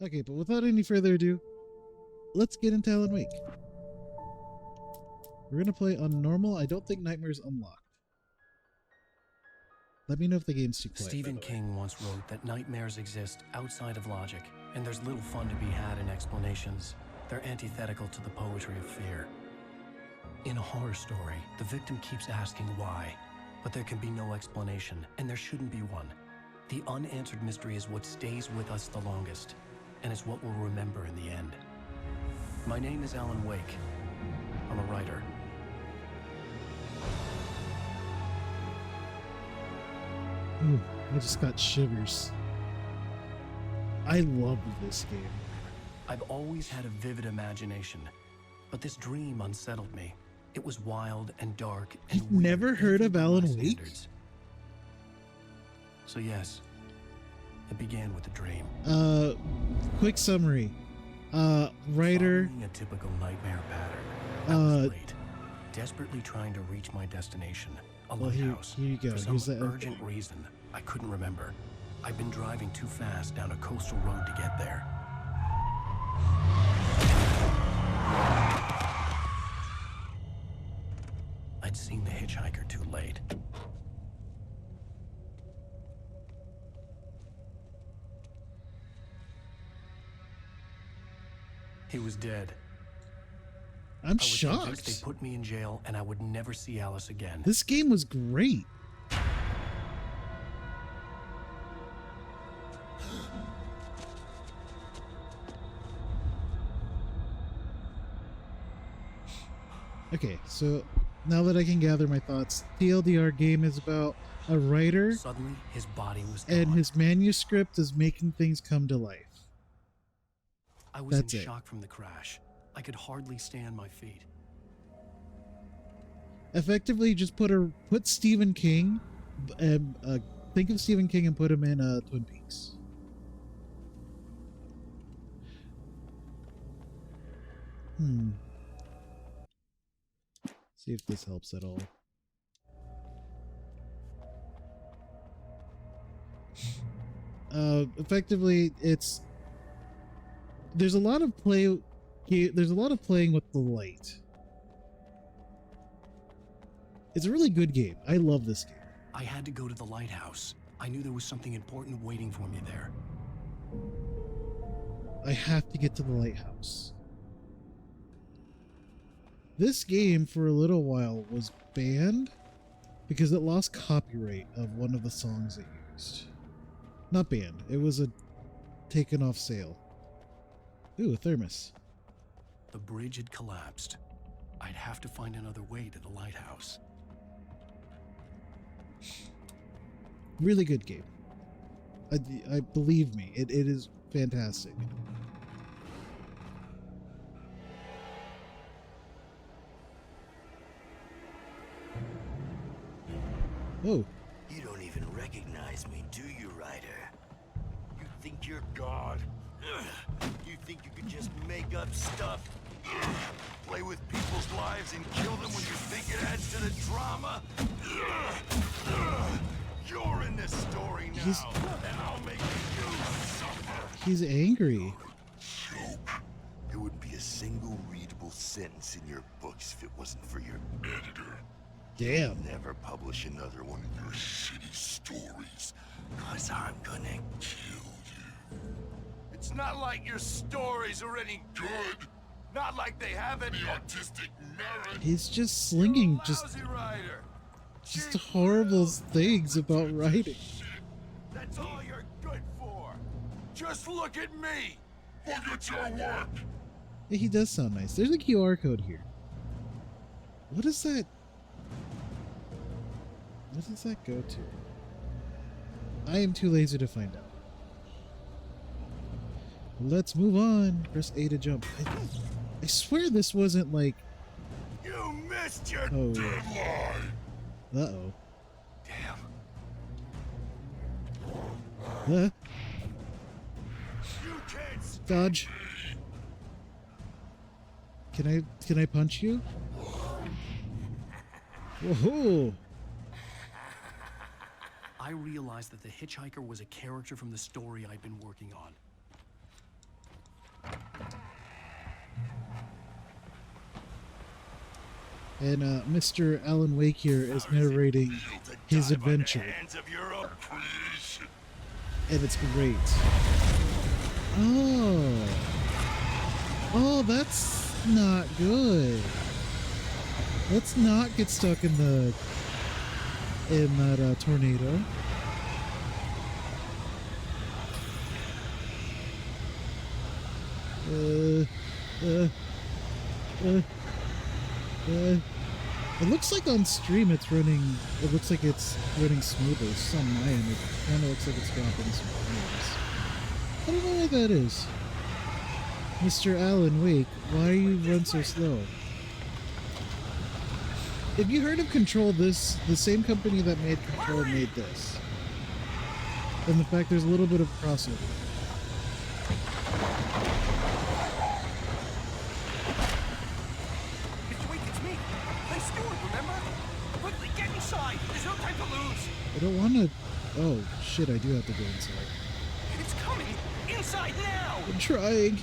Okay, but without any further ado, let's get into Alan Wake. We're gonna play on normal. I don't think Nightmare's unlocked. Let me know if the game's too quiet. Stephen King once wrote that nightmares exist outside of logic, and there's little fun to be had in explanations. They're antithetical to the poetry of fear. In a horror story, the victim keeps asking why, but there can be no explanation, and there shouldn't be one. The unanswered mystery is what stays with us the longest, and is what we'll remember in the end. My name is Alan Wake. I'm a writer. Ooh, I just got shivers. I love this game. I've always had a vivid imagination, but this dream unsettled me. It was wild and dark and You've weird never heard of by my Alan Wake? standards. So yes, it began with a dream. Quick summary. Writer. Following a typical nightmare pattern. I was late, desperately trying to reach my destination, a lighthouse. Here you go. For some Here's the urgent reason I couldn't remember. I'd been driving too fast down a coastal road to get there. I'd seen the hitchhiker too late. He was dead. I'm I was shocked. convinced they put me in jail and I would never see Alice again. This game was great. Okay, so now that I can gather my thoughts, TLDR game is about a writer Suddenly, his body was gone. and his manuscript is making things come to life. I was That's in it. shock from the crash. I could hardly stay on my feet. Effectively, just put Stephen King, and think of Stephen King and put him in Twin Peaks. See if this helps at all. Effectively, there's a lot of playing with the light. It's a really good game. I love this game. I had to go to the lighthouse. I knew there was something important waiting for me there. I have to get to the lighthouse. This game for a little while was banned because it lost copyright of one of the songs it used. Not banned. It was a taken off sale. Ooh, a thermos. The bridge had collapsed. I'd have to find another way to the lighthouse. Really good game. I believe me, it is fantastic. Oh, You don't even recognize me, do you, Ryder? You think you're God? Ugh. You think you can just make up stuff? Ugh. Play with people's lives and kill them when you think it adds to the drama? Ugh. Ugh. You're in this story now, and I'll make you suffer. he's angry. Joke. There wouldn't be a single readable sentence in your books if it wasn't for your editor. Damn. Never publish another one of your shitty stories, cause I'm gonna kill you. It's not like your stories are any good. Not like they have any artistic merit. He's just slinging Lousy writer. just horrible things about writing. Shit. That's all you're good for. Just look at me. Look at your work. Yeah, he does sound nice. There's a QR code here. What is that? What does that go to? I am too lazy to find out. Let's move on. Press A to jump. I swear this wasn't like... You missed your Oh. deadline. Uh-oh. Damn. You can't stop Dodge. Can I punch you? Whoa! I realized that the hitchhiker was a character from the story I'd been working on. And Mr. Alan Wake here is narrating his adventure. And it's great. Oh. Oh, that's not good. Let's not get stuck in that tornado. It looks like on stream it's running. It looks like it's running smoothly. It's on my end. It kind of looks like it's dropping some frames. I don't know why that is. Mr. Alan Wake, why you run so slow? If you heard of Control, the same company that made Control made this. And the fact there's a little bit of crossover. I don't want to... Oh, shit, I do have to go inside. It's coming! Inside now! I'm trying.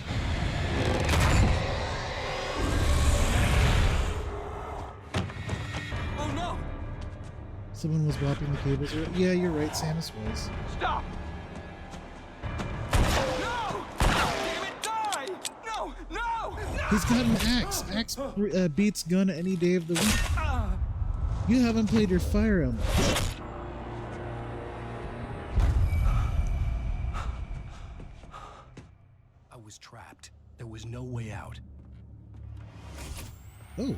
Oh no! Someone was whopping the cables. Yeah, you're right, Samus was. Stop! No! Damn it, die! No! No! No! He's got an axe. Axe beats gun any day of the week. You haven't played your Fire Emblem. I was trapped. There was no way out. Oh.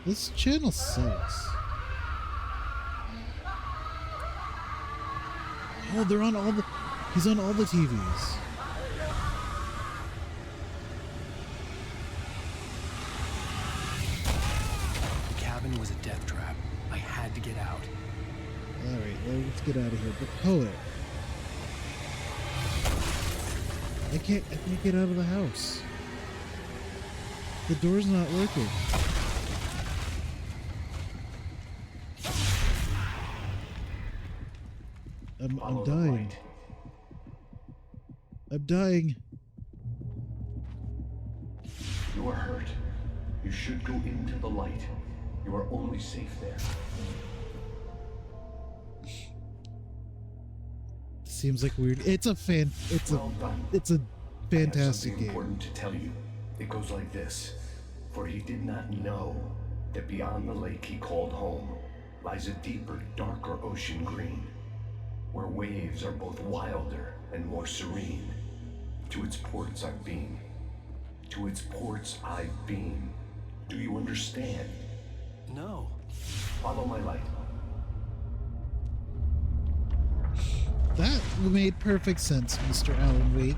This channel sucks. Oh, they're on all the... He's on all the TVs. The cabin was a death trap. I had to get out. Alright, let's get out of here. The poet. I can't get out of the house. The door's not working. I'm dying. I'm dying. You are hurt. You should go into the light. You are only safe there. Seems like weird. It's a Well done. it's a I have fantastic something game. important to tell you. It goes like this. For he did not know that beyond the lake he called home lies a deeper, darker ocean green, where waves are both wilder and more serene. To its ports I've been. To its ports I've been. Do you understand? No. Follow my light. That made perfect sense, Mr. Alan Wake.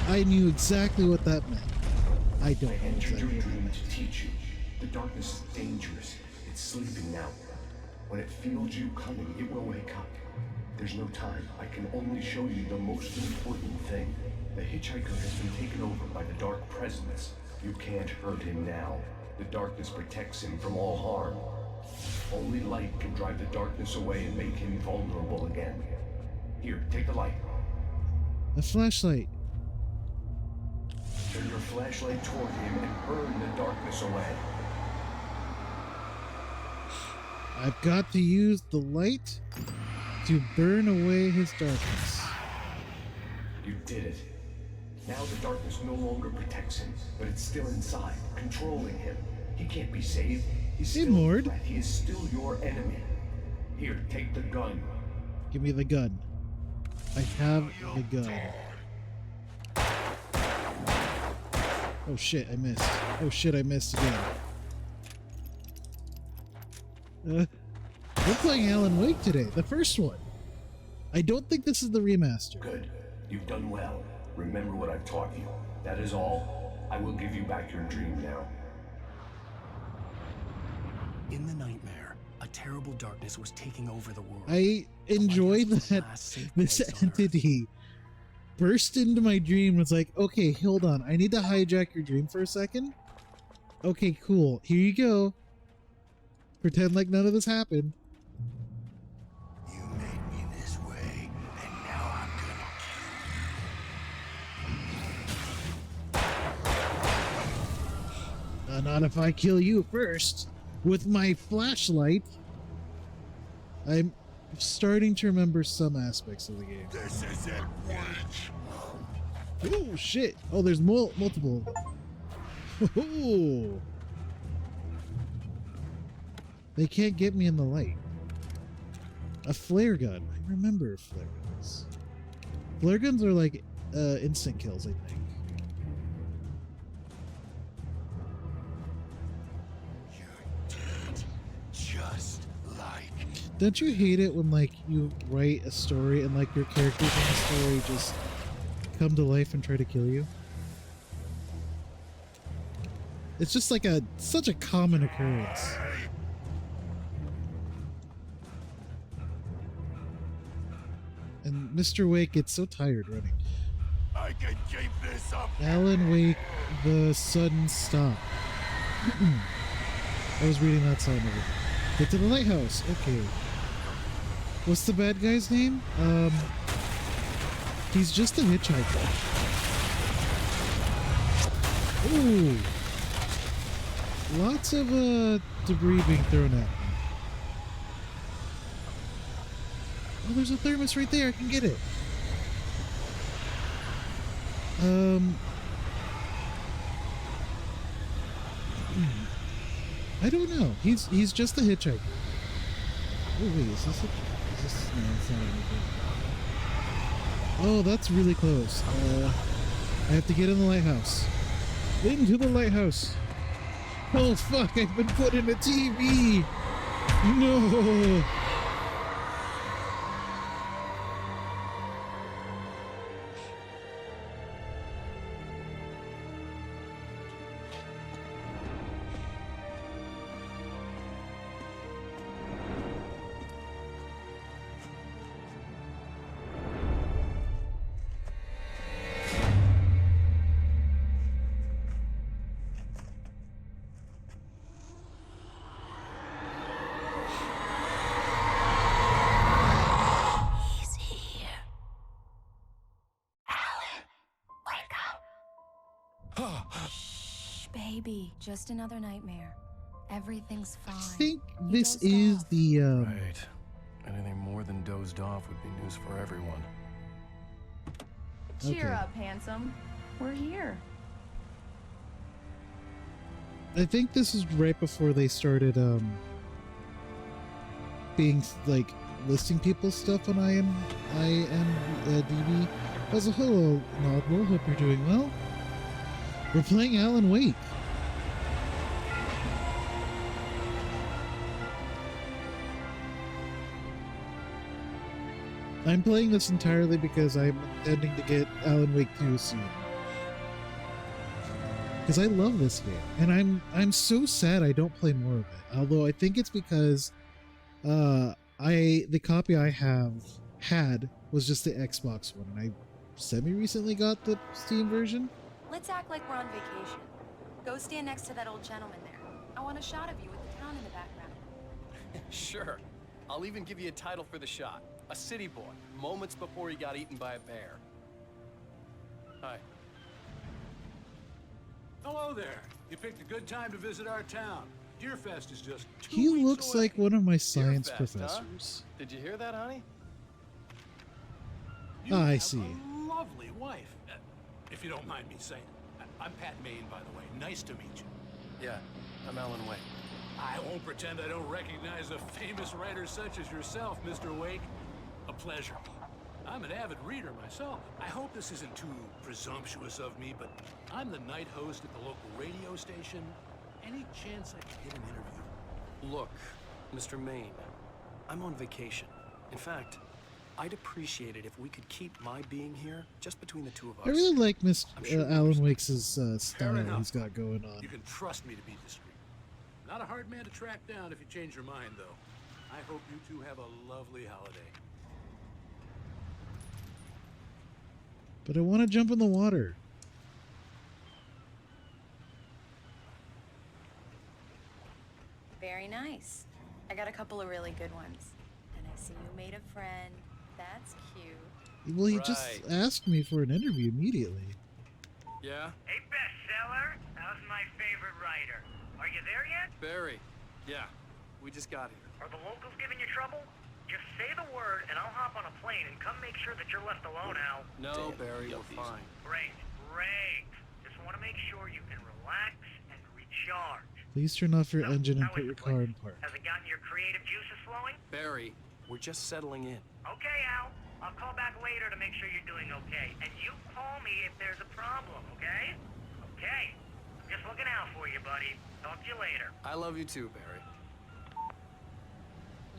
I knew exactly what that meant. I don't I know entered exactly. your dream to teach you. The darkness is dangerous. It's sleeping now. When it feels you coming, it will wake up. There's no time. I can only show you the most important thing. The hitchhiker has been taken over by the dark presence. You can't hurt him now. The darkness protects him from all harm. Only light can drive the darkness away and make him vulnerable again. Here, take the light. A flashlight. Turn your flashlight toward him and burn the darkness away. I've got to use the light to burn away his darkness. You did it. Now the darkness no longer protects him, but it's still inside, controlling him. He can't be saved. He's Hey, still Mord. a threat. He is still your enemy. Here, take the gun. Give me the gun. I have the gun. Oh shit, I missed. Oh shit, I missed again. We're playing Alan Wake today, the first one. I don't think this is the remaster. Good. You've done well. Remember what I've taught you. That is all. I will give you back your dream now. In the nightmare, a terrible darkness was taking over the world. I enjoy The lighthouse was the that last safe this place on Earth. entity burst into my dream and was like, okay, hold on. I need to hijack your dream for a second. Okay, cool. Here you go. Pretend like none of this happened. You made Not if I kill you first with my flashlight. I'm starting to remember some aspects of the game. This isn't weak. Oh shit! Oh, there's multiple. Oh, they can't get me in the light. A flare gun. I remember flare guns. Flare guns are like instant kills, I think. You're dead. Just like. Don't you hate it when like you write a story and like your characters in the story just come to life and try to kill you? It's just like such a common occurrence. And Mr. Wake gets so tired running. I can keep this up. Alan Wake, the sudden stop. I was reading that song over. Get to the lighthouse. Okay. What's the bad guy's name? He's just a hitchhiker. Ooh. Lots of debris being thrown at me. Oh, there's a thermos right there. I can get it. I don't know. He's just a hitchhiker. Oh wait, is this no, it's not anything. Oh, that's really close. I have to get in the lighthouse. Into the lighthouse. Oh fuck, I've been put in a TV. No. Baby, just another nightmare. Everything's fine. I think You this dozed is off. the Right. Anything more than dozed off would be news for everyone. Cheer Okay. up, handsome. We're here. I think this is right before they started being like listing people's stuff on IMDb. As a hello, Nodwell, hope you're doing well. We're playing Alan Wake. I'm playing this entirely because I'm intending to get Alan Wake 2 soon. Because I love this game, and I'm so sad I don't play more of it. Although I think it's because the copy I had was just the Xbox one, and I semi-recently got the Steam version. Let's act like we're on vacation. Go stand next to that old gentleman there. I want a shot of you with the town in the background. Sure. I'll even give you a title for the shot. A city boy, moments before he got eaten by a bear. Hi. Hello there. You picked a good time to visit our town. Deerfest is just 2 He weeks looks away. like one of my science Deerfest, professors. Did you hear that, honey? You I have see. a lovely wife. If you don't mind me saying. I'm Pat Maine, by the way. Nice to meet you. Yeah, I'm Alan Wake. I won't pretend I don't recognize a famous writer such as yourself, Mr. Wake. A pleasure. I'm an avid reader myself. I hope this isn't too presumptuous of me, but I'm the night host at the local radio station. Any chance I could get an interview? Look, Mr. Maine, I'm on vacation. In fact, I'd appreciate it if we could keep my being here just between the two of us. I really like I'm sure you Alan understand. Wake's style enough. he's got going on. You can trust me to be discreet. Not a hard man to track down if you change your mind, though. I hope you two have a lovely holiday. But I want to jump in the water. Very nice. I got a couple of really good ones. And I see you made a friend. That's cute. Well, he just Right. asked me for an interview immediately. Yeah? Hey, bestseller, how's my favorite writer. Are you there yet? Barry. Yeah, we just got here. Are the locals giving you trouble? Just say the word and I'll hop on a plane and come make sure that you're left alone, Al. No, Barry, we're fine. Great, great. Just want to make sure you can relax and recharge. Please turn off your So, engine and how put is your the car place? in park. Has it gotten your creative juices flowing? Barry, we're just settling in. Okay, Al. I'll call back later to make sure you're doing okay. And you call me if there's a problem, okay? Okay. I'm just looking out for you, buddy. Talk to you later. I love you too, Barry.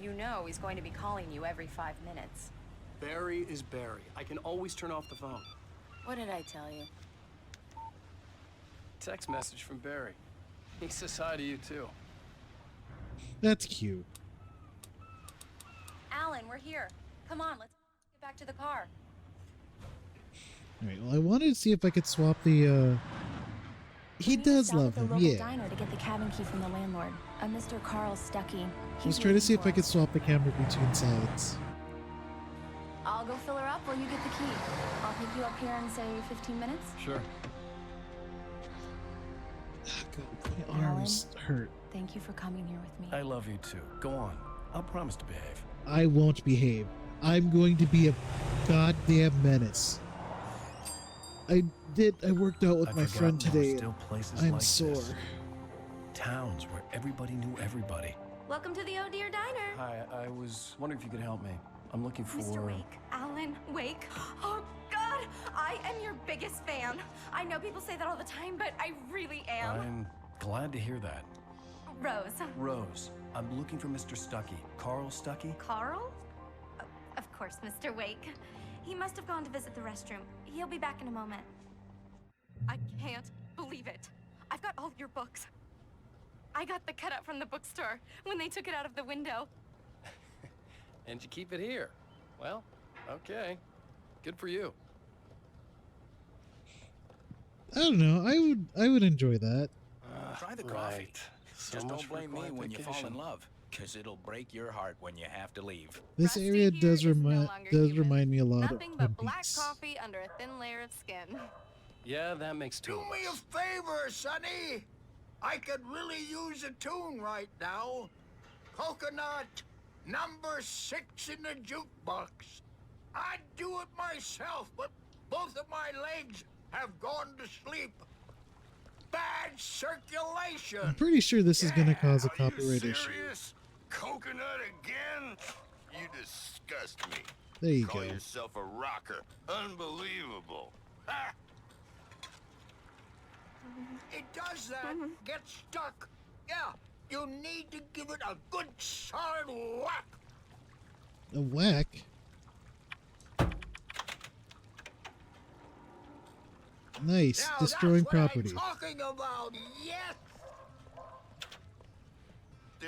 You know he's going to be calling you every 5 minutes. Barry is Barry. I can always turn off the phone. What did I tell you? Text message from Barry. He says hi to you too. That's cute. Alan, we're here. Come on, let's get back to the car. Alright, well, I wanted to see if I could swap the, He does love him, yeah. Diner to get the cabin key from the landlord, a Mr. Carl Stuckey. I was trying to see if I could swap the camera between sides. I'll go fill her up while you get the key. I'll pick you up here in, say, 15 minutes. Sure. God, my arms hurt. Thank you for coming here with me. I love you too. Go on. I'll promise to behave. I won't behave. I'm going to be a goddamn menace. I worked out with I've my friend forgotten there were today. still places I'm like sore. this. Towns where everybody knew everybody. Welcome to the Oh Dear Diner. Hi, I was wondering if you could help me. I'm looking for... Mr. Wake, Alan Wake. Oh, God, I am your biggest fan. I know people say that all the time, but I really am. I'm glad to hear that. Rose. Rose, I'm looking for Mr. Stuckey. Carl Stuckey? Carl? Of course, Mr. Wake. He must have gone to visit the restroom. He'll be back in a moment. I can't believe it. I've got all your books. I got the cutout from the bookstore when they took it out of the window. And you keep it here. Well, okay. Good for you. I don't know. I would enjoy that. Try the coffee. Right. So Just much don't for blame me quiet when you fall vacation. in love, because it'll break your heart when you have to leave. This Rusty area here does is no remind longer does human. remind me a lot Nothing of but Twin black Peaks. coffee under a thin layer of skin. Yeah, that makes two Do of me us. a favor, Sonny. I could really use a tune right now. Coconut, number 6 in the jukebox. I'd do it myself, but both of my legs have gone to sleep. Bad circulation. I'm pretty sure this is going to cause a Are you copyright issue. serious? Coconut again? You disgust me. There you Call go. yourself a rocker. Unbelievable. Ha! It does that. Get stuck. Yeah, you need to give it a good solid whack. A whack? Nice. Now Destroying that's what property. I'm talking about. Yes.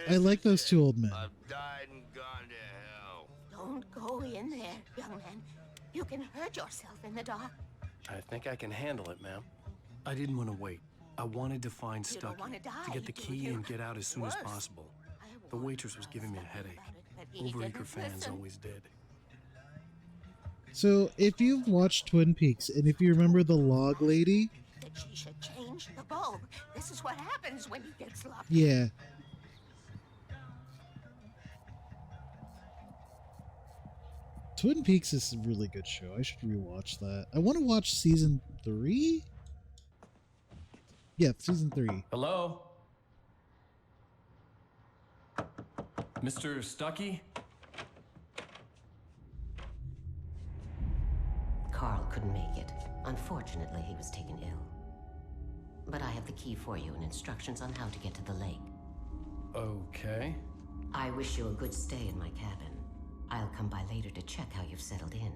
I like those two old men. I've died and gone to hell. Don't go in there, young man. You can hurt yourself in the dark. I think I can handle it, ma'am. I didn't want to wait. I wanted to find You don't Stuckey, wanna die, to get the do key you? and get out as soon as Worse. possible. I The warned waitress was giving me a Stuckey headache. about it, but he Overacre didn't fans listen. always did. So, if you've watched Twin Peaks, and if you remember the log lady, That she should change the bulb. This is what happens when you get sloppy. yeah. Twin Peaks is a really good show. I should rewatch that. I want to watch season 3? Yeah, season 3. Hello? Mr. Stuckey? Carl couldn't make it. Unfortunately, he was taken ill. But I have the key for you and instructions on how to get to the lake. Okay. I wish you a good stay in my cabin. I'll come by later to check how you've settled in.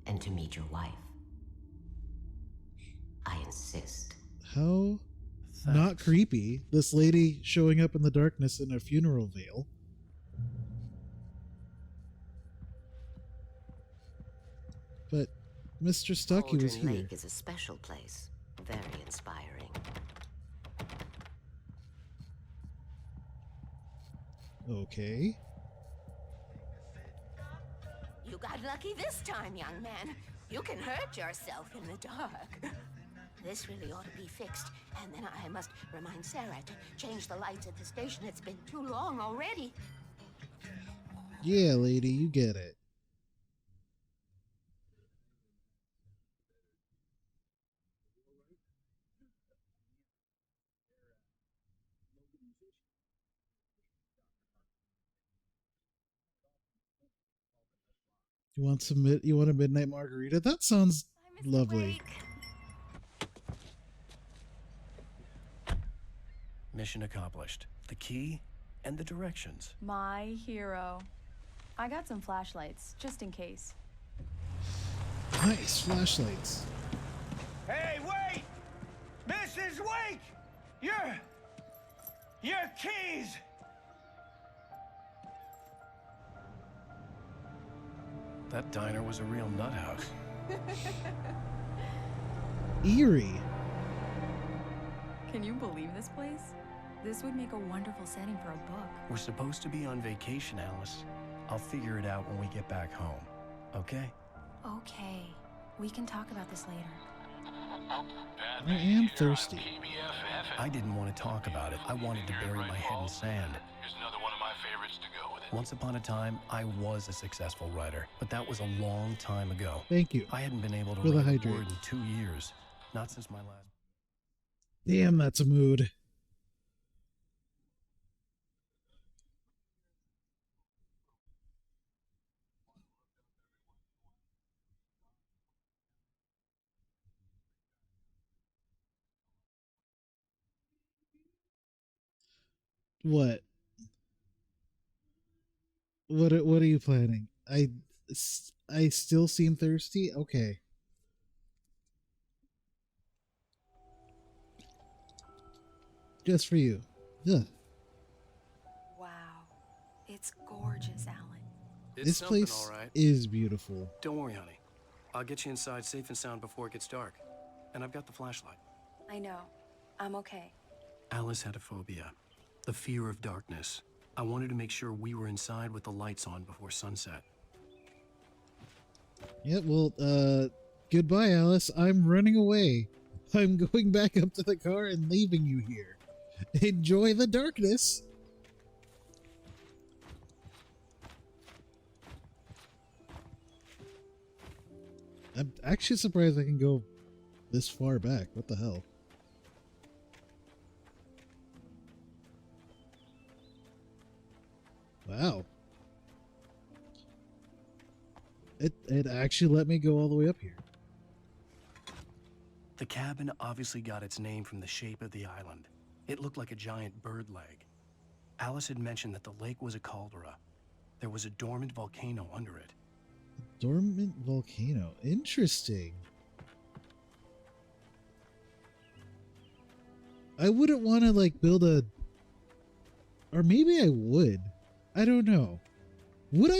And to meet your wife. I insist. How not creepy. This lady showing up in the darkness in a funeral veil. But Mr. Stuckey was Cauldron here. Lake is a special place. Very inspiring. Okay. You got lucky this time, young man. You can hurt yourself in the dark. This really ought to be fixed. And then I must remind Sarah to change the lights at the station. It's been too long already. Yeah, lady, you get it. You want a midnight margarita? That sounds lovely. Mission accomplished. The key and the directions. My hero. I got some flashlights, just in case. Nice flashlights. Hey, wait! Mrs. Wake! Your keys! That diner was a real nut house. Eerie. Can you believe this place? This would make a wonderful setting for a book. We're supposed to be on vacation, Alice. I'll figure it out when we get back home. Okay? Okay. We can talk about this later. I am thirsty. I didn't want to talk about it. I wanted to bury my head in sand. Here's another one of my favorites to go with it. Once upon a time, I was a successful writer, but that was a long time ago. Thank you. I hadn't been able to For the write a hydrate. word in 2 years. Not since my last... Damn, that's a mood. What? What are you planning? I still seem thirsty? Okay. Just for you. Yeah. Wow. It's gorgeous, Alan. It's This something, place all right. is beautiful. Don't worry, honey. I'll get you inside safe and sound before it gets dark. And I've got the flashlight. I know. I'm okay. Alice had a phobia. The fear of darkness. I wanted to make sure we were inside with the lights on before sunset. Yeah, well, goodbye, Alice. I'm running away. I'm going back up to the car and leaving you here. Enjoy the darkness. I'm actually surprised I can go this far back. What the hell? Wow. It actually let me go all the way up here. The cabin obviously got its name from the shape of the island. It looked like a giant bird leg. Alice had mentioned that the lake was a caldera. There was a dormant volcano under it. Dormant volcano. Interesting. I wouldn't want to like build a... Or maybe I would. I don't know. Would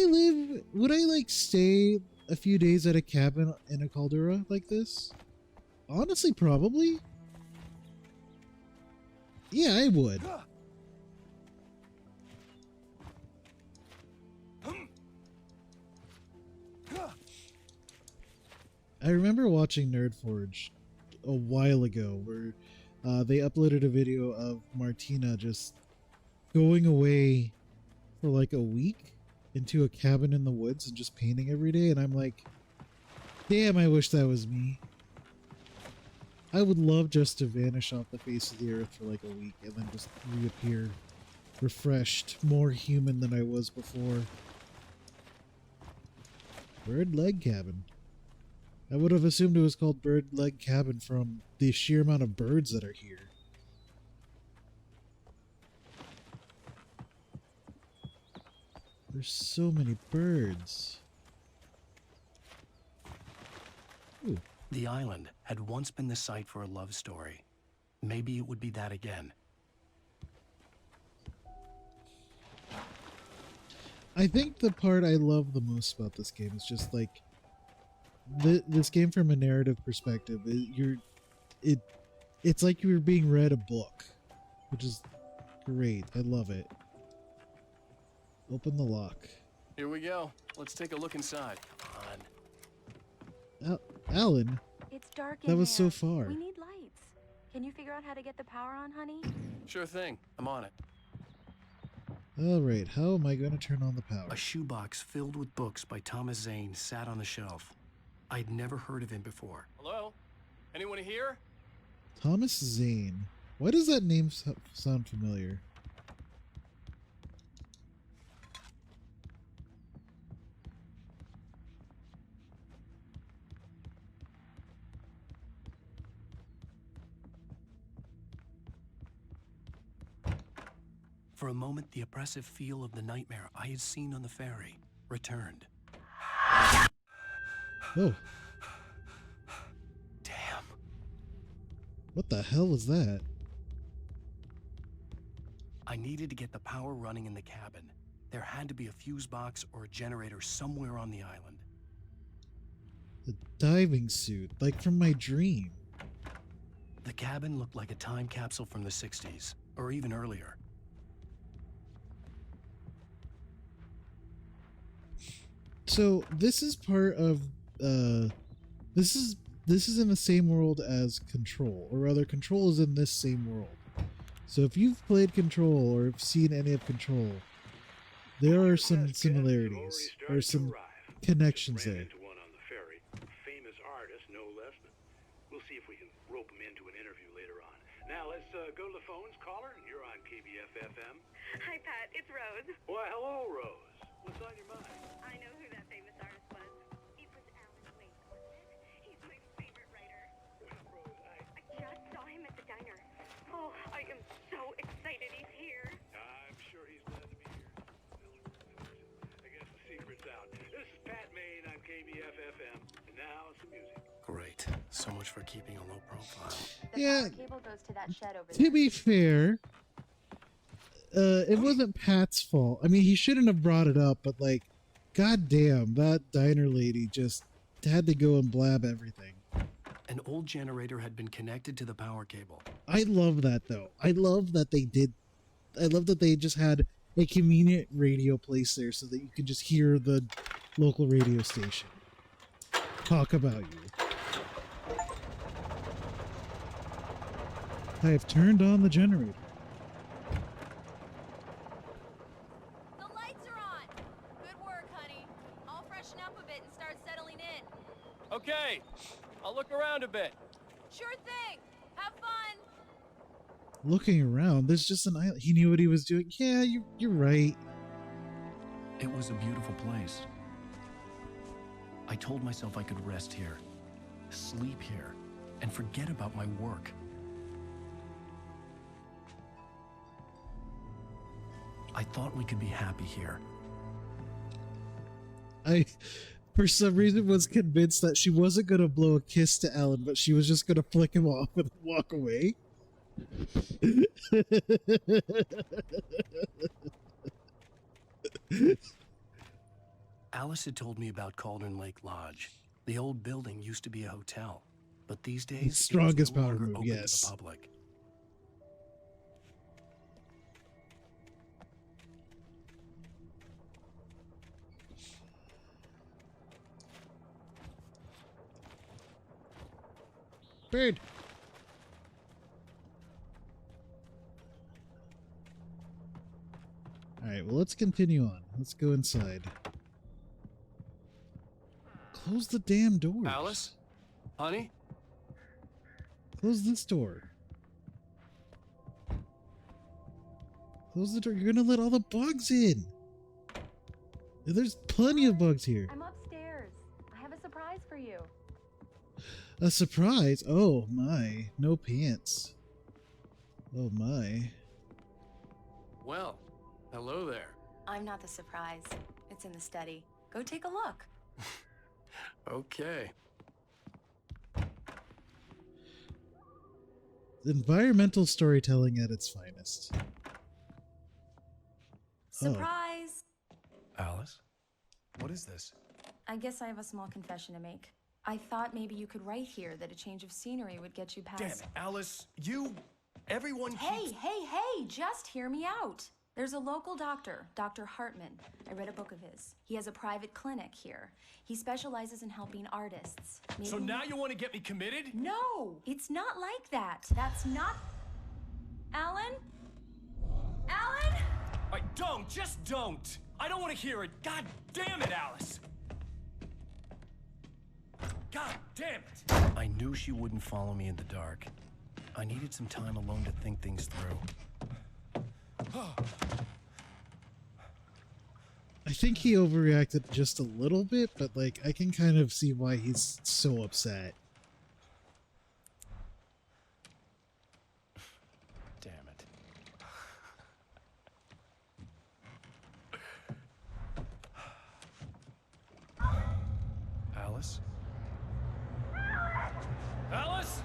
I like stay a few days at a cabin in a caldera like this? Honestly, probably. Yeah, I would. I remember watching Nerdforge a while ago where they uploaded a video of Martina just going away for like a week into a cabin in the woods and just painting every day, and I'm like, damn, I wish that was me. I would love just to vanish off the face of the earth for like a week and then just reappear refreshed, more human than I was before. Bird Leg Cabin. I would have assumed it was called Bird Leg Cabin from the sheer amount of birds that are here. There's so many birds. Ooh. The island had once been the site for a love story. Maybe it would be that again. I think the part I love the most about this game is just like this game from a narrative perspective. It's like you were being read a book, which is great. I love it. Open the lock. Here we go. Let's take a look inside. Come on. Alan, It's dark in that was there. so far. We need light. Can you figure out how to get the power on, honey? Sure thing. I'm on it. Alright, how am I going to turn on the power? A shoebox filled with books by Thomas Zane sat on the shelf. I'd never heard of him before. Hello? Anyone here? Thomas Zane. Why does that name sound familiar? For a moment, the oppressive feel of the nightmare I had seen on the ferry returned. Oh. Damn. What the hell was that? I needed to get the power running in the cabin. There had to be a fuse box or a generator somewhere on the island. The diving suit, like from my dream. The cabin looked like a time capsule from the 60s, or even earlier. So this is part of this is in the same world as Control, or rather Control is in this same world. So if you've played Control or have seen any of Control, there are some similarities or some connections there. Famous artist, no less. We'll see if we can rope him into an interview later on. Now let's go to the phones. Caller, you're on KBF-FM. Hi, Pat. It's Rose. Why, hello, Rose. What's on your mind? I know who that famous artist was. It was Alan Wake, wasn't it? He's my favorite writer. Well, Rose, I just saw him at the diner. Oh, I am so excited he's here. I'm sure he's glad to be here. Well, I guess the secret's out. This is Pat Maine on KBF-FM. And now some music. Great. So much for keeping a low profile. Yeah. Cable goes to that shed over To be fair, it wasn't Pat's fault. I mean, he shouldn't have brought it up, but like, goddamn, that diner lady just had to go and blab everything. An old generator had been connected to the power cable. I love that though. I love that they did. I love that they just had a convenient radio place there so that you could just hear the local radio station talk about you. I have turned on the generator. The lights are on. Good work, honey. I'll freshen up a bit and start settling in. Okay. I'll look around a bit. Sure thing. Have fun. Looking around, there's just an island. He knew what he was doing. Yeah, you're right. It was a beautiful place. I told myself I could rest here, sleep here, and forget about my work. I thought we could be happy here. I, for some reason, was convinced that she wasn't going to blow a kiss to Alan, but she was just going to flick him off and walk away. Alice had told me about Cauldron Lake Lodge. The old building used to be a hotel, but these days Strongest it was no power longer move, open yes. to the public. Bird. Alright, well, let's continue on. Let's go inside. Close the damn door. Alice? Honey? Close this door. Close the door. You're gonna let all the bugs in. There's plenty of bugs here. I'm upstairs. I have a surprise for you. A surprise? Oh my. No pants. Oh my. Well, hello there. I'm not the surprise. It's in the study. Go take a look. Okay. Environmental storytelling at its finest. Surprise! Alice? What is this? I guess I have a small confession to make. I thought maybe you could write here that a change of scenery would get you past... Damn it, Alice, everyone Hey, keeps... hey, hey! Just hear me out. There's a local doctor, Dr. Hartman. I read a book of his. He has a private clinic here. He specializes in helping artists. So now you want to get me committed? No, it's not like that. That's not... Alan? Alan? Just don't! I don't want to hear it. God damn it, Alice! God damn it! I knew she wouldn't follow me in the dark. I needed some time alone to think things through. I think he overreacted just a little bit, but like I can kind of see why he's so upset. Damn it. Alice? Alice?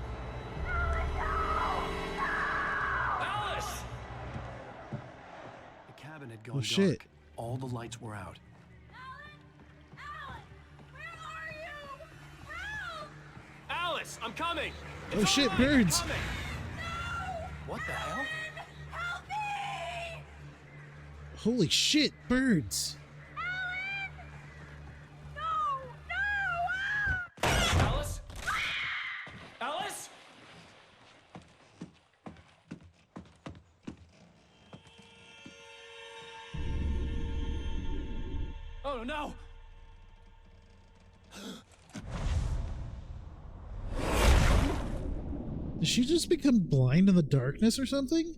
Alice! The cabin had gone Oh, shit. dark. All the lights were out. Alan! Where are you? Help! Alice, I'm coming! Oh It's shit, all right, I'm birds! coming. What the hell? Help me! Holy shit, birds! Alice? Alice? Oh no! Did she just become blind in the darkness or something?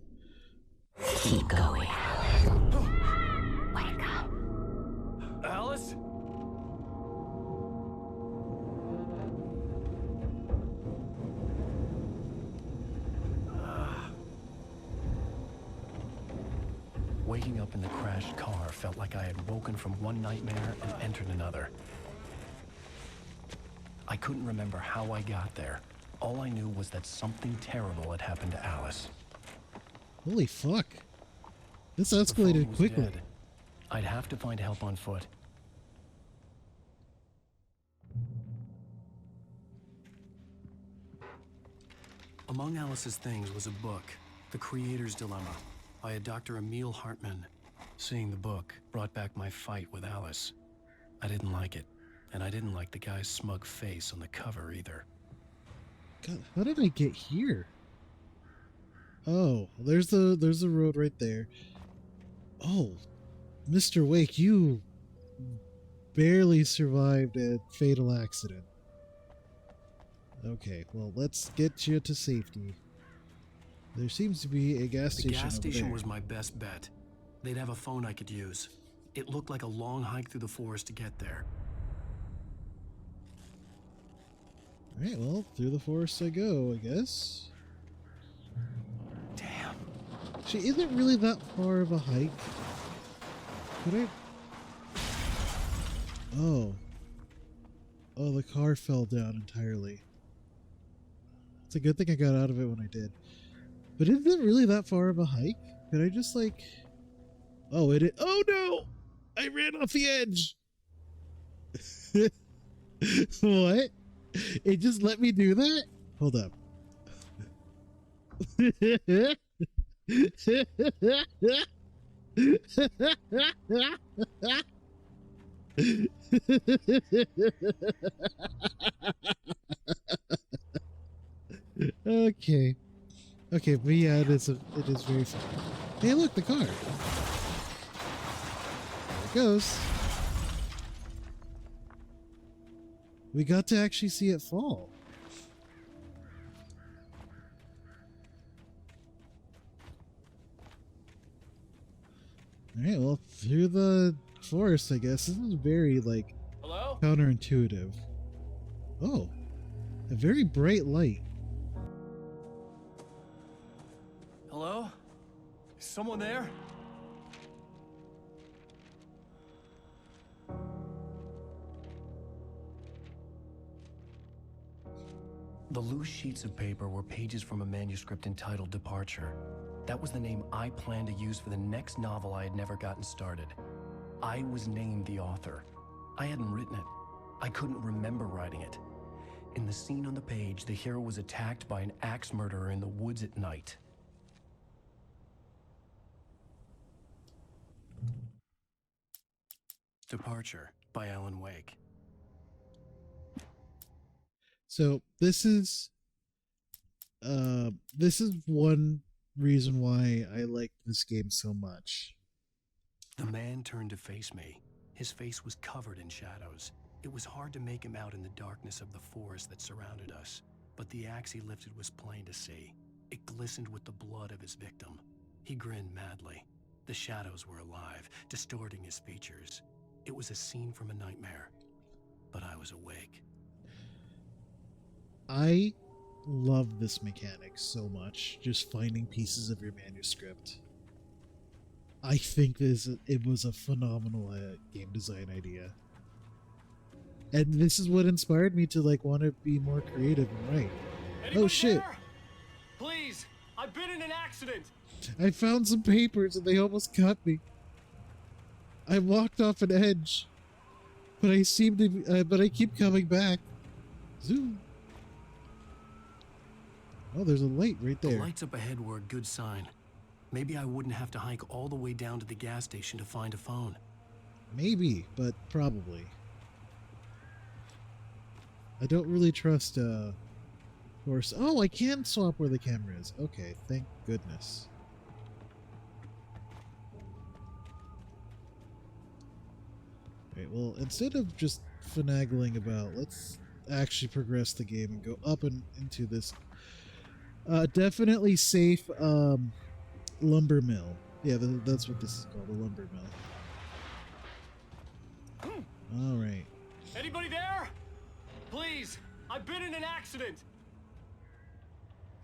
Keep going. Alice? Waking up in the crashed car felt like I had woken from one nightmare and entered another. I couldn't remember how I got there. All I knew was that something terrible had happened to Alice. Holy fuck. This The phone escalated was quickly. dead. I'd have to find help on foot. Among Alice's things was a book, The Creator's Dilemma, by a Dr. Emil Hartman. Seeing the book brought back my fight with Alice. I didn't like it, and I didn't like the guy's smug face on the cover either. God, how did I get here? Oh, there's the road right there. Oh, Mr. Wake, you barely survived a fatal accident. Okay, well, let's get you to safety. There seems to be a gas The station gas over station there. was my best bet. They'd have a phone I could use. It looked like a long hike through the forest to get there. Alright, well, through the forest I go, I guess. Damn. She isn't really that far of a hike. Could I... Oh. Oh, the car fell down entirely. It's a good thing I got out of it when I did. But isn't it really that far of a hike? Could I just like... Oh, it is... Oh no! I ran off the edge! What? It just let me do that? Hold up. Okay. Okay, but yeah, it is very fun. Hey, look, the car. There it goes. We got to actually see it fall. Alright, well, through the forest, I guess. This is very, like, Hello? counterintuitive. Oh, a very bright light. Hello? Is someone there? The loose sheets of paper were pages from a manuscript entitled Departure. That was the name I planned to use for the next novel I had never gotten started. I was named the author. I hadn't written it. I couldn't remember writing it. In the scene on the page, the hero was attacked by an axe murderer in the woods at night. Departure by Alan Wake. So this is one reason why I like this game so much. The man turned to face me. His face was covered in shadows. It was hard to make him out in the darkness of the forest that surrounded us, but the axe he lifted was plain to see. It glistened with the blood of his victim. He grinned madly. The shadows were alive, distorting his features. It was a scene from a nightmare, but I was awake. I love this mechanic so much, just finding pieces of your manuscript. I think it was a phenomenal game design idea. And this is what inspired me to like want to be more creative and write. Anybody oh shit. There? Please, I've been in an accident. I found some papers and they almost cut me. I walked off an edge, but I keep coming back. Zoom. Oh, there's a light right there. The lights up ahead were a good sign. Maybe I wouldn't have to hike all the way down to the gas station to find a phone. Maybe, but probably. I don't really trust horse. Oh, I can swap where the camera is. Okay, thank goodness. Alright, well, instead of just finagling about, let's actually progress the game and go up and into this definitely safe lumber mill. Yeah, that's what this is called, a lumber mill. Alright. Anybody there? Please, I've been in an accident.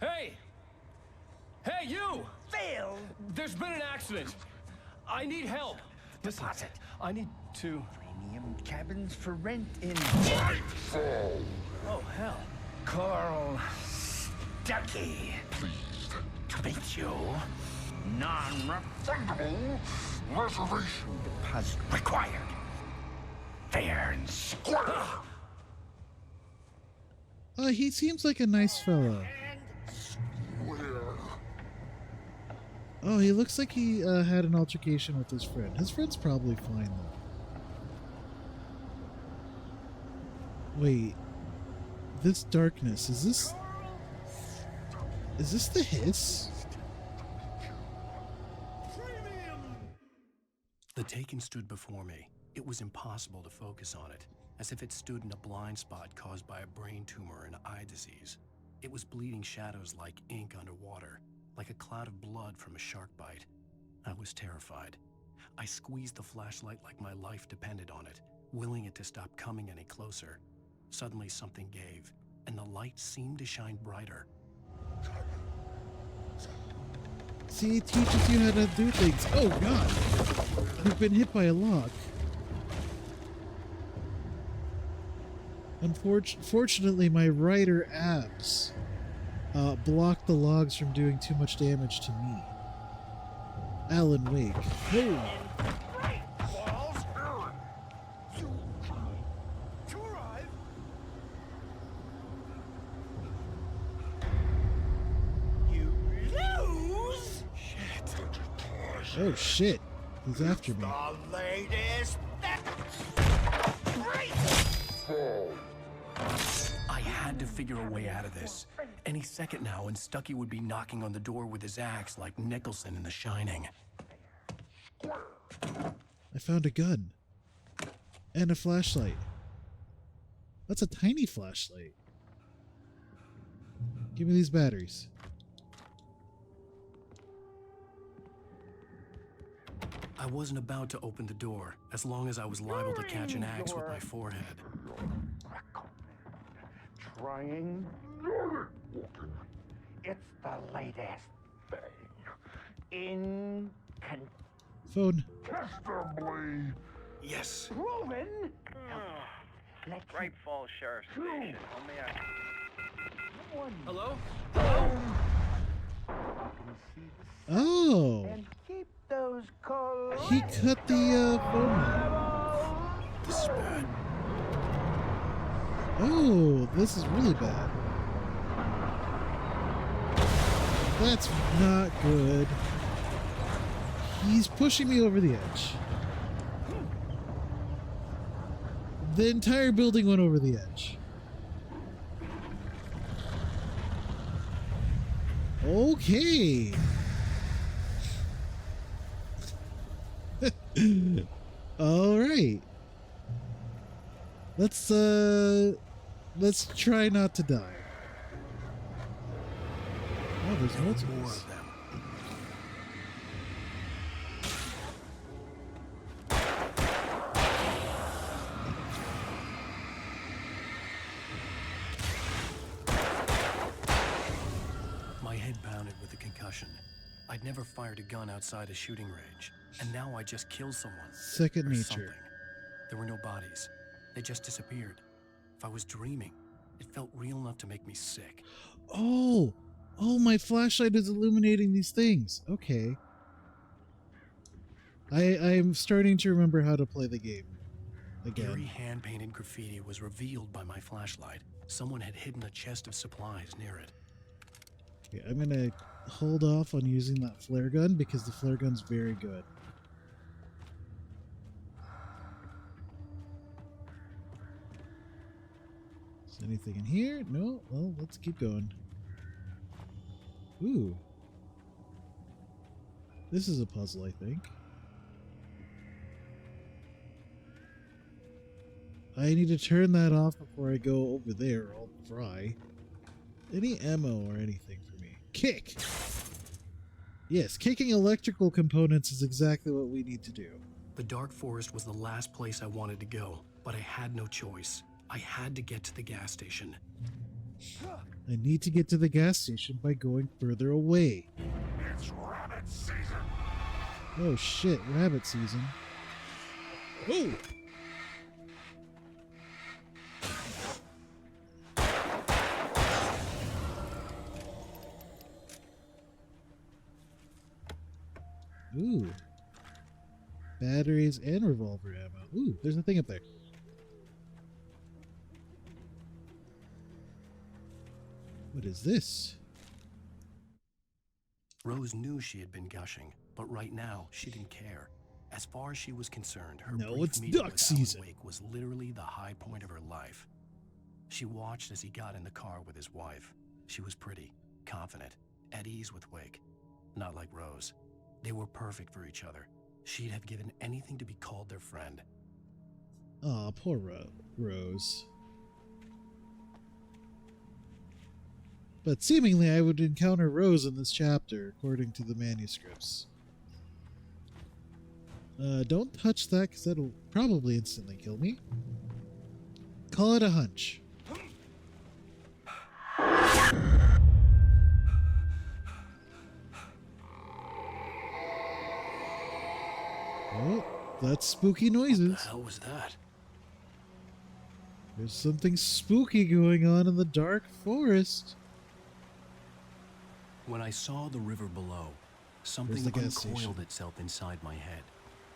Hey! Hey, you! Phil! There's been an accident. I need help. Listen, Deposit. I need to... Premium cabins for rent in... Nightfall. Oh, hell. Carl Stuckey. Pleased To meet you. Non-refundable reservation deposit required. Fair and square. He seems like a nice fellow. square. Oh, he looks like he had an altercation with his friend. His friend's probably fine, though. Wait. This darkness, is this the hiss? The Taken stood before me. It was impossible to focus on it, as if it stood in a blind spot caused by a brain tumor and eye disease. It was bleeding shadows like ink underwater, like a cloud of blood from a shark bite. I was terrified. I squeezed the flashlight like my life depended on it, willing it to stop coming any closer. Suddenly something gave, and the light seemed to shine brighter. See, it teaches you how to do things. Oh god! You've been hit by a log. Unfortunately, my rider abs blocked the logs from doing too much damage to me. Alan Wake. Hey! Oh shit! He's after me. The latest. I had to figure a way out of this. Any second now, and Stuckey would be knocking on the door with his axe like Nicholson in The Shining. I found a gun. And a flashlight. That's a tiny flashlight. Give me these batteries. I wasn't about to open the door, as long as I was liable to catch an axe with my forehead. Trying. It's the latest thing. Phone. Incontestably Yes. proven. Let's Great Falls Sheriff's Station. Only Hello? Oh! and keep those calls. He cut the phone. This is bad. Oh, this is really bad. That's not good. He's pushing me over the edge. The entire building went over the edge. Okay. All right. Let's try not to die. Oh, there's multiple More of them. My head pounded with the concussion. I'd never fired a gun outside a shooting range, and now I just killed someone. Second or nature. something. There were no bodies. They just disappeared. If I was dreaming, it felt real enough to make me sick. Oh, my flashlight is illuminating these things. Okay. I'm starting to remember how to play the game again. Eerie hand-painted graffiti was revealed by my flashlight. Someone had hidden a chest of supplies near it. Okay, I'm gonna hold off on using that flare gun because the flare gun's very good. Is anything in here? No? Well, let's keep going. Ooh. This is a puzzle, I think. I need to turn that off before I go over there or I'll fry. Any ammo or anything for me? Kick! Yes, kicking electrical components is exactly what we need to do. The dark forest was the last place I wanted to go, but I had no choice. I had to get to the gas station. I need to get to the gas station by going further away. It's rabbit season. Oh shit, rabbit season. Oh! Ooh. Batteries and revolver ammo. Ooh, there's a thing up there. What is this? Rose knew she had been gushing, but right now she didn't care. As far as she was concerned, her No, brief it's meeting duck with season. Alan Wake was literally the high point of her life. She watched as he got in the car with his wife. She was pretty, confident, at ease with Wake. Not like Rose. They were perfect for each other. She'd have given anything to be called their friend. Aw, poor Rose. But seemingly I would encounter Rose in this chapter, according to the manuscripts. Don't touch that, because that'll probably instantly kill me. Call it a hunch. Oh, that's spooky noises. What the hell was that? There's something spooky going on in the dark forest. When I saw the river below, something the gas uncoiled station. itself inside my head.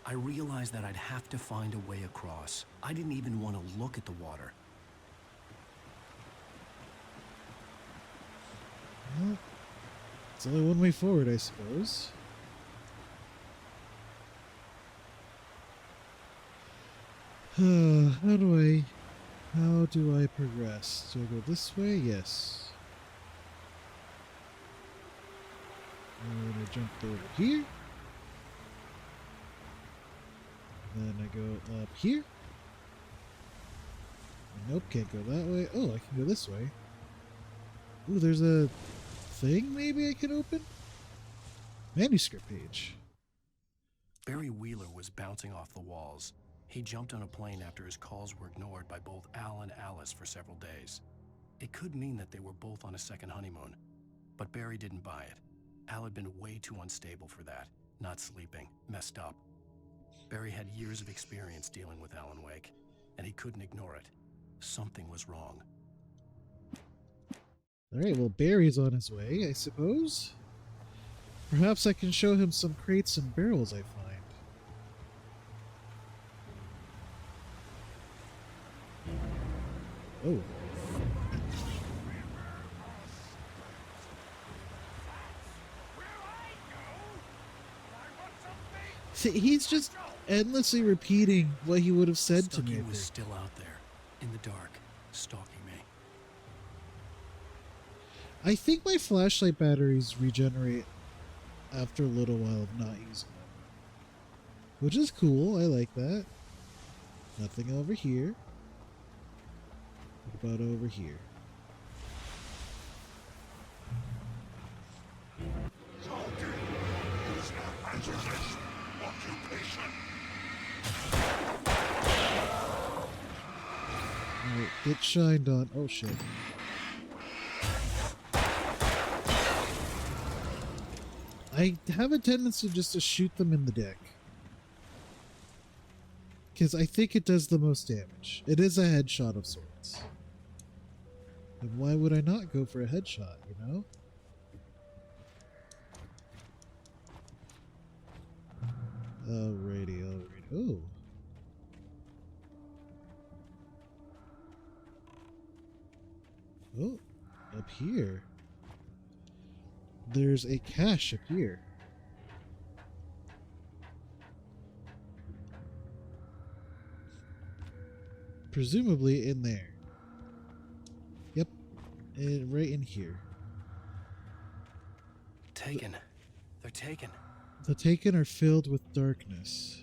I realized that I'd have to find a way across. I didn't even want to look at the water. Well, it's only one way forward, I suppose. How do I progress? Do I go this way? Yes. And I jump over here. Then I go up here. Nope, can't go that way. Oh, I can go this way. Ooh, there's a thing maybe I can open? Manuscript page. Barry Wheeler was bouncing off the walls. He jumped on a plane after his calls were ignored by both Al and Alice for several days. It could mean that they were both on a second honeymoon, but Barry didn't buy it. Al had been way too unstable for that, not sleeping, messed up. Barry had years of experience dealing with Alan Wake, and he couldn't ignore it. Something was wrong. Alright, well, Barry's on his way, I suppose. Perhaps I can show him some crates and barrels I find. Oh. See, he's just endlessly repeating what he would have said to me. Stucky was still out there, in the dark, stalking me. I think my flashlight batteries regenerate after a little while of not using them. Which is cool, I like that. Nothing over here. What about over here? Alright, get shined on. Oh shit. I have a tendency just to shoot them in the dick. Because I think it does the most damage. It is a headshot of sorts. And why would I not go for a headshot, you know? Alrighty, alrighty. Oh. Oh, up here. There's a cache up here. Presumably in there. Yep, right in here. Taken. They're taken. The taken are filled with darkness.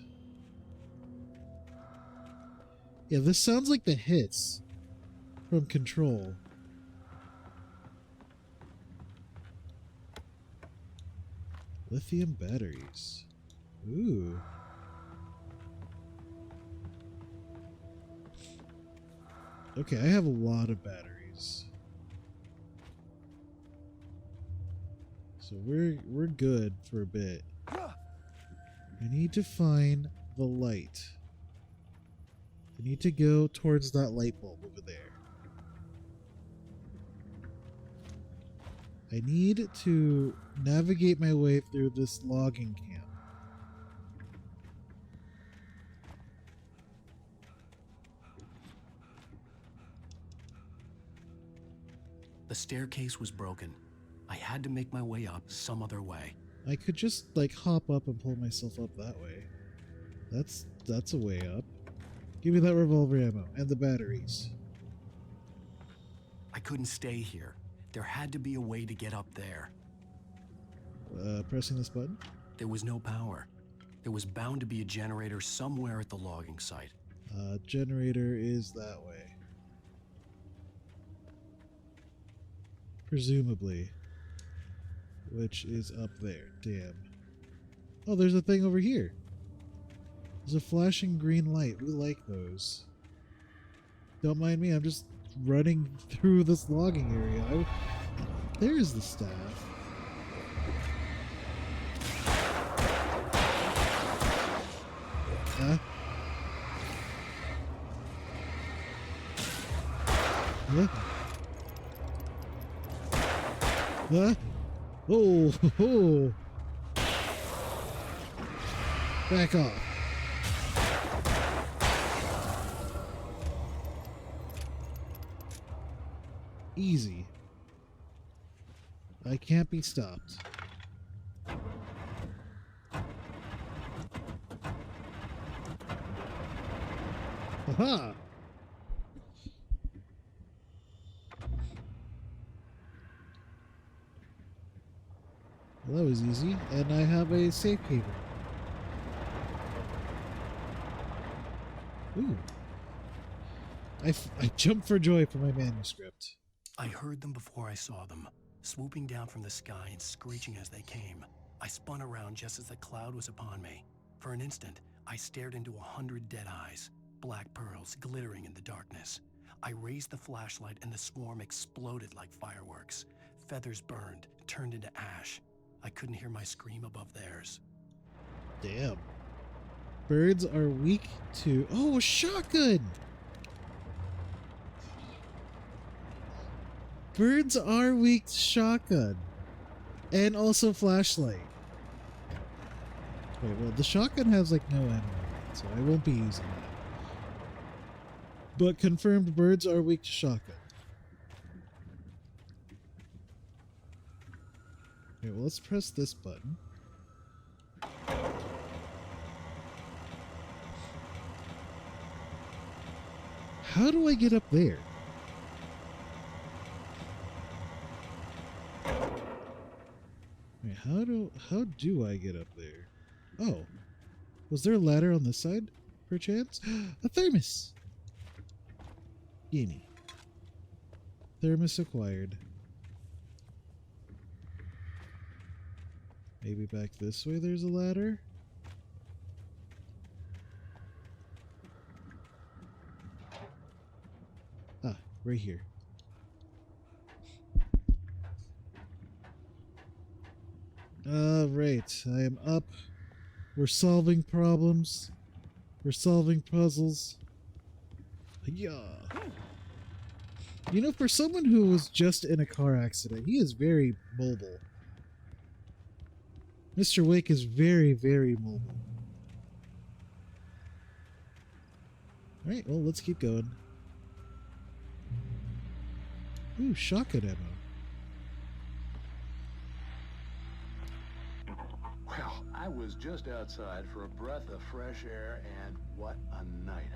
Yeah, this sounds like the hits from Control. Lithium batteries. Ooh. Okay, I have a lot of batteries. So we're good for a bit. I need to find the light. I need to go towards that light bulb over there. I need to navigate my way through this logging camp. The staircase was broken. I had to make my way up some other way. I could just like hop up and pull myself up that way. That's a way up. Give me that revolver ammo and the batteries. I couldn't stay here. There had to be a way to get up there. Pressing this button? There was no power. There was bound to be a generator somewhere at the logging site. Generator is that way. Presumably. Which is up there. Damn. Oh, there's a thing over here. There's a flashing green light. We like those. Don't mind me, I'm just running through this logging area. There's the staff. Huh? Huh? Huh? Oh, oh. Back off. Easy. I can't be stopped. Aha! Well, that was easy, and I have a safe haven. Ooh. I jumped for joy for my manuscript. I heard them before I saw them, swooping down from the sky and screeching as they came. I spun around just as the cloud was upon me. For an instant, I stared into 100 dead eyes, black pearls glittering in the darkness. I raised the flashlight and the swarm exploded like fireworks. Feathers burned, turned into ash. I couldn't hear my scream above theirs. Damn. Birds are weak to... Oh, a shotgun! Birds are weak to shotgun. And also flashlight. Wait, well, the shotgun has like no ammo, so I won't be using that. But confirmed birds are weak to shotgun. Okay, well, let's press this button. How do I get up there? Wait, how do I get up there? Oh. Was there a ladder on this side, perchance? A thermos! Gimme. Thermos acquired. Maybe back this way there's a ladder? Ah, right here. Right. I am up. We're solving problems. We're solving puzzles. Yeah. You know, for someone who was just in a car accident, he is very mobile. Mr. Wake is very, very mobile. Alright, well, let's keep going. Ooh, shotgun ammo. Well, I was just outside for a breath of fresh air, and what a night.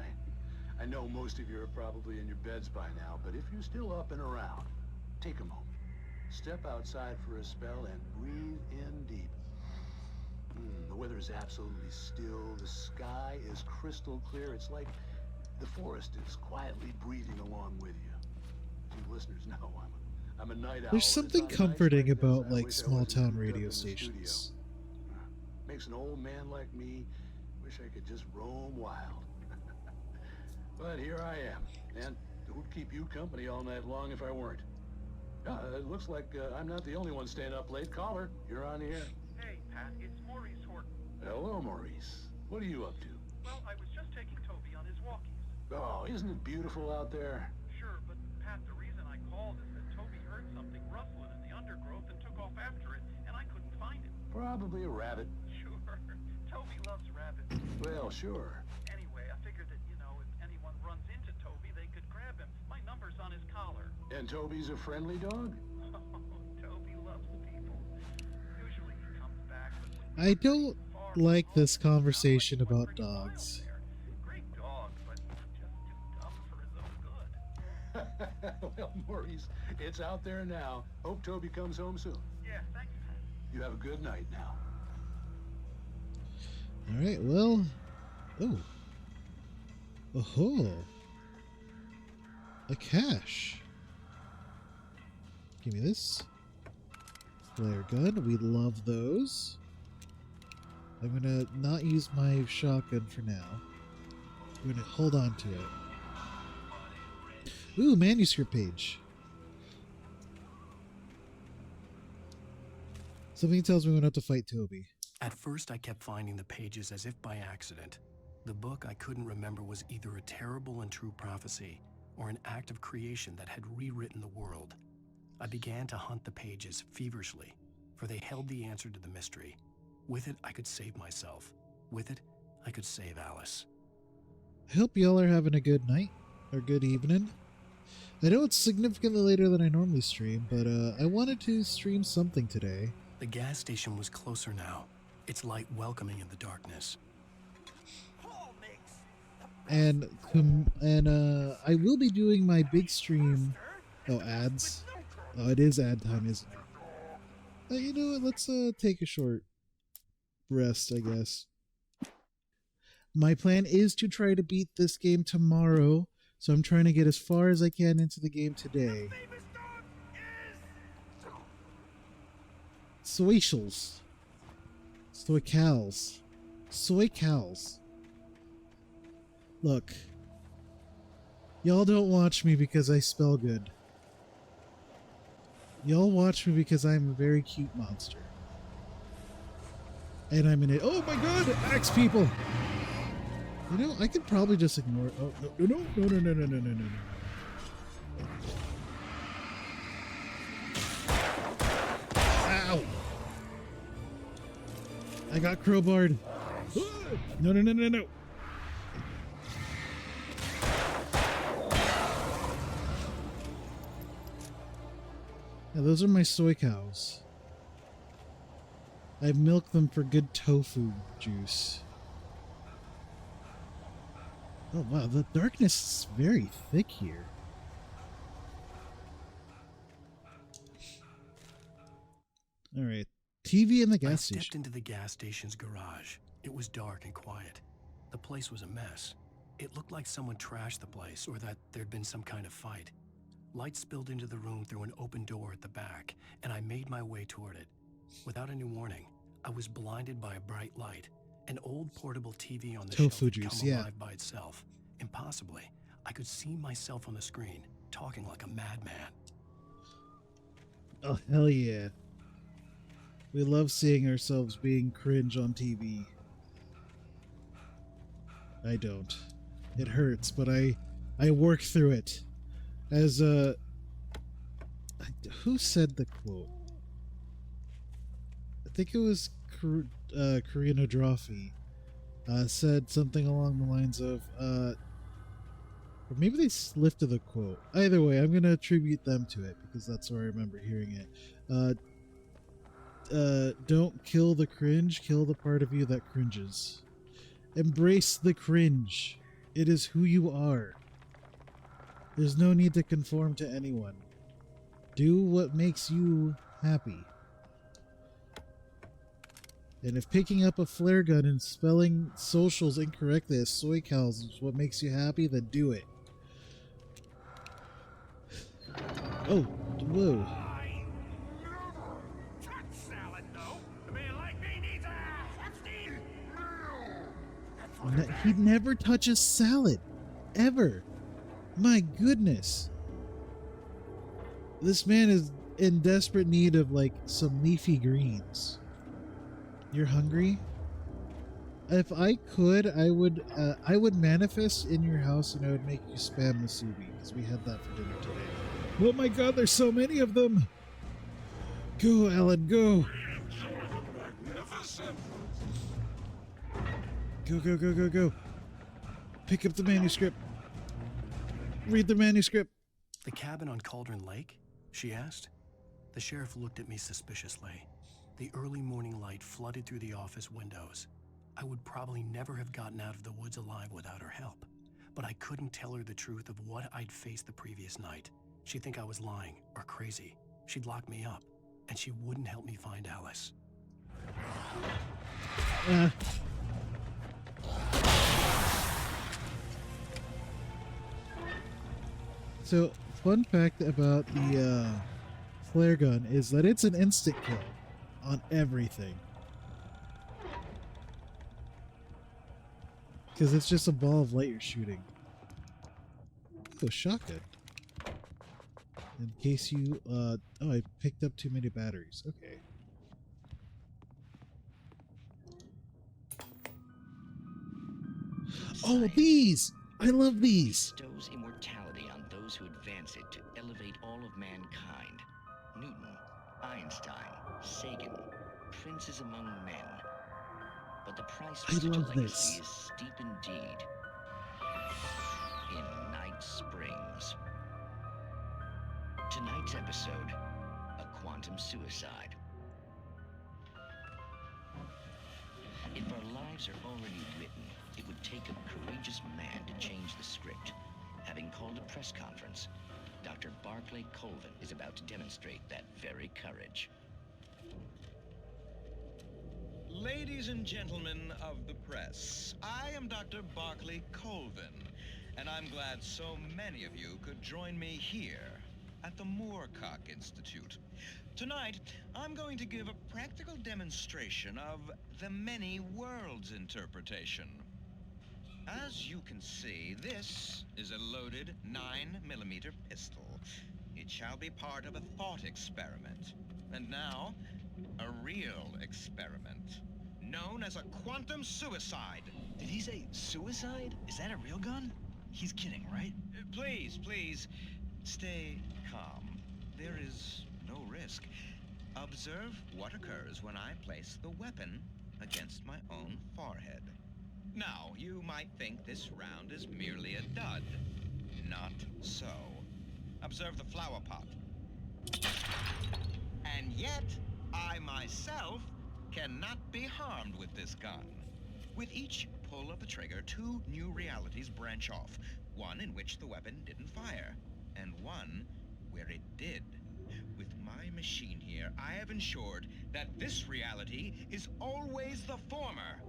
I know most of you are probably in your beds by now, but if you're still up and around, take a moment. Step outside for a spell and breathe in deep. The weather is absolutely still. The sky is crystal clear. It's like the forest is quietly breathing along with you. You listeners know I'm a night owl. There's something comforting about, like, small town radio stations. Makes an old man like me wish I could just roam wild. But here I am, and who'd keep you company all night long if I weren't? It looks like I'm not the only one staying up late. Caller, you're on the air. Hey, Pat, it's Maurice Horton. Hello, Maurice. What are you up to? Well, I was just taking Toby on his walkies. Oh, isn't it beautiful out there? Sure, but Pat, the reason I called is that Toby heard something rustling in the undergrowth and took off after it, and I couldn't find it. Probably a rabbit. Sure. Toby loves rabbits. Well, sure. Anyway, I figured that, you know, if anyone runs into Toby, they could grab him. My number's on his collar. And Toby's a friendly dog? Oh, Toby loves people. Usually he comes back, but I don't like this conversation about dogs. great dog, but just too dumb for his own good. Well, Maurice, it's out there now. Hope Toby comes home soon. Yeah, thanks, Pat. You have a good night now. Alright, well... Oh. Oh. A cache. Give me this. Flare gun. We love those. I'm gonna not use my shotgun for now. I'm gonna hold on to it. Ooh, manuscript page. Something tells me we're going to have to fight Toby. At first, I kept finding the pages as if by accident. The book I couldn't remember was either a terrible and true prophecy or an act of creation that had rewritten the world. I began to hunt the pages feverishly, for they held the answer to the mystery. With it, I could save myself. With it, I could save Alice. I hope y'all are having a good night or good evening. I know it's significantly later than I normally stream, but I wanted to stream something today. The gas station was closer now, its light welcoming in the darkness. And I will be doing my big stream. Oh, ads. Oh, it is ad time, isn't it? You know what? Let's take a short rest, I guess. My plan is to try to beat this game tomorrow, so I'm trying to get as far as I can into the game today. Soyshals. Soy cows. Soy cows. Look. Y'all don't watch me because I spell good. Y'all watch me because I'm a very cute monster. And I'm in it. Oh my god! Axe people! You know, I could probably just ignore it. Oh, no. Ow! I got crowbarred. No. Now, those are my soy cows. I milk them for good tofu juice. Oh wow, the darkness is very thick here. All right, TV in the I gas stepped station. into the gas station's garage. It was dark and quiet. The place was a mess. It looked like someone trashed the place or that there'd been some kind of fight. Light spilled into the room through an open door at the back, and I made my way toward it. Without any warning, I was blinded by a bright light. An old portable TV on the shelf Tofu had juice, come yeah. alive by itself. Impossibly, I could see myself on the screen, talking like a madman. Oh hell yeah. We love seeing ourselves being cringe on TV. I don't. It hurts, but I work through it. As who said the quote? I think it was Karina Drophy. Said something along the lines of, or maybe they lifted the quote. Either way, I'm going to attribute them to it because that's where I remember hearing it. Don't kill the cringe, kill the part of you that cringes. Embrace the cringe. It is who you are. There's no need to conform to anyone. Do what makes you happy. And if picking up a flare gun and spelling socials incorrectly as soy cows is what makes you happy, then do it. Oh, whoa. He never touches salad. Ever. My goodness. This man is in desperate need of, like, some leafy greens. You're hungry? If I could, I would manifest in your and I would make you spam musubi, because we had that for dinner today. Oh my god, there's so many of them! Go, Alan, go! Go, go, go, go, go. Pick up the manuscript. Read the manuscript. The cabin on Cauldron Lake? She asked. The sheriff looked at me suspiciously. The early morning light flooded through the office windows. I would probably never have gotten out of the woods alive without her help, but I couldn't tell her the truth of what I'd faced the previous night. She'd think I was lying or crazy. She'd lock me up, and she wouldn't help me find Alice. So, fun fact about the flare gun is that it's an instant kill on everything. Because it's just a ball of light you're shooting. Oh, shotgun. In case you, oh, I picked up too many batteries. Okay. Oh, these! I love these! Bestows immortality on those who advance it to elevate all of mankind. Newton, Einstein, Sagan, princes among men. But the price for such a legacy is steep indeed. In Night Springs. Tonight's episode, a quantum suicide. If our lives are already written, it would take a courageous man to change the script. Having called a press conference, Dr. Barclay Colvin is about to demonstrate that very courage. Ladies and gentlemen of the press, I am Dr. Barclay Colvin, and I'm glad so many of you could join me here at the Moorcock Institute. Tonight, I'm going to give a practical demonstration of the many worlds interpretation. As you can see, this is a loaded 9mm pistol. It shall be part of a thought experiment. And now, a real experiment, known as a quantum suicide. Did he say suicide? Is that a real gun? He's kidding, right? Please, please, stay calm. There is no risk. Observe what occurs when I place the weapon against my own forehead. Now, you might think this round is merely a dud. Not so. Observe the flower pot. And yet, I myself cannot be harmed with this gun. With each pull of the trigger, 2 new realities branch off. One in which the weapon didn't fire, and one where it did. With my machine here, I have ensured that this reality is always the former.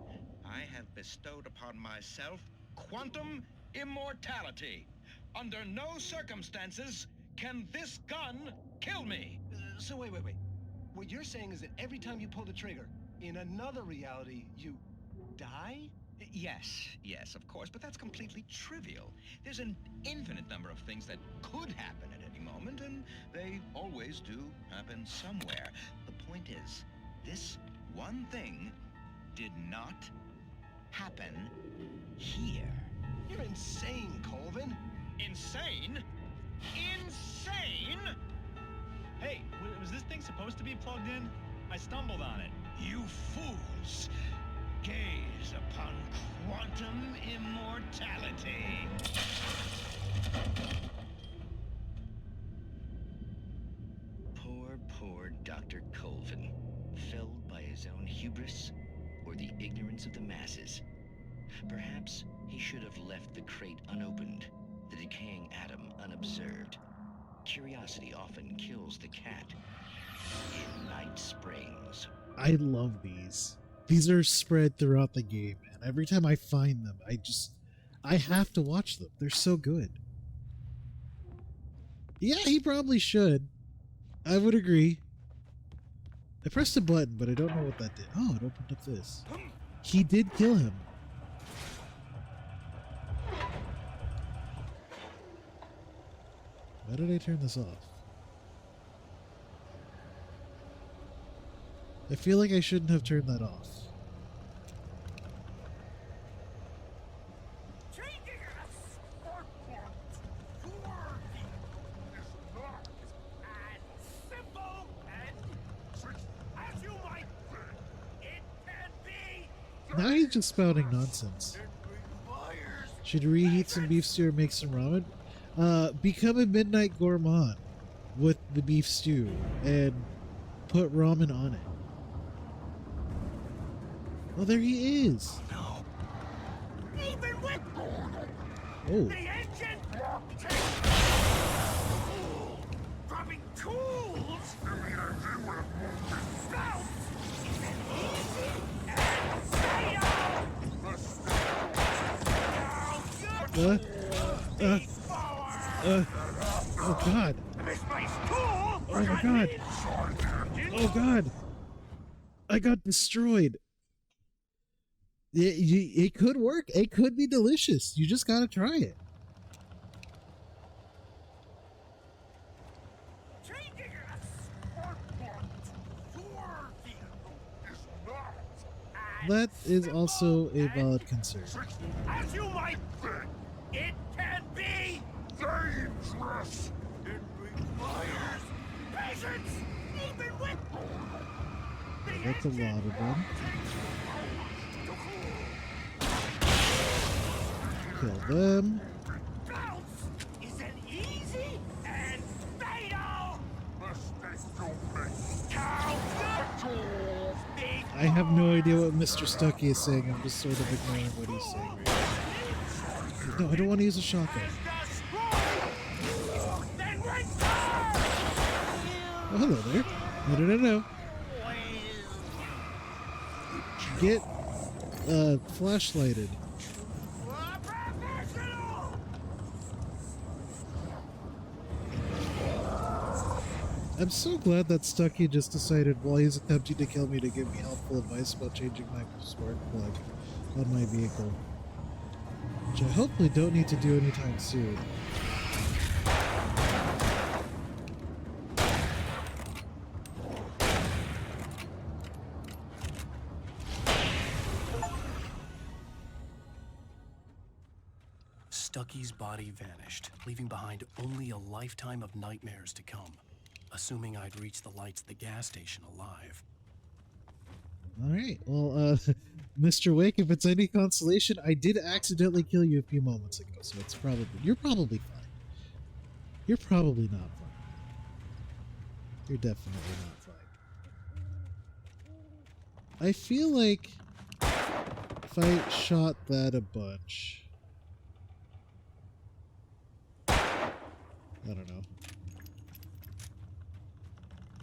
I have bestowed upon myself quantum immortality. Under no circumstances can this gun kill me. So wait. What you're saying is that every time you pull the trigger, in another reality, you die? Yes, of course, but that's completely trivial. There's an infinite number of things that could happen at any moment, and they always do happen somewhere. The point is, this one thing did not happen here. You're insane, Colvin. Insane? Insane? Hey, was this thing supposed to be plugged in? I stumbled on it. You fools! Gaze upon quantum immortality. Poor Dr. Colvin, felled by his own hubris or the ignorance of the masses. Perhaps he should have left the crate unopened, the decaying atom unobserved. Curiosity often kills the cat. In Night Springs. I love these. These are spread throughout the game, and every time I find them, I have to watch them. They're so good. Yeah, he probably should. I would agree. I pressed a button, but I don't know what that did. Oh, it opened up this. He did kill him. Why did I turn this off? I feel like I shouldn't have turned that off. Now he's just spouting nonsense. Should reheat some beef stew or make some ramen? Become a midnight gourmand with the beef stew and put ramen on it. Oh, there he is. No. Even with Oh. the engine dropping tools. Scouts is an easy and fatal. Oh God. Oh my God. Oh God. I got destroyed. It could work. It could be delicious. You just gotta try it. That is also a valid concern. As you might think, it can be dangerous. It requires patience, even with That's a lot of them. Kill them. is an easy and fatal mistake. I have no idea what Mr. Stucky is saying. I'm just sort of ignoring what he's saying right now. No, I don't want to use a shotgun. Oh, hello there. No. Get flashlighted. I'm so glad that Stucky just decided while he's attempting to kill me to give me helpful advice about changing my spark plug on my vehicle. Which I hopefully don't need to do anytime soon. Stucky's body vanished, leaving behind only a lifetime of nightmares to come. Assuming I'd reach the lights at the gas station alive. Alright, well, Mr. Wake, if it's any consolation, I did accidentally kill you a few moments ago, so it's probably, you're probably fine. You're probably not fine. You're definitely not fine. I feel like if I shot that a bunch... I don't know.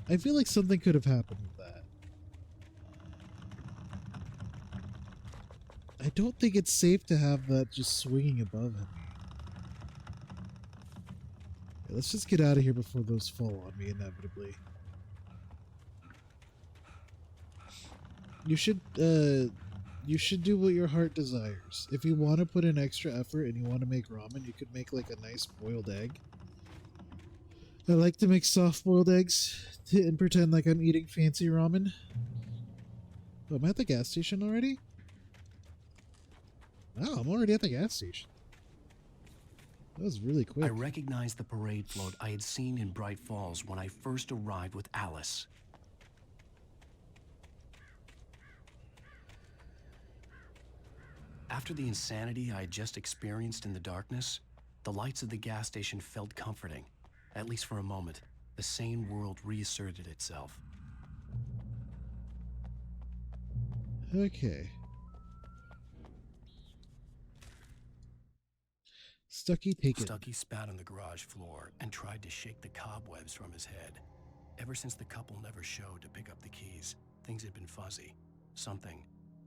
I feel like something could have happened with that. I don't think it's safe to have that just swinging above me. Yeah, let's just get out of here before those fall on me inevitably. You should do what your heart desires. If you want to put in extra effort and you want to make ramen, you could make like a nice boiled egg. I like to make soft-boiled eggs and pretend like I'm eating fancy ramen. Oh, I'm at the gas station already? Wow, I'm already at the gas station. That was really quick. I recognized the parade float I had seen in Bright Falls when I first arrived with Alice. After the insanity I had just experienced in the darkness, the lights of the gas station felt comforting. At least for a moment, the sane world reasserted itself. Okay. Stucky taken. Stucky spat on the garage floor and tried to shake the cobwebs from his head. Ever since the couple never showed to pick up the keys, things had been fuzzy. Something,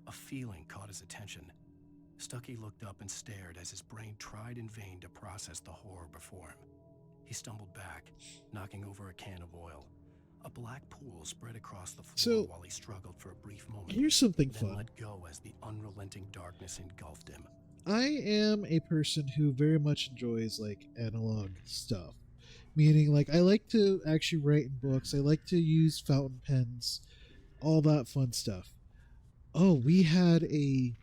a feeling caught his attention. Stucky looked up and stared as his brain tried in vain to process the horror before him. He stumbled back, knocking over a can of oil. A black pool spread across the floor while he struggled for a brief moment. Here's something then fun. let go as the unrelenting darkness engulfed him. I am a person who very much enjoys like analog stuff. Meaning like I like to actually write in books. I like to use fountain pens, all that fun stuff. Oh, we have a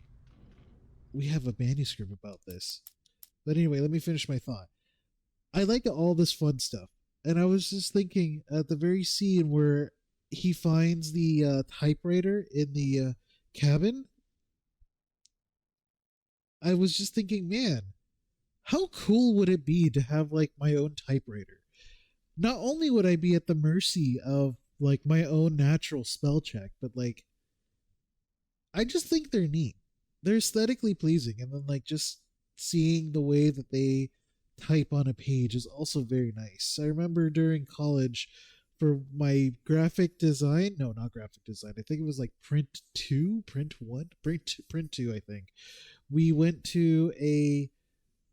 manuscript about this. But anyway, let me finish my thought. I like all this fun stuff. And I was just thinking at the very scene where he finds the typewriter in the cabin, I was just thinking, man, how cool would it be to have like my own typewriter? Not only would I be at the mercy of like my own natural spell check, but like I just think they're neat. They're aesthetically pleasing, and then like just seeing the way that they type on a page is also very nice. I remember during college for my graphic design, no, not graphic design. I think it was like print 2, print 1, print 2, I think. We went to a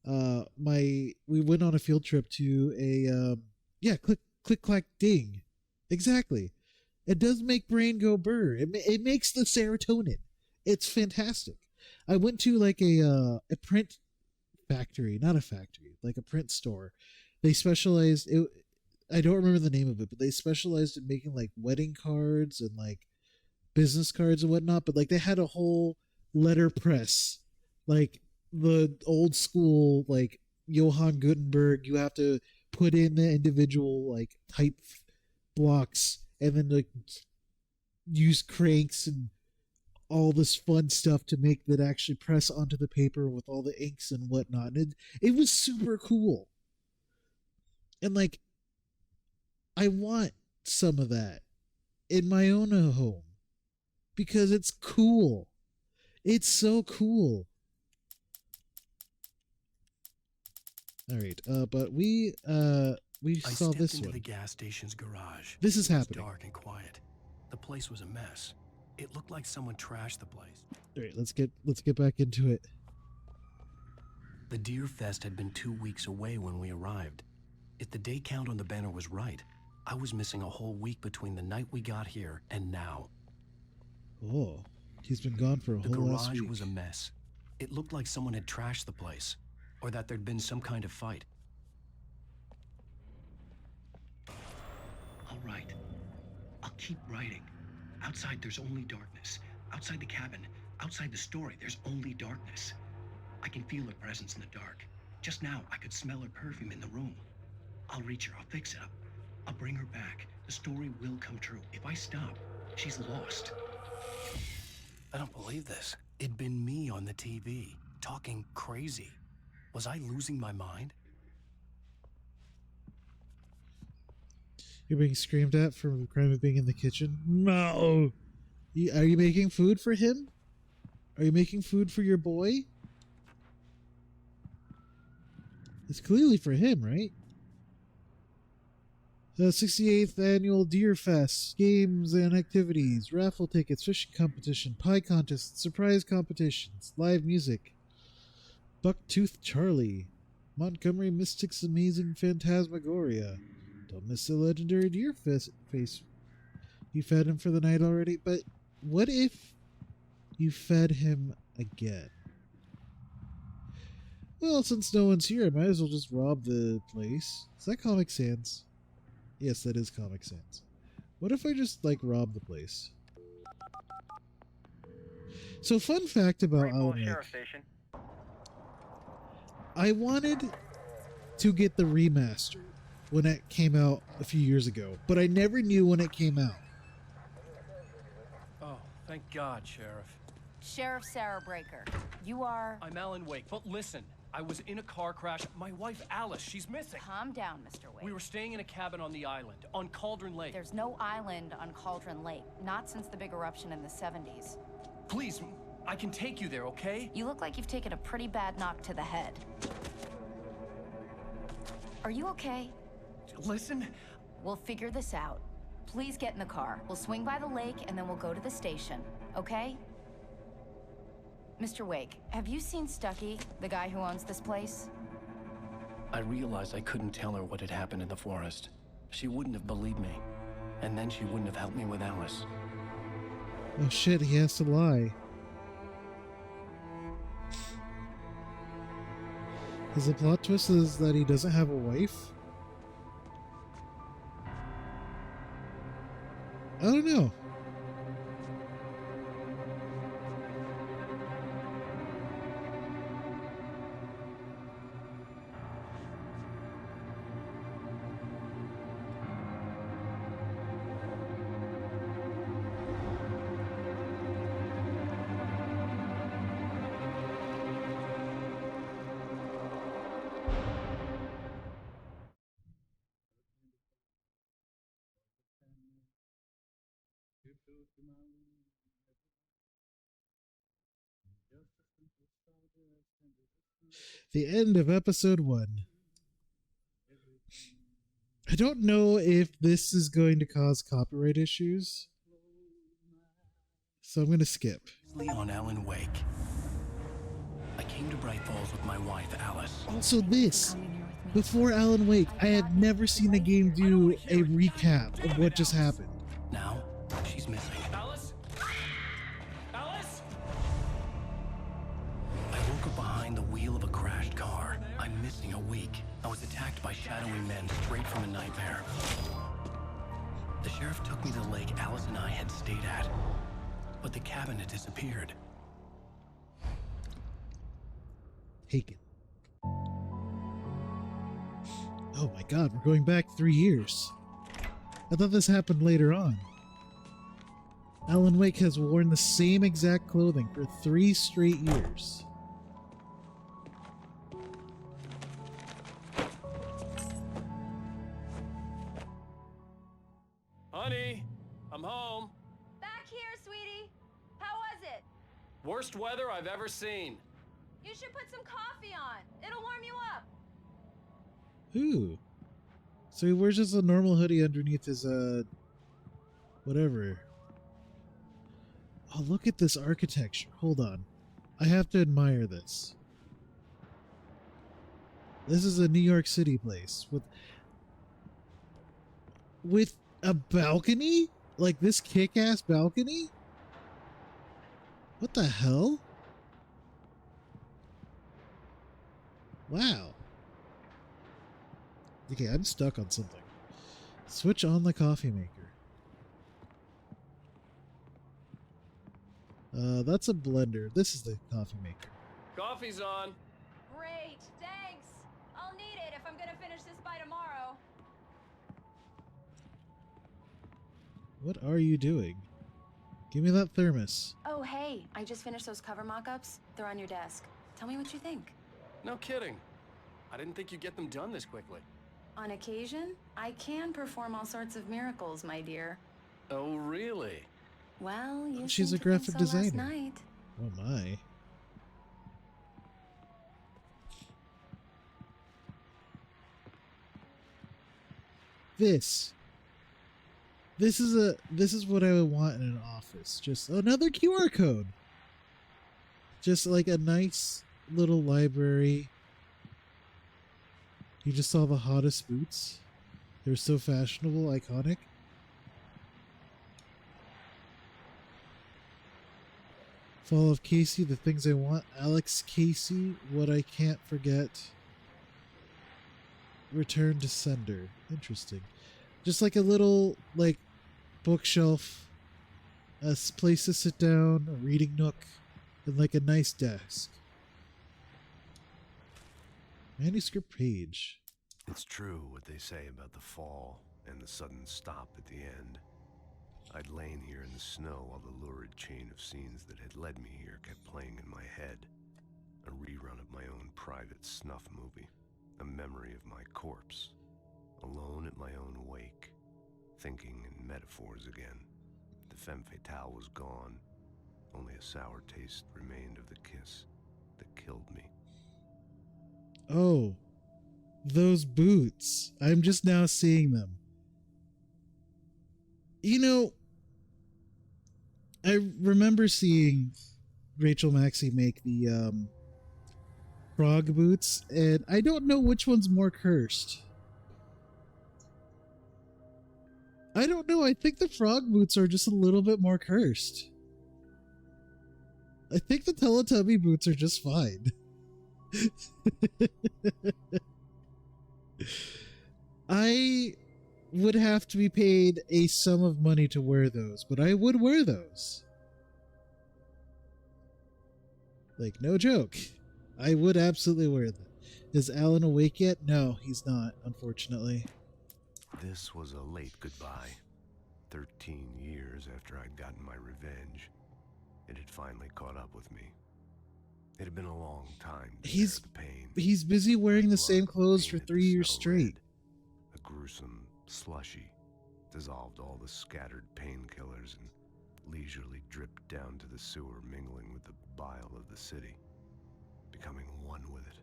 we went on a field trip to a click clack ding. Exactly. It does make brain go burr. It makes the serotonin. It's fantastic. I went to like a print factory, not a factory, like a print store. They specialized I don't remember the name of it, but they specialized in making like wedding cards and like business cards and whatnot, but like they had a whole letter press, like the old school, like Johann Gutenberg. You have to put in the individual like type blocks and then like use cranks and all this fun stuff to make that actually press onto the paper with all the inks and whatnot. And it was super cool. And like, I want some of that in my own home because it's cool. It's so cool. All right, but we saw this into one. The gas station's garage. This is It was happening. dark and quiet. The place was a mess. It looked like someone trashed the place. All right, let's get back into it. The Deer Fest had been 2 weeks away when we arrived. If the day count on the banner was right, I was missing a whole week between the night we got here and now. Oh, he's been gone for a The whole last garage week. was a mess. It looked like someone had trashed the place, or that there'd been some kind of fight. All right. I'll keep writing. Outside, there's only darkness. Outside the cabin, outside the story, there's only darkness. I can feel her presence in the dark. Just now, I could smell her perfume in the room. I'll reach her. I'll fix it up. I'll bring her back. The story will come true. If I stop, she's lost. I don't believe this. It'd been me on the TV, talking crazy. Was I losing my mind? You're being screamed at for the crime of being in the kitchen? No! Are you making food for him? Are you making food for your boy? It's clearly for him, right? The 68th Annual Deer Fest. Games and activities. Raffle tickets. Fishing competition. Pie contest. Surprise competitions. Live music. Bucktooth Charlie. Montgomery Mystics Amazing Phantasmagoria. Don't miss the legendary deer face. You fed him for the night already, but what if you fed him again? Well, since no one's here, I might as well just rob the place. Is that Comic Sans? Yes, that is Comic Sans. What if I just, like, rob the place? So, fun fact about Alan Wake. I wanted to get the remaster when it came out a few years ago, but I never knew when it came out. Oh, thank God, Sheriff. Sheriff Sarah Breaker, you are... I'm Alan Wake, but listen, I was in a car crash. My wife, Alice, she's missing. Calm down, Mr. Wake. We were staying in a cabin on the island, on Cauldron Lake. There's no island on Cauldron Lake, not since the big eruption in the 70s. Please, I can take you there, okay? You look like you've taken a pretty bad knock to the head. Are you okay? Listen. We'll figure this out. Please get in the car. We'll swing by the lake and then we'll go to the station, okay? Mr. Wake, have you seen Stucky, the guy who owns this place? I realized I couldn't tell her what had happened in the forest. She wouldn't have believed me. And then she wouldn't have helped me with Alice. Oh shit, he has to lie. Is the plot twist is that he doesn't have a wife? I don't know. The end of episode 1. I don't know if this is going to cause copyright issues, so I'm going to skip. On Alan Wake. I came to Bright Falls with my wife, Alice. Also this, before Alan Wake, I had never seen a game do a recap of what just happened. Now, she's missing. Alice? Alice? I woke up behind the wheel of a crashed car. I'm missing a week. I was attacked by shadowy men straight from a nightmare. The sheriff took me to the lake Alice and I had stayed at, but the cabin had disappeared. Taken. Oh my god, we're going back 3 years. I thought this happened later on. Alan Wake has worn the same exact clothing for 3 straight years. Honey, I'm home. Back here, sweetie. How was it? Worst weather I've ever seen. You should put some coffee on. It'll warm you up. Ooh. So he wears just a normal hoodie underneath his, whatever. Oh, look at this architecture. Hold on. I have to admire this. This is a New York City place with a balcony? Like this kick-ass balcony? What the hell? Wow. Okay, I'm stuck on something. Switch on the coffee maker. That's a blender. This is the coffee maker. Coffee's on. Great, thanks. I'll need it if I'm gonna finish this by tomorrow. What are you doing? Give me that thermos. Oh, hey, I just finished those cover mock-ups. They're on your desk. Tell me what you think. No kidding. I didn't think you'd get them done this quickly. On occasion, I can perform all sorts of miracles, my dear. Oh, really? Well, you She's a seemed to think graphic so last designer. night. Oh my. This is what I would want in an office. Just another QR code. Just like a nice little library. You just saw the hottest boots. They're so fashionable, iconic. Fall of Casey, the things I want. Alex Casey, what I can't forget. Return to sender. Interesting. Just like a little, like, bookshelf. A place to sit down, a reading nook, and like a nice desk. Manuscript page. It's true what they say about the fall and the sudden stop at the end. I'd lain here in the snow while the lurid chain of scenes that had led me here kept playing in my head. A rerun of my own private snuff movie. A memory of my corpse. Alone at my own wake. Thinking in metaphors again. The femme fatale was gone. Only a sour taste remained of the kiss that killed me. Oh, those boots. I'm just now seeing them. You know, I remember seeing Rachel Maxey make the frog boots, and I don't know which one's more cursed. I don't know. I think the frog boots are just a little bit more cursed. I think the Teletubby boots are just fine. I would have to be paid a sum of money to wear those, but I would wear those. Like, no joke. I would absolutely wear them. Is Alan awake yet? No, he's not, unfortunately. This was a late goodbye. 13 years after I'd gotten my revenge, it had finally caught up with me. It had been a long time to bear the pain. He's busy wearing the same clothes for 3 years straight. A gruesome slushy dissolved all the scattered painkillers and leisurely dripped down to the sewer, mingling with the bile of the city, becoming one with it.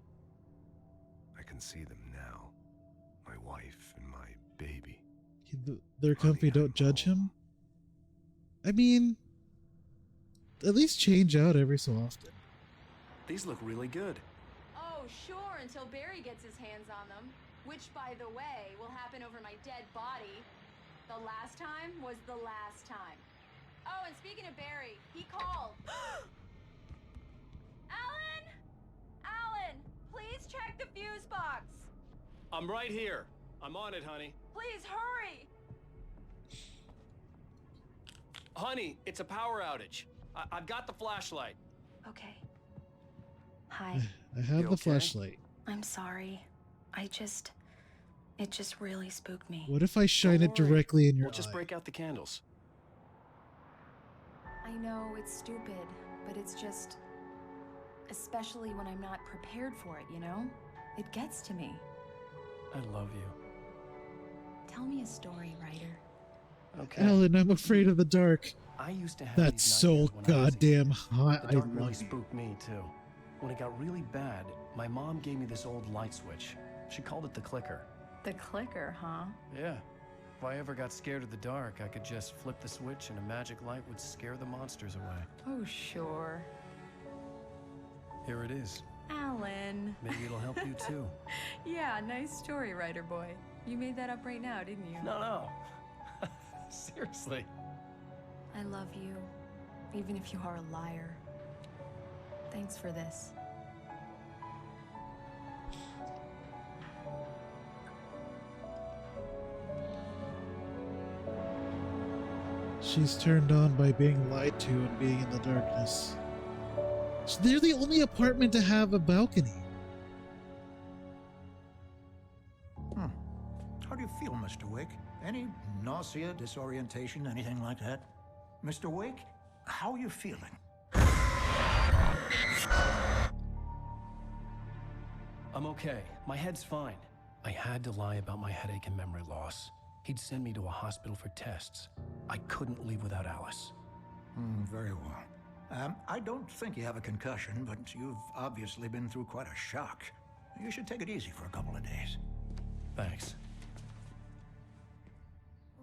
I can see them now, my wife and my baby. Their company don't judge him? I mean, at least change out every so often. These look really good. Oh, sure, until Barry gets his hands on them. Which, by the way, will happen over my dead body. The last time was the last time. Oh, and speaking of Barry, he called. Alan! Alan, please check the fuse box. I'm right here. I'm on it, honey. Please hurry. Honey, it's a power outage. I've got the flashlight. Okay. Hi. I have the flashlight. I'm sorry. It just really spooked me. What if I shine it directly in your We'll just eye? break out the candles. I know it's stupid, but it's just... Especially when I'm not prepared for it, you know? It gets to me. I love you. Tell me a story, writer. Okay. Alan, I'm afraid of the dark. I used to have That's these so nightmares when I was a goddamn kid. hot. The I dark really love you. spooked me too. When it got really bad, my mom gave me this old light switch. She called it the clicker. The clicker, huh? Yeah. If I ever got scared of the dark, I could just flip the switch and a magic light would scare the monsters away. Oh, sure. Here it is. Alan. Maybe it'll help you too. Yeah, nice story, writer boy. You made that up right now, didn't you? No. Seriously. I love you, even if you are a liar. Thanks for this. She's turned on by being lied to and being in the darkness. They're the only apartment to have a balcony. How do you feel, Mr. Wake? Any nausea, disorientation, anything like that? Mr. Wake, how are you feeling? I'm okay. My head's fine. I had to lie about my headache and memory loss. He'd send me to a hospital for tests. I couldn't leave without Alice. Very well. I don't think you have a concussion, but you've obviously been through quite a shock. You should take it easy for a couple of days. Thanks.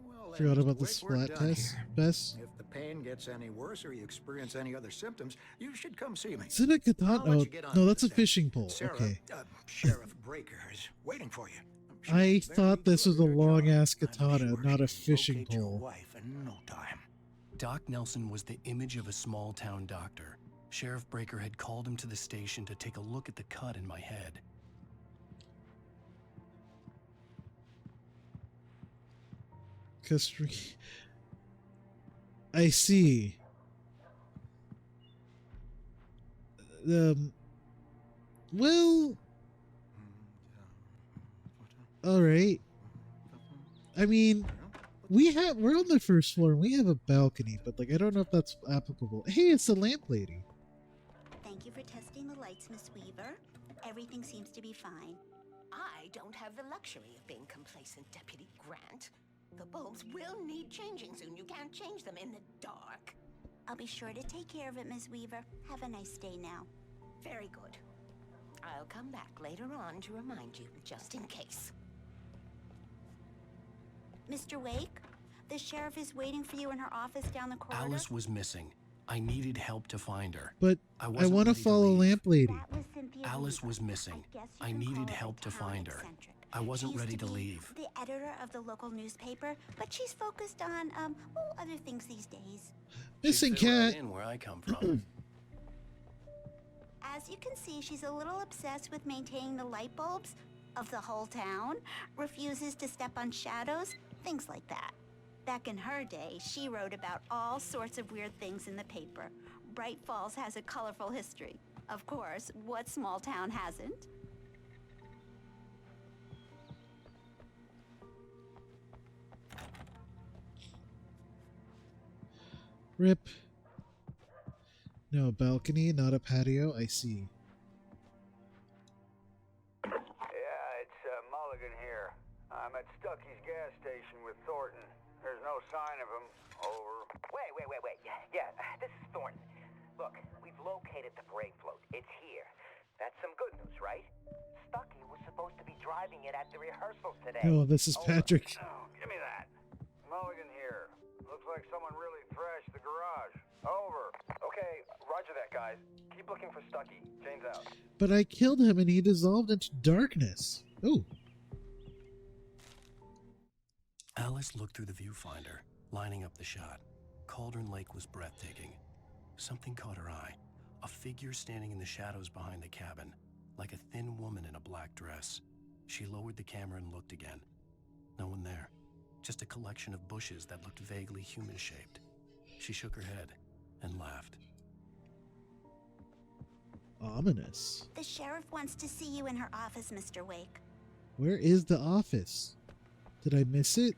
Well, then, Forgot Mr. about the Wake, we're splat done test, here. Bess. If the pain gets any worse or you experience any other symptoms, you should come see me. Isn't it katana? I'll let Oh, you get on no, with that's a this, fishing pole. Sarah, Okay. Sheriff Breaker is waiting for you. I thought this was a long ass katana, not a fishing Your pole. wife in no time. Doc Nelson was the image of a small-town doctor. Sheriff Breaker had called him to the station to take a look at the cut in my head. I see. Well, all right. I mean, we're on the first floor and we have a balcony, but like I don't know if that's applicable. Hey, it's the lamp lady. Thank you for testing the lights, Miss Weaver. Everything seems to be fine. I don't have the luxury of being complacent, Deputy Grant. The bulbs will need changing soon. You can't change them in the dark. I'll be sure to take care of it, Miss Weaver. Have a nice day now. Very good. I'll come back later on to remind you, just in case. Mr. Wake, the sheriff is waiting for you in her office down the corridor. Alice was missing. I needed help to find her. But I want to follow Lamp Lady. Alice was missing. I needed help to find her. I wasn't ready to leave. The editor of the local newspaper, but she's focused on other things these days. Missing She'd fit right cat. in where I come from. As you can see, she's a little obsessed with maintaining the light bulbs of the whole town, refuses to step on shadows, things like that. Back in her day, she wrote about all sorts of weird things in the paper. Bright Falls has a colorful history. Of course, what small town hasn't? Rip. No balcony, not a patio. I see. Yeah, it's Mulligan here. I'm at Stucky's gas station with Thornton. There's no sign of him. Over. Wait. Yeah, this is Thornton. Look, we've located the brake float. It's here. That's some good news, right? Stucky was supposed to be driving it at the rehearsal today. Oh, this is Patrick. Oh, give me that. Mulligan here. Looks like someone really thrashed the garage. Over. Okay, roger that, guys. Keep looking for Stucky. Jane's out. But I killed him and he dissolved into darkness. Oh. Alice looked through the viewfinder, lining up the shot. Cauldron Lake was breathtaking. Something caught her eye. A figure standing in the shadows behind the cabin, like a thin woman in a black dress. She lowered the camera and looked again. No one there. Just a collection of bushes that looked vaguely human-shaped. She shook her head and laughed. Ominous. The sheriff wants to see you in her office, Mr. Wake. Where is the office? Did I miss it?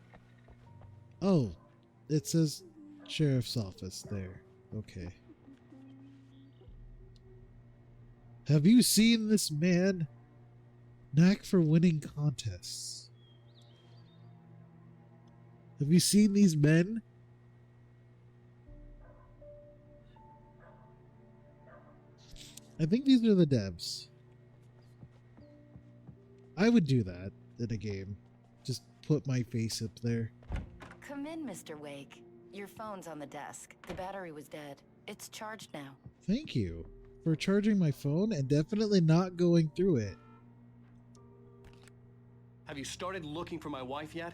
Oh, it says sheriff's office there. Okay. Have you seen this man? Knack for winning contests. Have you seen these men? I think these are the devs. I would do that in a game. Just put my face up there. Come in, Mr. Wake. Your phone's on the desk. The battery was dead. It's charged now. Thank you for charging my phone and definitely not going through it. Have you started looking for my wife yet?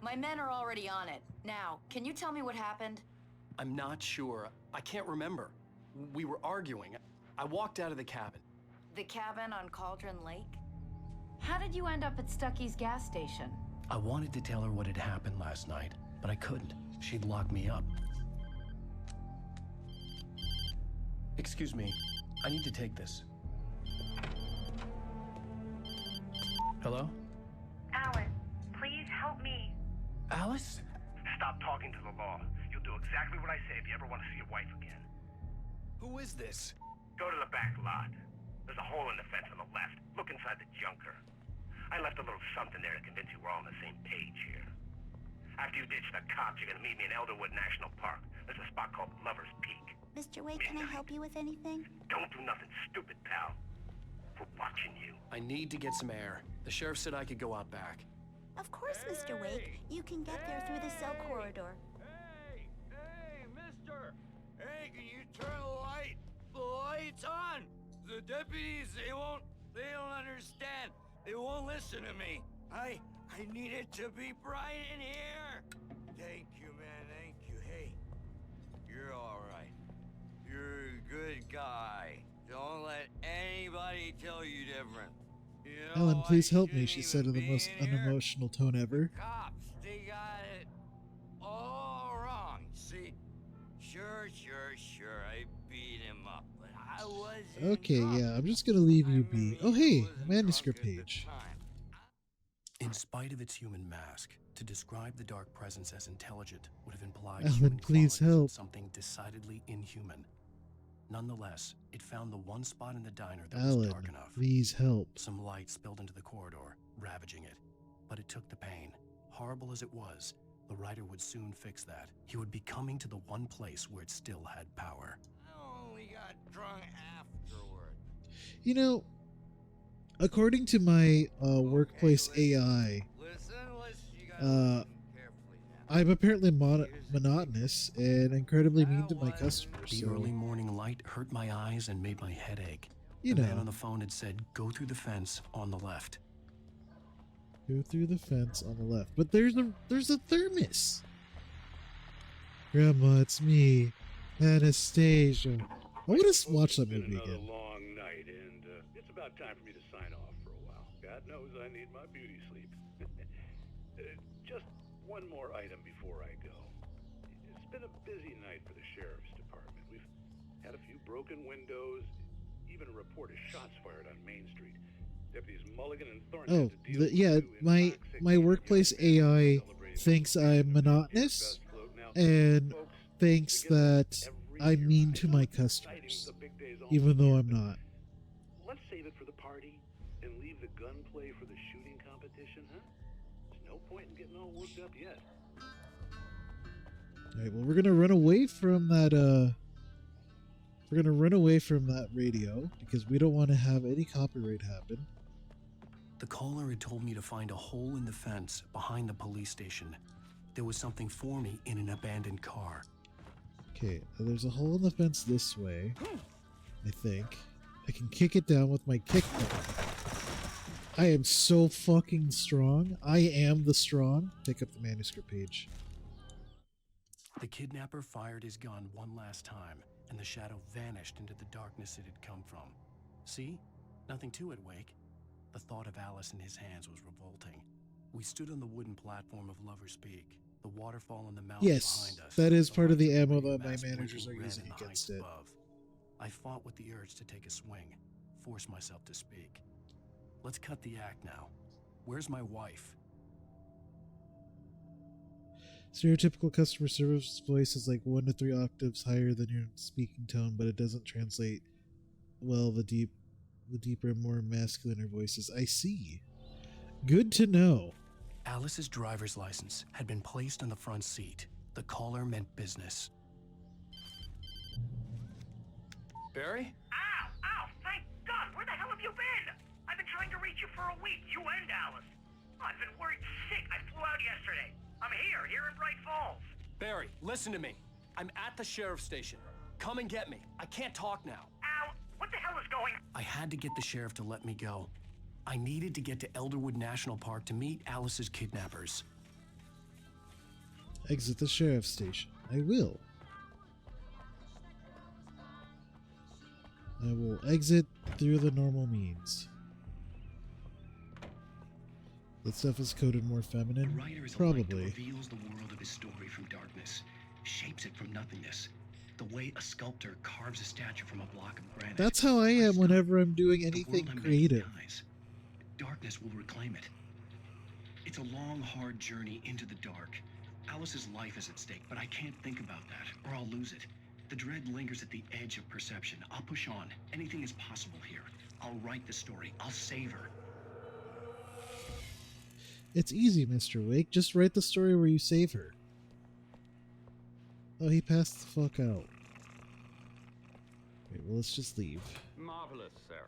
My men are already on it. Now, can you tell me what happened? I'm not sure. I can't remember. We were arguing. I walked out of the cabin. The cabin on Cauldron Lake? How did you end up at Stucky's gas station? I wanted to tell her what had happened last night, but I couldn't. She'd lock me up. Excuse me. I need to take this. Hello? Alice, please help me. Alice? Stop talking to the law. You'll do exactly what I say if you ever want to see your wife again. Who is this? Go to the back lot. There's a hole in the fence on the left. Look inside the junker. I left a little something there to convince you we're all on the same page here. After you ditch the cops, you're gonna meet me in Elderwood National Park. There's a spot called Lover's Peak. Mr. Wake, can I help you with anything? Don't do nothing stupid, pal. We're watching you. I need to get some air. The sheriff said I could go out back. Of course, Mr. Wake. You can get there through the cell corridor. Hey, mister! Hey, can you turn the lights on? The deputies, they don't understand. They won't listen to me. I need it to be bright in here. Thank you, man, thank you. Hey, you're all right. You're a good guy. Don't let anybody tell you different. You know, Alan, please I help me, shouldn't she said in even the be most in here. unemotional tone ever. Cops, they got it all wrong. See, sure, I beat him up, but I wasn't Okay, drunk. yeah, I'm just gonna leave you be. Oh, hey, manuscript page. In spite of its human mask, to describe the dark presence as intelligent would have implied Alan, human please qualities and help. something decidedly inhuman. Nonetheless, it found the one spot in the diner that was Alan, dark enough. please help. Some light spilled into the corridor, ravaging it. But it took the pain. Horrible as it was, the writer would soon fix that. He would be coming to the one place where it still had power. I only got drunk afterward. You know, according to my workplace AI, I'm apparently monotonous and incredibly mean to my customers. The So, early morning light hurt my eyes and made my head ache. You The man know. on the phone had said, "Go through the fence on the left." go through the fence on the left. But there's a thermos. Grandma, it's me, Anastasia. I want to watch that movie Another again. long night, and it's about time for me to sign off for a while. God knows I need my beauty sleep. Just one more item before I go. It's been a busy night for the sheriff's department. We've had a few broken windows, even a report of shots fired on Main Street. Deputies Mulligan and Thornton Oh, had to deal with yeah, two my workplace AI thinks I'm monotonous and thinks that I'm mean to my customers, even though I'm not. Let's save it for the party and leave the gunplay for the shooting competition, huh? There's no point in getting all worked up yet. Alright, well, we're gonna run away from that, we're gonna run away from that radio because we don't want to have any copyright happen. The caller had told me to find a hole in the fence behind the police station. There was something for me in an abandoned car. Okay, there's a hole in the fence this way, I think. I can kick it down with my kick button. I am so fucking strong. I am the strong. Pick up the manuscript page. The kidnapper fired his gun one last time, and the shadow vanished into the darkness it had come from. See? Nothing to it, Wake. The thought of Alice in his hands was revolting. We stood on the wooden platform of Lover's Peak, the waterfall in the mountain Yes, behind us. that is part of the lights ammo of that my mass managers are blinking red using in the against heights it. above. I fought with the urge to take a swing, force myself to speak. Let's cut the act now. Where's my wife? Stereotypical customer service voice is like 1 to 3 octaves higher than your speaking tone, but it doesn't translate well the deeper, more masculine voices. I see. Good to know. Alice's driver's license had been placed on the front seat. The caller meant business. Barry? Ow! Thank God! Where the hell have you been? I've been trying to reach you for a week, you and Alice. I've been worried sick. I flew out yesterday. I'm here in Bright Falls. Barry, listen to me. I'm at the sheriff's station. Come and get me. I can't talk now. Al, what the hell is going on? I had to get the sheriff to let me go. I needed to get to Elderwood National Park to meet Alice's kidnappers. Exit the sheriff's station. I will. I will exit through the normal means. That stuff is coded more feminine? The writer is a light that Probably. reveals the world of his story from darkness, shapes it from nothingness. The way a sculptor carves a statue from a block of granite. That's how I am whenever I'm doing The anything world I'm creative. making dies. Darkness will reclaim it. It's a long, hard journey into the dark. Alice's life is at stake, but I can't think about that, or I'll lose it. The dread lingers at the edge of perception. I'll push on. Anything is possible here. I'll write the story. I'll save her. It's easy, Mr. Wake. Just write the story where you save her. Oh, he passed the fuck out. Okay, well, let's just leave. Marvelous, Sarah.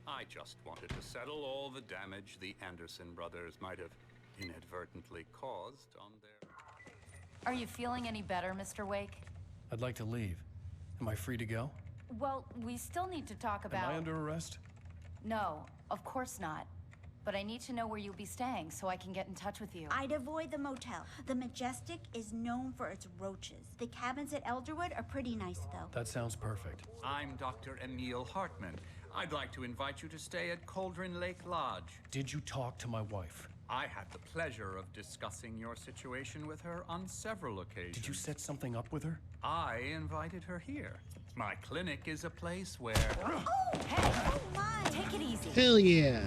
I just wanted to settle all the damage the Anderson brothers might have inadvertently caused on their... Are you feeling any better, Mr. Wake? I'd like to leave. Am I free to go? Well, we still need to talk about... Am I under arrest? No, of course not. But I need to know where you'll be staying so I can get in touch with you. I'd avoid the motel. The Majestic is known for its roaches. The cabins at Elderwood are pretty nice, though. That sounds perfect. I'm Dr. Emil Hartman. I'd like to invite you to stay at Cauldron Lake Lodge. Did you talk to my wife? I had the pleasure of discussing your situation with her on several occasions. Did you set something up with her? I invited her here. My clinic is a place where... Oh, hey! Oh, my! Take it easy. Hell yeah!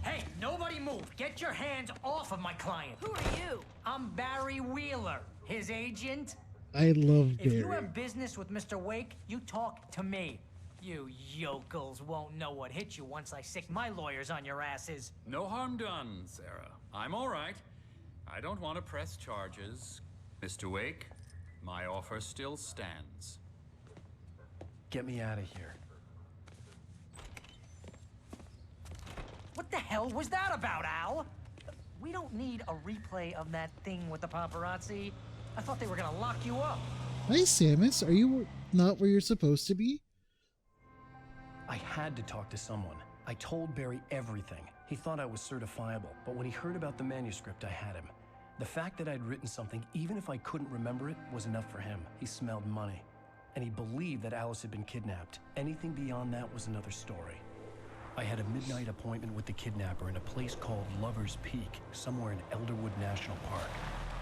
Hey, nobody move! Get your hands off of my client! Who are you? I'm Barry Wheeler, his agent. I love Barry. If you have business with Mr. Wake, you talk to me. You yokels won't know what hit you once I sick my lawyers on your asses. No harm done, Sarah. I'm all right. I don't want to press charges. Mr. Wake, my offer still stands. Get me out of here. What the hell was that about, Al? We don't need a replay of that thing with the paparazzi. I thought they were gonna lock you up. Hi, Samus. Are you not where you're supposed to be? I had to talk to someone. I told Barry everything. He thought I was certifiable, but when he heard about the manuscript, I had him. The fact that I'd written something, even if I couldn't remember it, was enough for him. He smelled money. And he believed that Alice had been kidnapped. Anything beyond that was another story. I had a midnight appointment with the kidnapper in a place called Lover's Peak, somewhere in Elderwood National Park.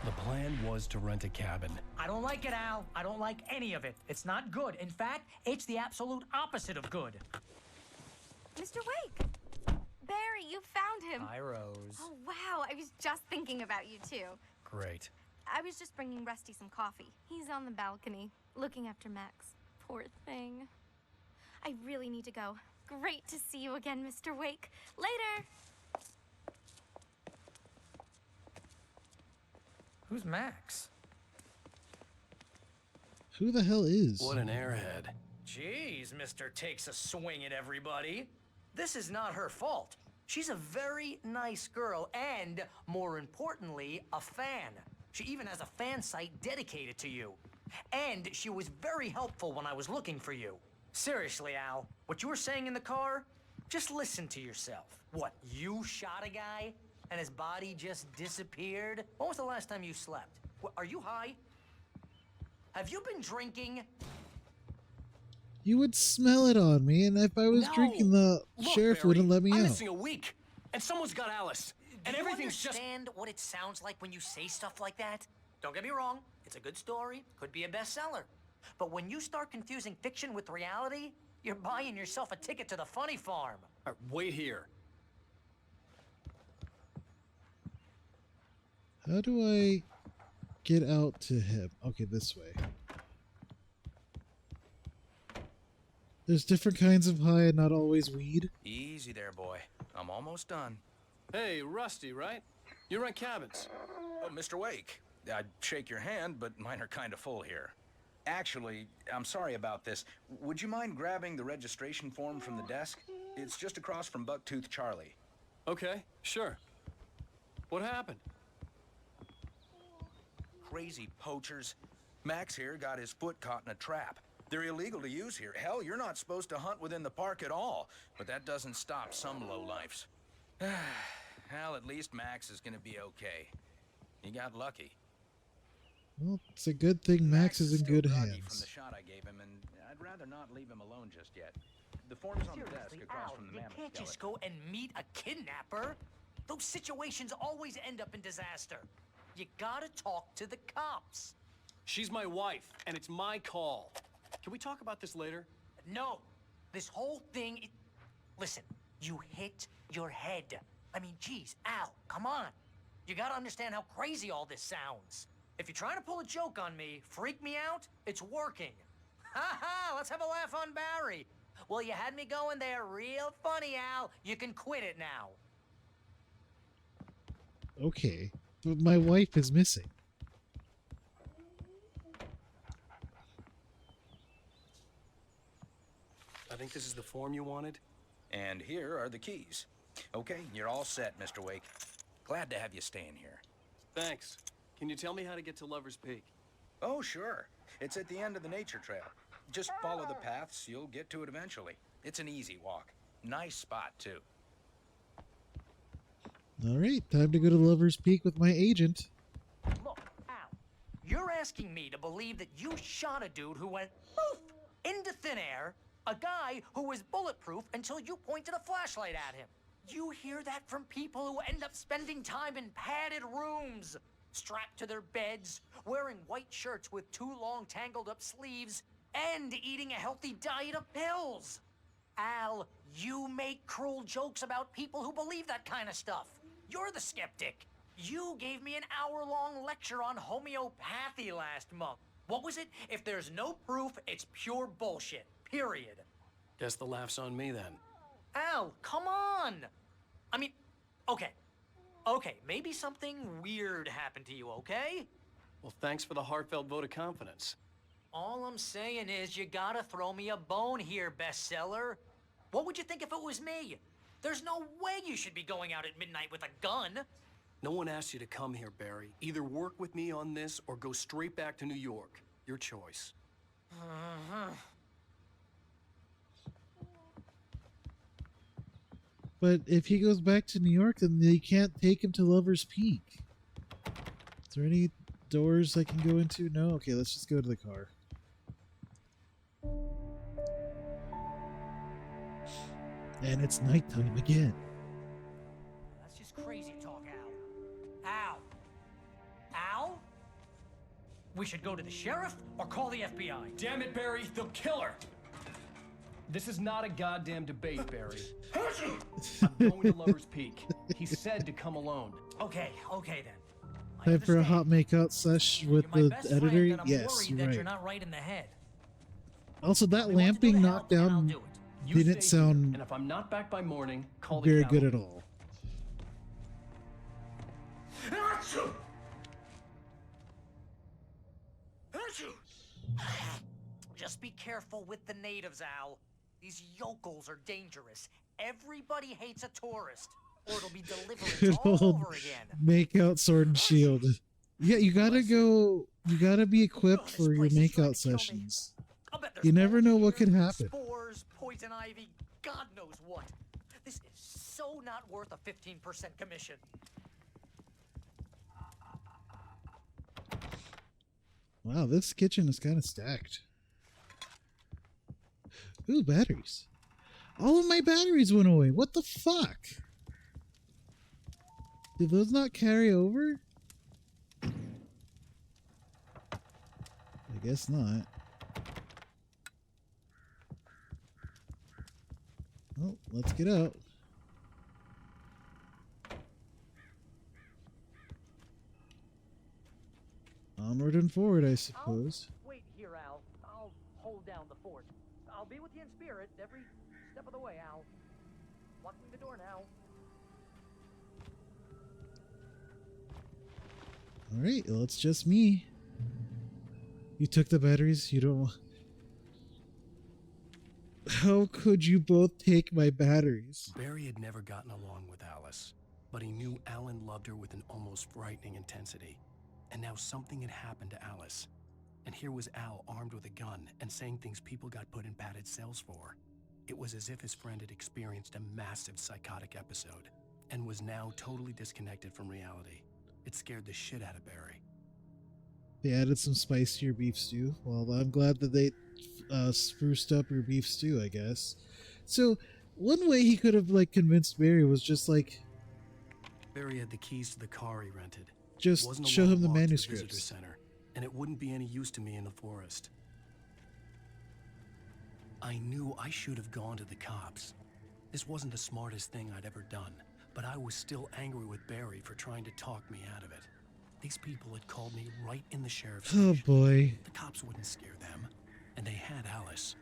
The plan was to rent a cabin. I don't like it, Al. I don't like any of it. It's not good. In fact, it's the absolute opposite of good. Mr. Wake! Barry, you found him! Hi, Rose. Oh, wow. I was just thinking about you, too. Great. I was just bringing Rusty some coffee. He's on the balcony, looking after Max. Poor thing. I really need to go. Great to see you again, Mr. Wake. Later! Who's Max? Who the hell is? What an airhead. Jeez, Mr. Takes a swing at everybody. This is not her fault. She's a very nice girl and, more importantly, a fan. She even has a fan site dedicated to you. And she was very helpful when I was looking for you. Seriously, Al, what you were saying in the car, just listen to yourself. What, you shot a guy and his body just disappeared? When was the last time you slept? What, are you high? Have you been drinking? You would smell it on me, and if I was drinking, the sheriff wouldn't let me I'm out. missing a week, and someone's got Alice, and everything's just... Do you understand what it sounds like when you say stuff like that? Don't get me wrong, it's a good story, could be a bestseller. But when you start confusing fiction with reality, you're buying yourself a ticket to the funny farm. Wait here. How do I get out to him? Okay, this way. There's different kinds of high and not always weed. Easy there, boy. I'm almost done. Hey, Rusty, right? You rent cabins. Oh, Mr. Wake. I'd shake your hand, but mine are kind of full here. Actually, I'm sorry about this. Would you mind grabbing the registration form from the desk? It's just across from Bucktooth Charlie. Okay, sure. What happened? Crazy poachers. Max here got his foot caught in a trap. They're illegal to use here. Hell, you're not supposed to hunt within the park at all. But that doesn't stop some lowlifes. Well, at least Max is gonna be okay. He got lucky. Well, it's a good thing Max is in good From hands. the shot I gave him, and I'd rather not leave him alone just yet. The form's on the desk across Al, from the you mammoth can't just skeleton. go and meet a kidnapper. Those situations always end up in disaster. You gotta talk to the cops. She's my wife, and it's my call. Can we talk about this later? No. This whole thing... Listen, you hit your head. I mean, geez, Al, come on. You gotta understand how crazy all this sounds. If you're trying to pull a joke on me, freak me out, it's working. Ha ha, let's have a laugh on Barry. Well, you had me going there real funny, Al. You can quit it now. Okay, but my wife is missing. I think this is the form you wanted. And here are the keys. Okay, you're all set, Mr. Wake. Glad to have you staying here. Thanks. Can you tell me how to get to Lover's Peak? Oh, sure. It's at the end of the nature trail. Just follow the paths, you'll get to it eventually. It's an easy walk. Nice spot, too. All right, time to go to Lover's Peak with my agent. Look, Al, you're asking me to believe that you shot a dude who went poof into thin air, a guy who was bulletproof until you pointed a flashlight at him. You hear that from people who end up spending time in padded rooms, strapped to their beds, wearing white shirts with too long tangled up sleeves, and eating a healthy diet of pills. Al, you make cruel jokes about people who believe that kind of stuff. You're the skeptic. You gave me an hour-long lecture on homeopathy last month. What was it? If there's no proof, it's pure bullshit. Period. Guess the laugh's on me then. Al, come on! I mean, okay. Okay, maybe something weird happened to you, okay? Well, thanks for the heartfelt vote of confidence. All I'm saying is you gotta throw me a bone here, bestseller. What would you think if it was me? There's no way you should be going out at midnight with a gun. No one asked you to come here, Barry. Either work with me on this or go straight back to New York. Your choice. But if he goes back to New York, then they can't take him to Lover's Peak. Is there any doors I can go into? No? Okay, let's just go to the car. And it's nighttime again. That's just crazy talk, Al. Al? We should go to the sheriff or call the FBI. Damn it, Barry, they'll kill her! This is not a goddamn debate, Barry. I'm going to Lover's Peak. He said to come alone. Okay then. Time for a hot makeout sesh with You're my the best editor? friend, and I'm Yes, worried you're that right. you're not right in the head. Also, that lamp being knocked down You didn't stay here, sound and if I'm not back by morning, call the very cavalry. good at all. Just be careful with the natives, Al. These yokels are dangerous. Everybody hates a tourist, or it'll be Good deliverance all old over again. makeout sword and shield. Yeah, you gotta go. You gotta be equipped for your makeout sessions. You never know what could happen. Spores, poison ivy, God knows what. This is so not worth a 15% commission. Wow, this kitchen is kind of stacked. Ooh, batteries. All of my batteries went away. What the fuck? Did those not carry over? I guess not. Well, let's get out. Onward and forward, I suppose. Wait here, Al. I'll hold down the fort. I'll be with you in spirit every step of the way, Al. Locking the door now. Alright, well, it's just me. You took the batteries, you don't... How could you both take my batteries? Barry had never gotten along with Alice, but he knew Alan loved her with an almost frightening intensity. And now something had happened to Alice. And here was Al armed with a gun and saying things people got put in padded cells for. It was as if his friend had experienced a massive psychotic episode and was now totally disconnected from reality. It scared the shit out of Barry. They added some spice to your beef stew. Well, I'm glad that they spruced up your beef stew, I guess. So, one way he could have, like, convinced Barry was just, like... Barry had the keys to the car he rented. Just Wasn't a show long him the walk to manuscripts. visitor center, and it wouldn't be any use to me in the forest. I knew I should have gone to the cops. This wasn't the smartest thing I'd ever done, but I was still angry with Barry for trying to talk me out of it. These people had called me right in the sheriff's Oh station. boy. The cops wouldn't scare them, and they had Alice.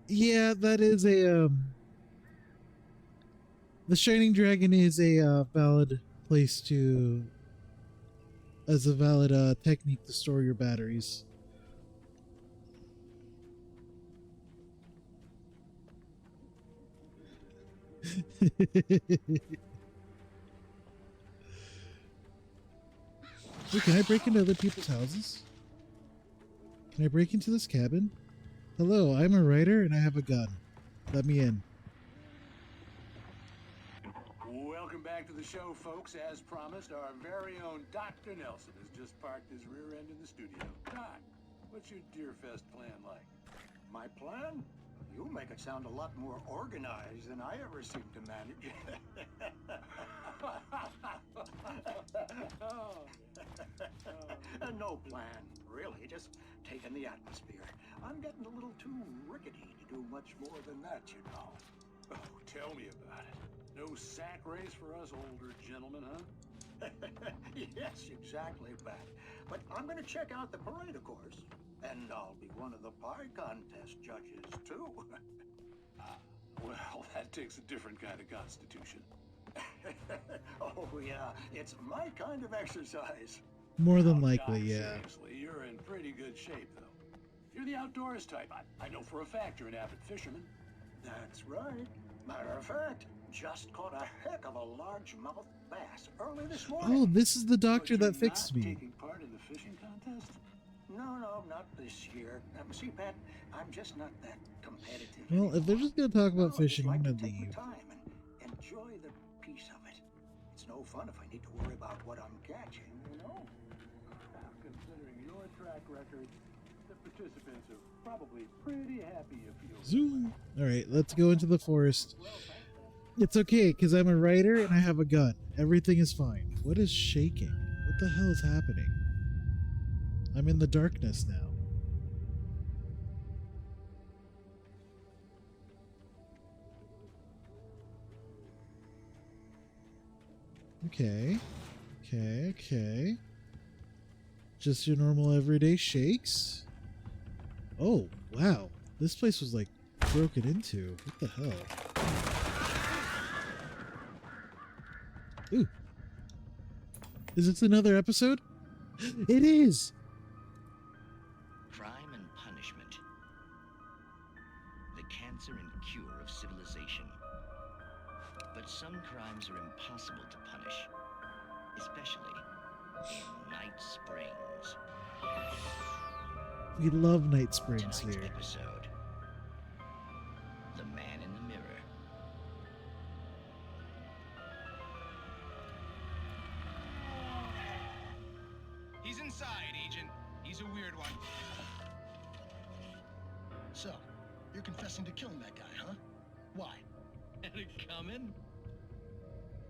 Yeah, that is a, The Shining Dragon is a valid place to as a valid technique to store your batteries. Wait, can I break into other people's houses? Can I break into this cabin? Hello, I'm a writer and I have a gun. Let me in. Welcome back to the show, folks. As promised, our very own Dr. Nelson has just parked his rear end in the studio. Doc, what's your Deerfest plan like? My plan? You make it sound a lot more organized than I ever seem to manage. No plan, really. Just taking the atmosphere. I'm getting a little too rickety to do much more than that, you know. Oh, tell me about it. No sack race for us older gentlemen, huh? Yes, exactly, Bat. But I'm gonna check out the parade, of course. And I'll be one of the pie contest judges, too. Well, that takes a different kind of constitution. Oh, yeah. It's my kind of exercise. More than Now, likely, Doc, yeah. Seriously, you're in pretty good shape, though. You're the outdoors type. I know for a fact you're an avid fisherman. That's right. Matter of fact, just caught a heck of a largemouth bass early this morning. Oh, this is the doctor But that fixed you're me. not taking part in the fishing contest? No, not this year. See, Pat, I'm just not that competitive. Well, if they're just gonna talk about No, fishing, I I'm just gonna like to take leave. my time and enjoy the peace of it. It's no fun if I need to worry about what I'm catching, you know? Considering your track record, the participants are probably pretty happy if you... Zoom. All right, let's go into the forest. It's okay, because I'm a writer and I have a gun. Everything is fine. What is shaking? What the hell is happening? I'm in the darkness now. Okay. Okay. Just your normal everyday shakes. Oh, wow. This place was like broken into. What the hell? Ooh. Is this another episode? It is! Crime and punishment. The cancer and cure of civilization. But some crimes are impossible to punish, especially in Night Springs. We love Night Springs Tonight's here. episode, The Man in the Mirror. He's inside, Agent. He's a weird one. So, you're confessing to killing that guy, huh? Why? Had it coming?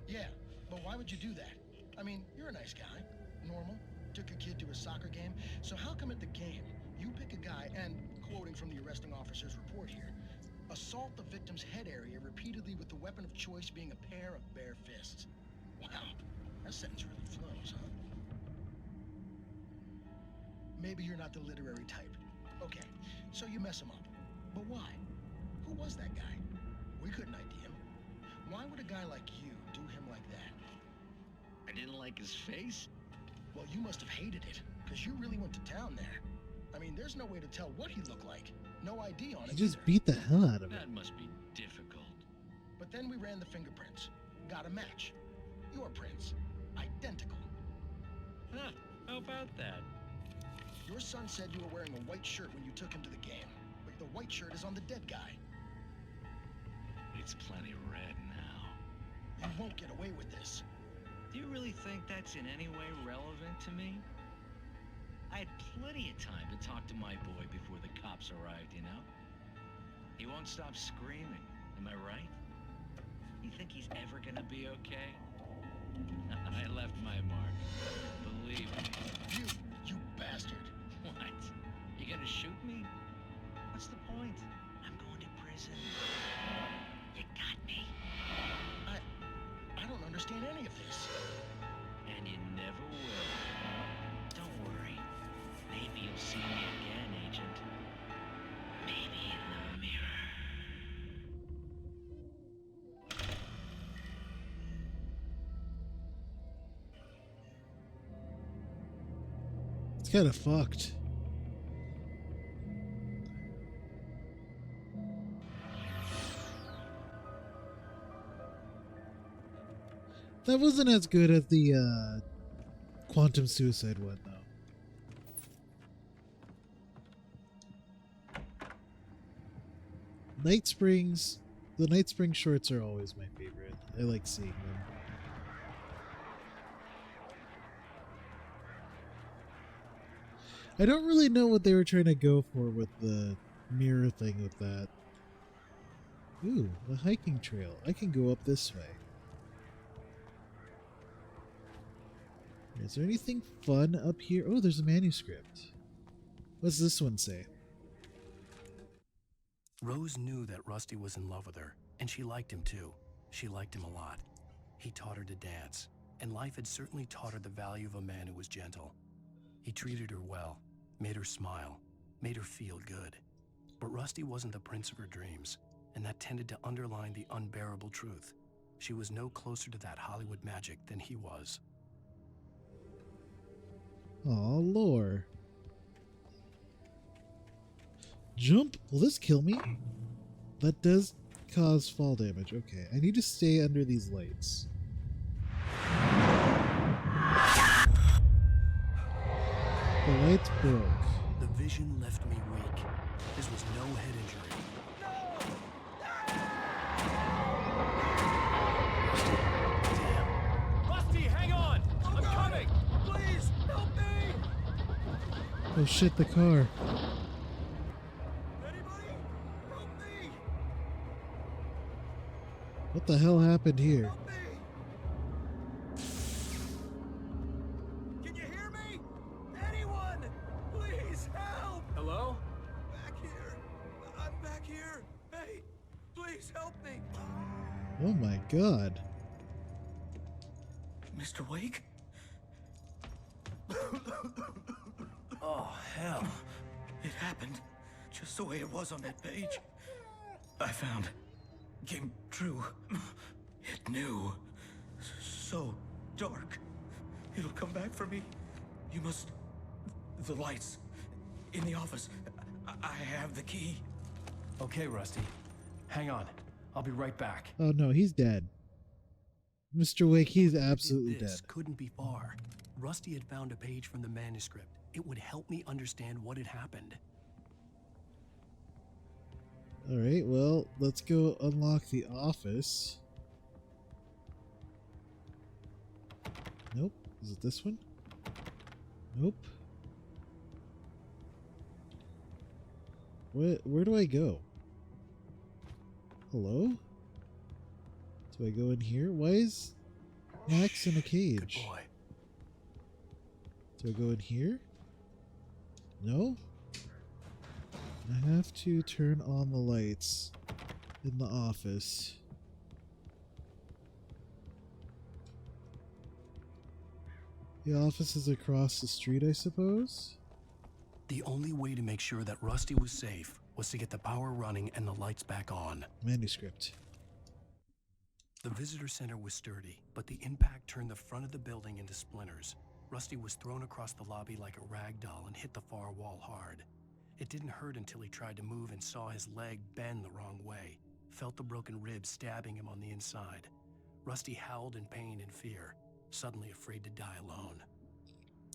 Yeah, but why would you do that? I mean, you're a nice guy. Normal. Took your kid to a soccer game. So how come at the game, you pick a guy and, quoting from the arresting officer's report here, assault the victim's head area repeatedly with the weapon of choice being a pair of bare fists? Wow, that sentence really flows, huh? Maybe you're not the literary type. Okay, so you mess him up. But why? Who was that guy? We couldn't ID him. Why would a guy like you do him like that? I didn't like his face? Well, you must have hated it, because you really went to town there. I mean, there's no way to tell what he looked like. No ID on He him just either. beat the hell out of it. That must be difficult. But then we ran the fingerprints. Got a match. Your prints. Identical. Huh, how about that? Your son said you were wearing a white shirt when you took him to the game. But the white shirt is on the dead guy. It's plenty red now. You won't get away with this. Do you really think that's in any way relevant to me? I had plenty of time to talk to my boy before the cops arrived, you know? He won't stop screaming, am I right? You think he's ever gonna be okay? I left my mark. Believe me. You bastard. What? You gonna shoot me? What's the point? I'm going to prison. You got me. I don't understand any of this. And you never will. Don't worry. Maybe you'll see me again, Agent. Maybe in the mirror. It's kind of fucked. That wasn't as good as the Quantum Suicide one, though. Night Springs, the Night Spring shorts are always my favorite. I like seeing them. I don't really know what they were trying to go for with the mirror thing with that. Ooh, a hiking trail. I can go up this way. Is there anything fun up here? Oh, there's a manuscript. What's this one say? Rose knew that Rusty was in love with her, and she liked him too. She liked him a lot. He taught her to dance, and life had certainly taught her the value of a man who was gentle. He treated her well, made her smile, made her feel good. But Rusty wasn't the prince of her dreams, and that tended to underline the unbearable truth. She was no closer to that Hollywood magic than he was. Aw, lore. Jump? Will this kill me? That does cause fall damage. Okay, I need to stay under these lights. The lights broke. The vision left me weak. This was no head injury. Damn. Rusty, hang on! I'm coming! Please, help me! Oh shit, the car. What the hell happened here? Can you hear me? Anyone? Please help! Hello? Back here. I'm back here. Hey, please help me. Oh my god. Mr. Wake? Oh, hell. It happened just the way it was on that page. I found. Came true. It knew. So dark. It'll come back for me. You must... The lights. In the office. I have the key. Okay, Rusty. Hang on. I'll be right back. Oh no, he's dead. Mr. Wake, he's absolutely This dead. couldn't be far. Rusty had found a page from the manuscript. It would help me understand what had happened. Alright, well, let's go unlock the office. Nope. Is it this one? Nope. Where do I go? Hello? Do I go in here? Why is Max in a cage? Good boy. Do I go in here? No? I have to turn on the lights in the office. The office is across the street, I suppose? The only way to make sure that Rusty was safe was to get the power running and the lights back on. Manuscript. The visitor center was sturdy, but the impact turned the front of the building into splinters. Rusty was thrown across the lobby like a rag doll and hit the far wall hard. It didn't hurt until he tried to move and saw his leg bend the wrong way, felt the broken ribs stabbing him on the inside. Rusty howled in pain and fear, suddenly afraid to die alone.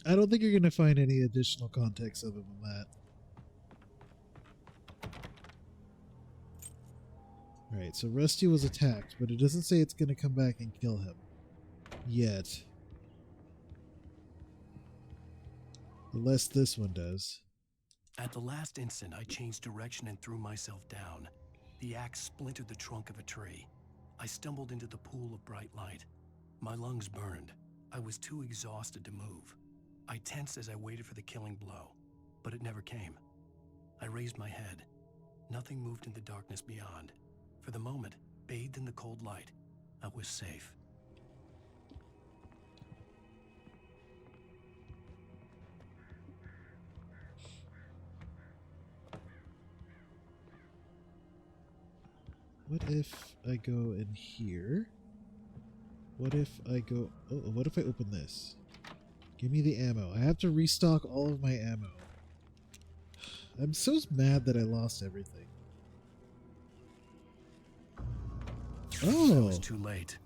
I don't think you're going to find any additional context other than that. Alright, so Rusty was attacked, but it doesn't say it's going to come back and kill him. Yet. Unless this one does. At the last instant, I changed direction and threw myself down. The axe splintered the trunk of a tree. I stumbled into the pool of bright light. My lungs burned. I was too exhausted to move. I tensed as I waited for the killing blow, but it never came. I raised my head. Nothing moved in the darkness beyond. For the moment, bathed in the cold light, I was safe. What if I go in here? What if I go... Oh, what if I open this? Give me the ammo. I have to restock all of my ammo. I'm so mad that I lost everything. It Oh. was too late.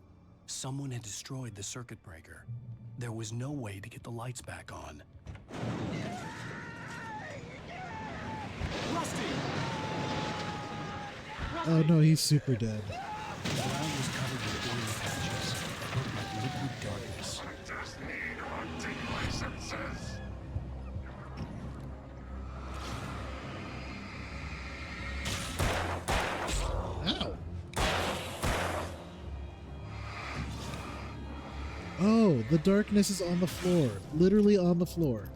Someone had destroyed the circuit breaker. There was no way to get the lights back on. Rusty! Oh no, he's super dead. The ground was covered with oil patches that looked like liquid darkness. I just need hunting licenses. Ow. Oh, the darkness is on the floor. Literally on the floor.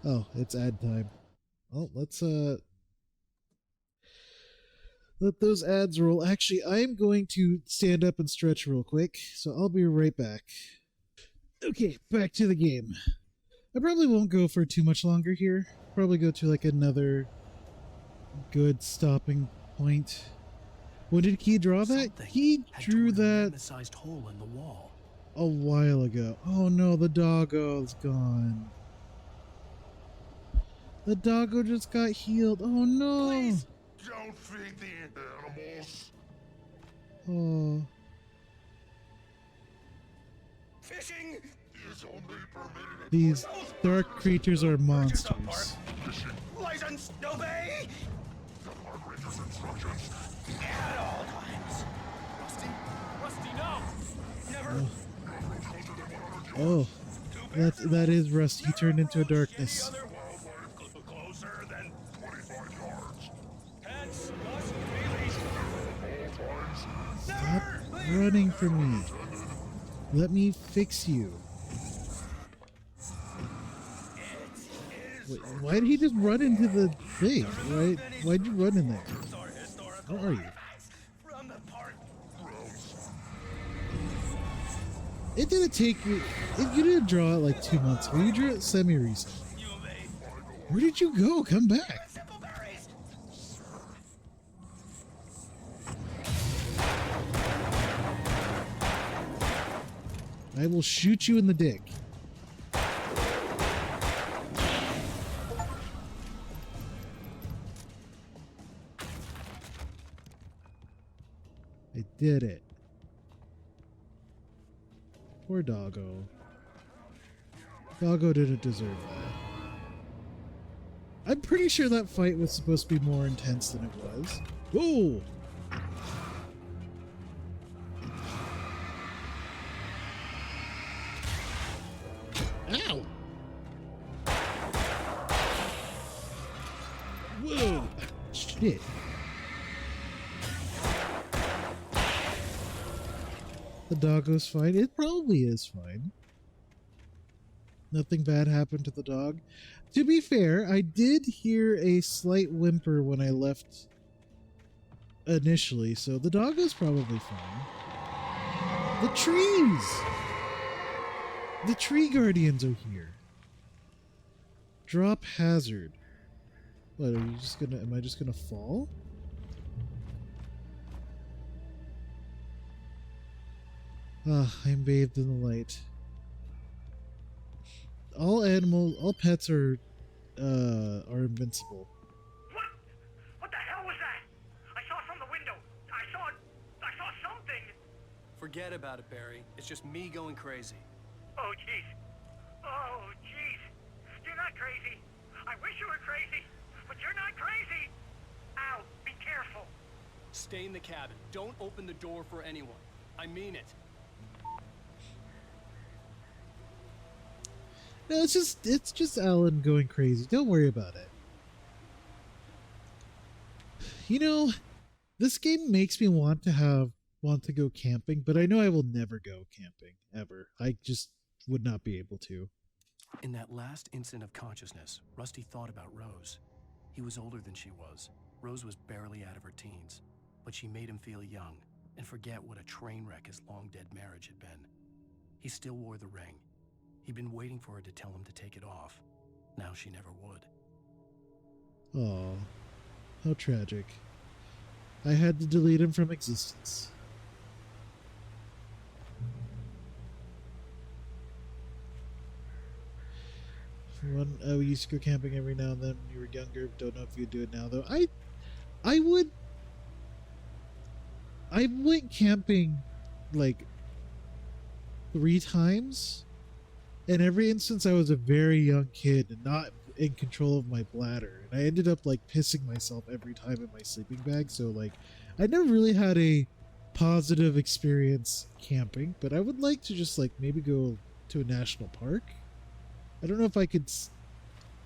Oh, it's ad time. Well, let's let those ads roll. Actually, I'm going to stand up and stretch real quick, so I'll be right back. Okay, back to the game. I probably won't go for too much longer here. Probably go to like another good stopping point. When did he draw that? He drew that Sized hole in the wall. a while ago. Oh no, the doggo's gone. The doggo just got healed. Oh no. Please, don't feed the animals. Oh. Fishing is only permitted. These dark creatures are monsters. license obey. Rangers instructions. At all times. Rusty, no! Never. Oh. That is Rusty. He turned into a darkness. Closer than 25 yards. Pets must be released. Stop running from me. Let me fix you. Wait, why did he just run into the thing? Why'd you run in there? Where are you? It didn't take you. You didn't draw it like 2 months ago. You drew it semi-recent. Where did you go? Come back. I will shoot you in the dick. I did it. Poor doggo. Doggo didn't deserve that. I'm pretty sure that fight was supposed to be more intense than it was. Whoa! Ow! Whoa! Shit. The doggo's fine. It probably is fine. Nothing bad happened to the dog. To be fair, I did hear a slight whimper when I left initially, so the doggo's probably fine. The trees! The tree guardians are here. Drop hazard. What, are you just gonna, am I just gonna fall? Ah, I'm bathed in the light. All animals, all pets are invincible. What the hell was that? I saw from the window. I saw something. Forget about it, Barry. It's just me going crazy. Oh, jeez. Oh, jeez. You're not crazy. I wish you were crazy, but you're not crazy. Ow, be careful. Stay in the cabin. Don't open the door for anyone. I mean it. No, it's just Alan going crazy. Don't worry about it. You know, this game makes me want to go camping, but I know I will never go camping ever. I just would not be able to. In that last instant of consciousness, Rusty thought about Rose. He was older than she was. Rose was barely out of her teens, but she made him feel young and forget what a train wreck his long-dead marriage had been. He still wore the ring. He'd been waiting for her to tell him to take it off. Now she never would. Oh, How tragic. I had to delete him from existence. We used to go camping every now and then when you were younger. Don't know if you do it now though. I would. I went camping like 3 times. In every instance, I was a very young kid and not in control of my bladder. And I ended up like pissing myself every time in my sleeping bag. So like, I never really had a positive experience camping, but I would like to just like maybe go to a national park. I don't know if I could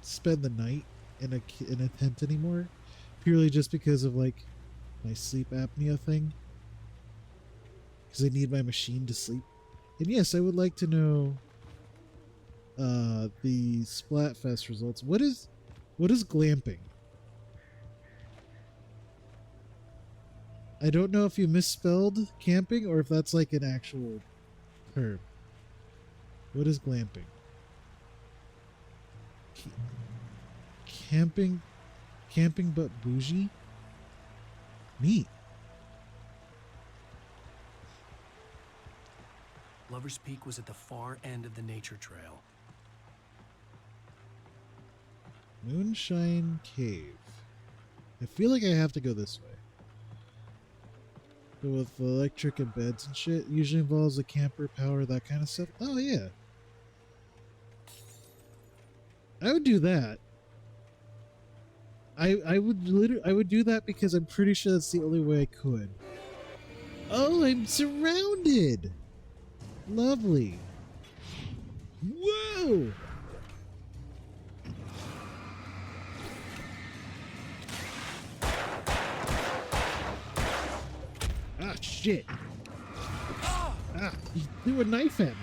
spend the night in a tent anymore, purely just because of like my sleep apnea thing. Because I need my machine to sleep. And yes, I would like to know the Splatfest results. What is glamping? I don't know if you misspelled camping or if that's like an actual term. What is glamping? Camping but bougie? Neat. Lover's Peak was at the far end of the nature trail. Moonshine Cave. I feel like I have to go this way. But with electric and beds and shit, usually involves a camper, power, that kind of stuff. Oh yeah. I would do that. I would do that because I'm pretty sure that's the only way I could. Oh, I'm surrounded. Lovely. Whoa. Ah, shit. Ah, he threw a knife at me.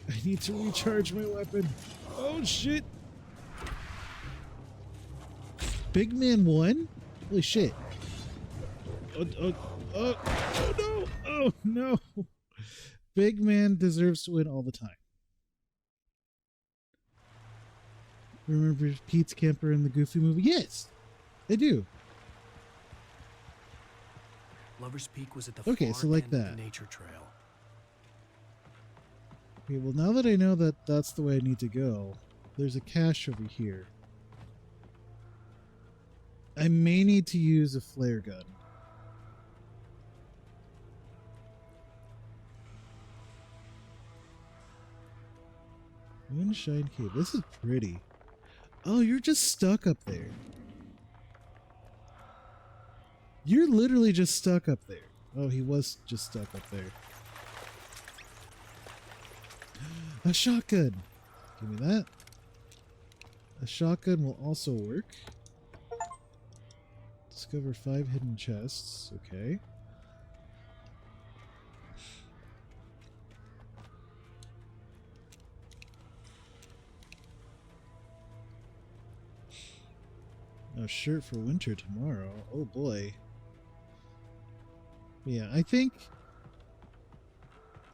I need to recharge my weapon. Oh, shit. Big Man won? Holy shit. Oh no. Oh, no. Big Man deserves to win all the time. Remember Pete's camper in the Goofy movie? Yes, I do. Lover's Peak was at the Okay, far so like end of that. the nature trail. Okay, well, now that I know that that's the way I need to go, there's a cache over here. I may need to use a flare gun. Moonshine Cave. This is pretty. Oh, you're just stuck up there. You're literally just stuck up there. Oh, he was just stuck up there. A shotgun. Give me that. A shotgun will also work. Discover 5 hidden chests. Okay. A shirt for winter tomorrow. Oh boy. Yeah, I think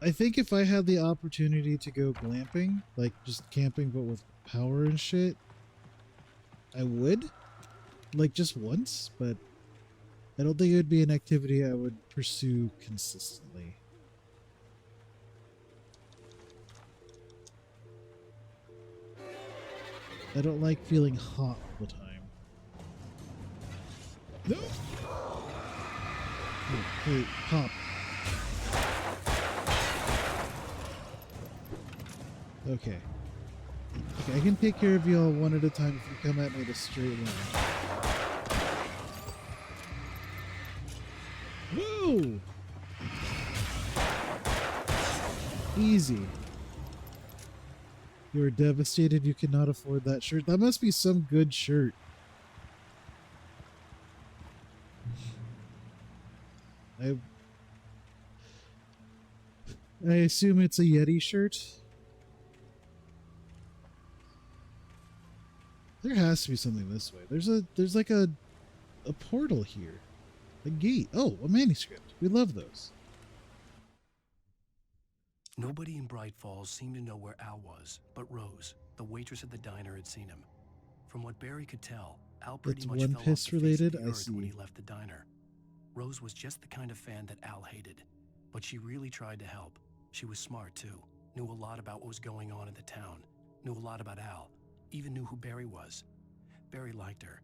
if I had the opportunity to go glamping, like just camping but with power and shit, I would. Like just once, but I don't think it would be an activity I would pursue consistently. I don't like feeling hot all the time. No! Hey, pop. Okay. Okay, I can take care of y'all one at a time if you come at me in a straight line. Whoa! Easy. You're devastated you cannot afford that shirt. That must be some good shirt. I assume it's a Yeti shirt. There has to be something this way. There's like a portal here. A gate. Oh, a manuscript. We love those. Nobody in Bright Falls seemed to know where Al was, but Rose, the waitress at the diner, had seen him. From what Barry could tell, Al pretty It's much One fell off Piece the face of related? the I earth when see. he left the diner. Rose was just the kind of fan that Al hated, but she really tried to help. She was smart too, knew a lot about what was going on in the town, knew a lot about Al, even knew who Barry was. Barry liked her.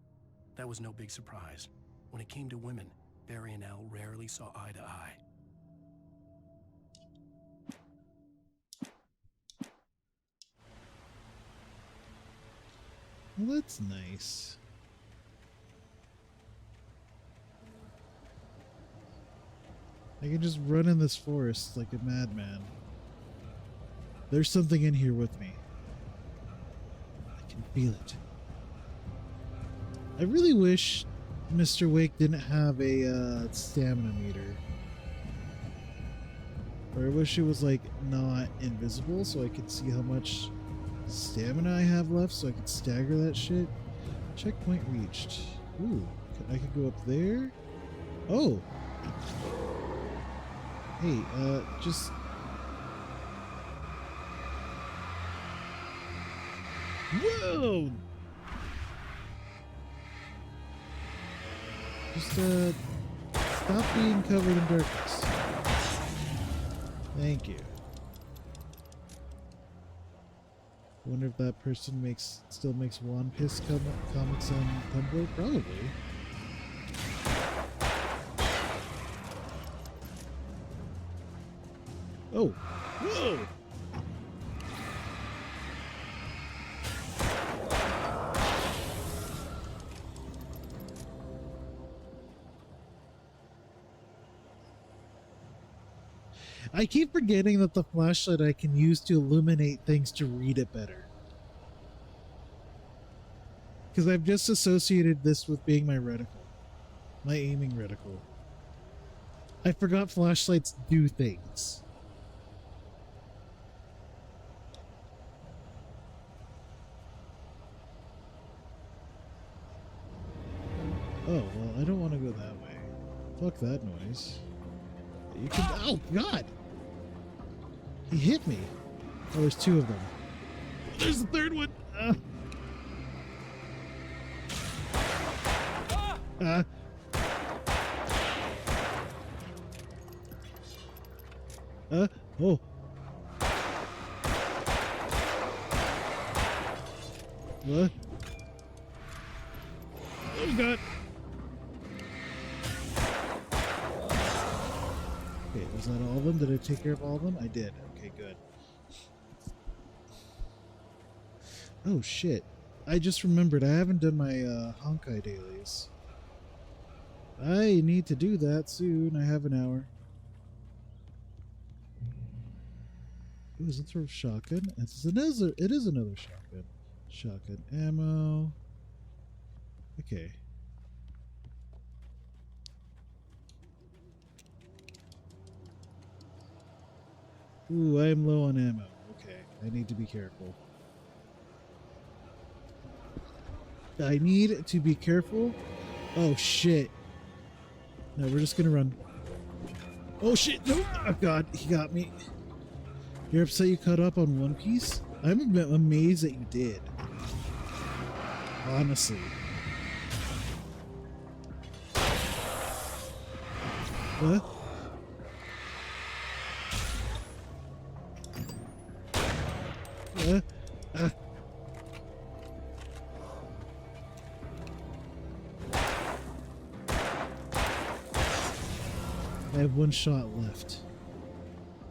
That was no big surprise. When it came to women, Barry and Al rarely saw eye to eye. Well, that's nice. I can just run in this forest like a madman. There's something in here with me. I can feel it. I really wish Mr. Wake didn't have a stamina meter. Or I wish it was like not invisible so I could see how much stamina I have left so I could stagger that shit. Checkpoint reached. Ooh, I could go up there. Oh! Hey, just... Whoa! Just, stop being covered in darkness. Thank you. Wonder if that person still makes One Piece comics on Tumblr? Probably. Oh! Whoa! I keep forgetting that the flashlight I can use to illuminate things to read it better. Because I've just associated this with being my reticle. My aiming reticle. I forgot flashlights do things. Oh, well, I don't want to go that way. Fuck that noise. You can... Oh, God! He hit me. Oh, there's two of them. There's the third one! Oh. What? Oh, God! Okay, was that all of them? Did I take care of all of them? I did. Okay, good. Oh, shit. I just remembered I haven't done my Honkai dailies. I need to do that soon. I have an hour. Ooh, is it sort of shotgun? It is another shotgun. Shotgun ammo. Okay. Ooh, I am low on ammo. Okay, I need to be careful. I need to be careful. Oh, shit. No, we're just gonna run. Oh, shit. No. Oh, God. He got me. You're upset you caught up on One Piece? I'm amazed that you did. Honestly. What? I have one shot left.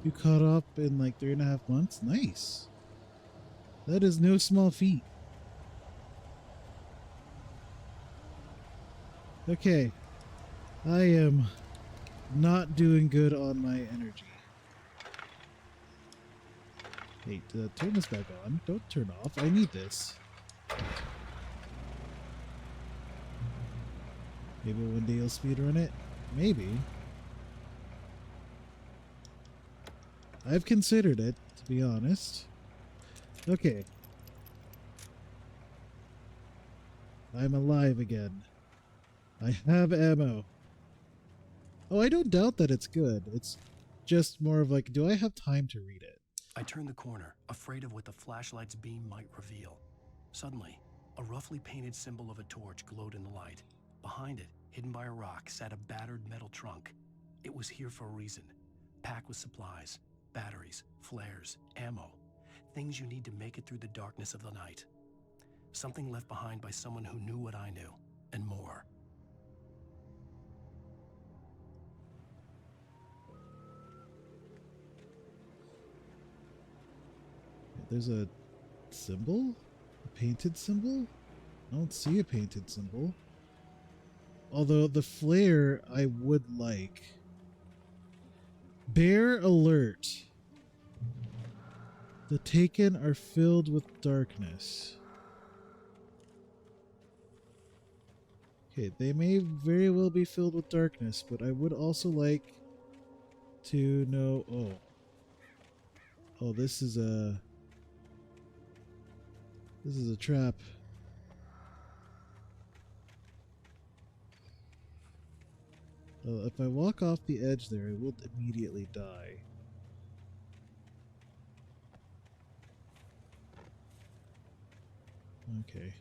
You caught up in like 3.5 months? Nice. That is no small feat. Okay. I am not doing good on my energy. Hey, turn this back on. Don't turn off. I need this. Maybe one day you'll speedrun it? Maybe. I've considered it, to be honest. Okay. I'm alive again. I have ammo. Oh, I don't doubt that it's good. It's just more of like, do I have time to read it? I turned the corner, afraid of what the flashlight's beam might reveal. Suddenly, A roughly painted symbol of a torch glowed in the light. Behind it, hidden by a rock, sat a battered metal trunk. It was here for a reason. Packed with supplies, batteries, flares, ammo. Things you need to make it through the darkness of the night. Something left behind by someone who knew what I knew, and more. There's a symbol? A painted symbol? I don't see a painted symbol. Although the flare I would like. Bear alert. The taken are filled with darkness. Okay, they may very well be filled with darkness, but I would also like to know... Oh, this is a... This is a trap. If I walk off the edge there, I will immediately die. Okay.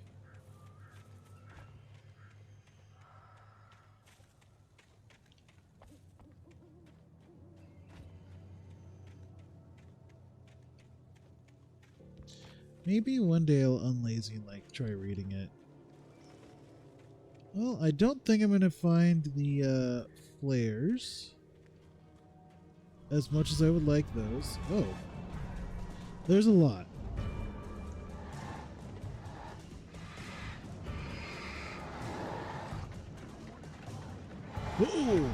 Maybe one day I'll unlazy and like try reading it. Well, I don't think I'm gonna find the flares as much as I would like those. Oh, there's a lot. Ooh.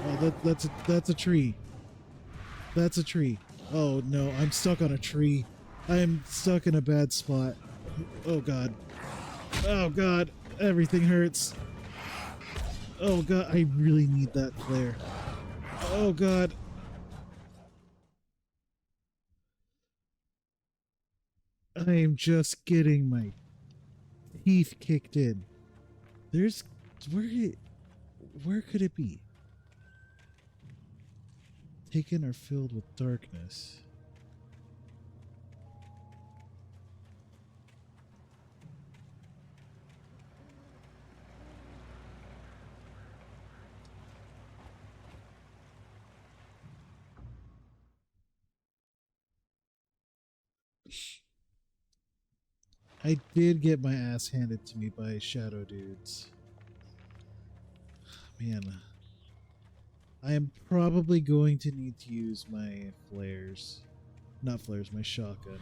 Oh, that's a tree. That's a tree. Oh no, I'm stuck on a tree. I'm stuck in a bad spot. Oh god. Oh god, everything hurts. Oh god, I really need that flare. Oh god. I am just getting my teeth kicked in. There's where could it be? Taken or filled with darkness. I did get my ass handed to me by shadow dudes. Man. I am probably going to need to use my flares. Not flares, my shotgun.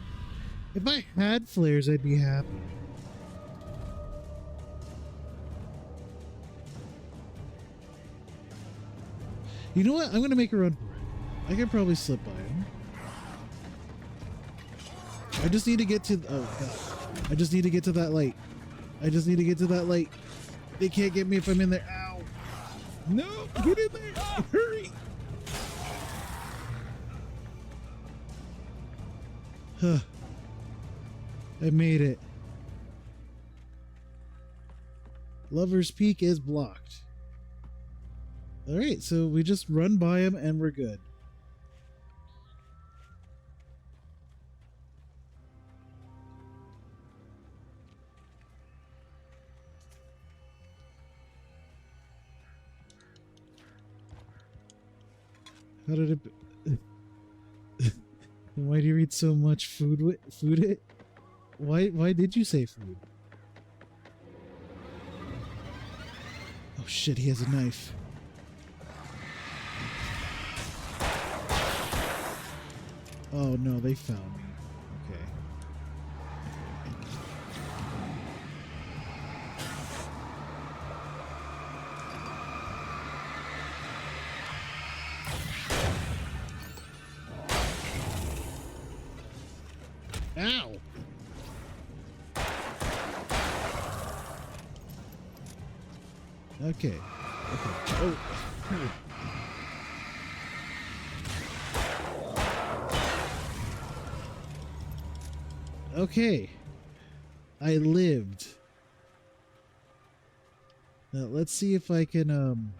If I had flares, I'd be happy. You know what? I'm going to make a run for it. I could probably slip by him. I just need to get to... Oh, God. I just need to get to that light. I just need to get to that light. They can't get me if I'm in there. Ow. No! Get in there! Hurry! Huh. I made it. Lover's Peak is blocked. Alright, so we just run by him and we're good. How did it... Why do you read so much food it? Why did you say food? Oh shit, he has a knife. Oh no, they found me. Okay. Ow! Okay. Okay. Oh. Okay. I lived. Now let's see if I can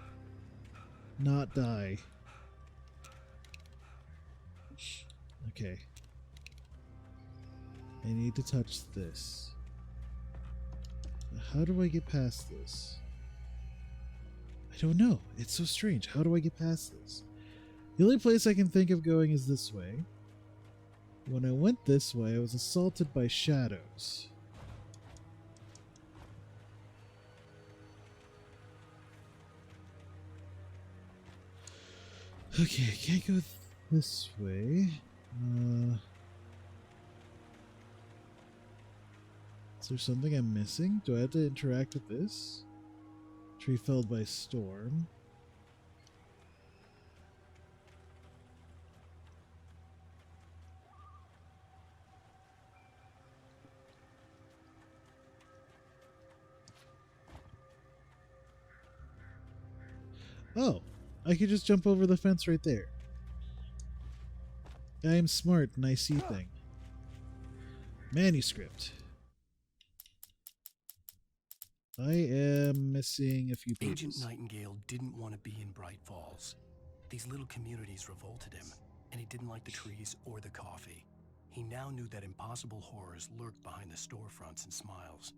not die. Okay. I need to touch this. How do I get past this? I don't know. It's so strange. How do I get past this? The only place I can think of going is this way. When I went this way, I was assaulted by shadows. Okay, I can't go this way. Is there something I'm missing? Do I have to interact with this? Tree felled by storm. Oh, I could just jump over the fence right there. I am smart and I see things. Manuscript. I am missing a few pages. Agent Nightingale didn't want to be in Bright Falls. These little communities revolted him, and he didn't like the trees or the coffee. He now knew that impossible horrors lurked behind the storefronts and smiles.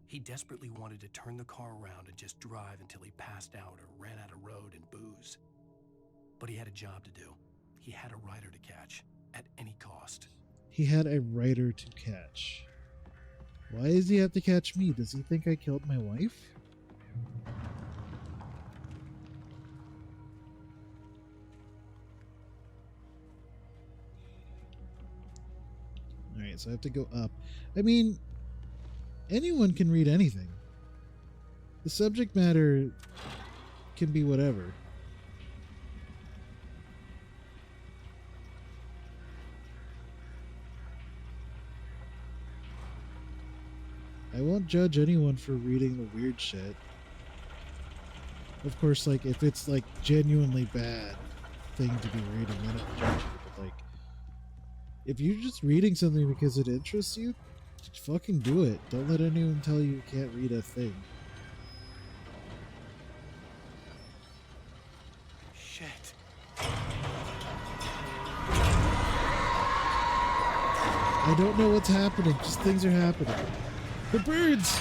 He desperately wanted to turn the car around and just drive until he passed out or ran out of road and booze. But he had a job to do. He had a rider to catch, at any cost. He had a rider to catch. Why does he have to catch me? Does he think I killed my wife? Alright, so I have to go up. I mean, anyone can read anything. The subject matter can be whatever. I won't judge anyone for reading the weird shit. Of course, like, if it's, like, genuinely bad thing to be reading, then I'll judge you. But, like, if you're just reading something because it interests you, just fucking do it. Don't let anyone tell you can't read a thing. Shit. I don't know what's happening, just things are happening. The birds!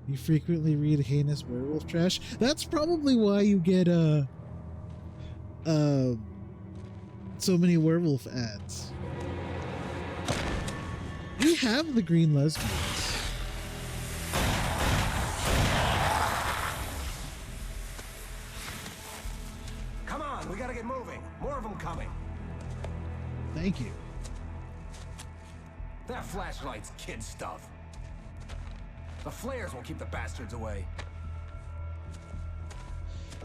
You frequently read heinous werewolf trash? That's probably why you get so many werewolf ads. We have the green lesbians. Come on, we gotta get moving. More of them coming. Thank you. That flashlight's kid stuff. The flares will keep the bastards away.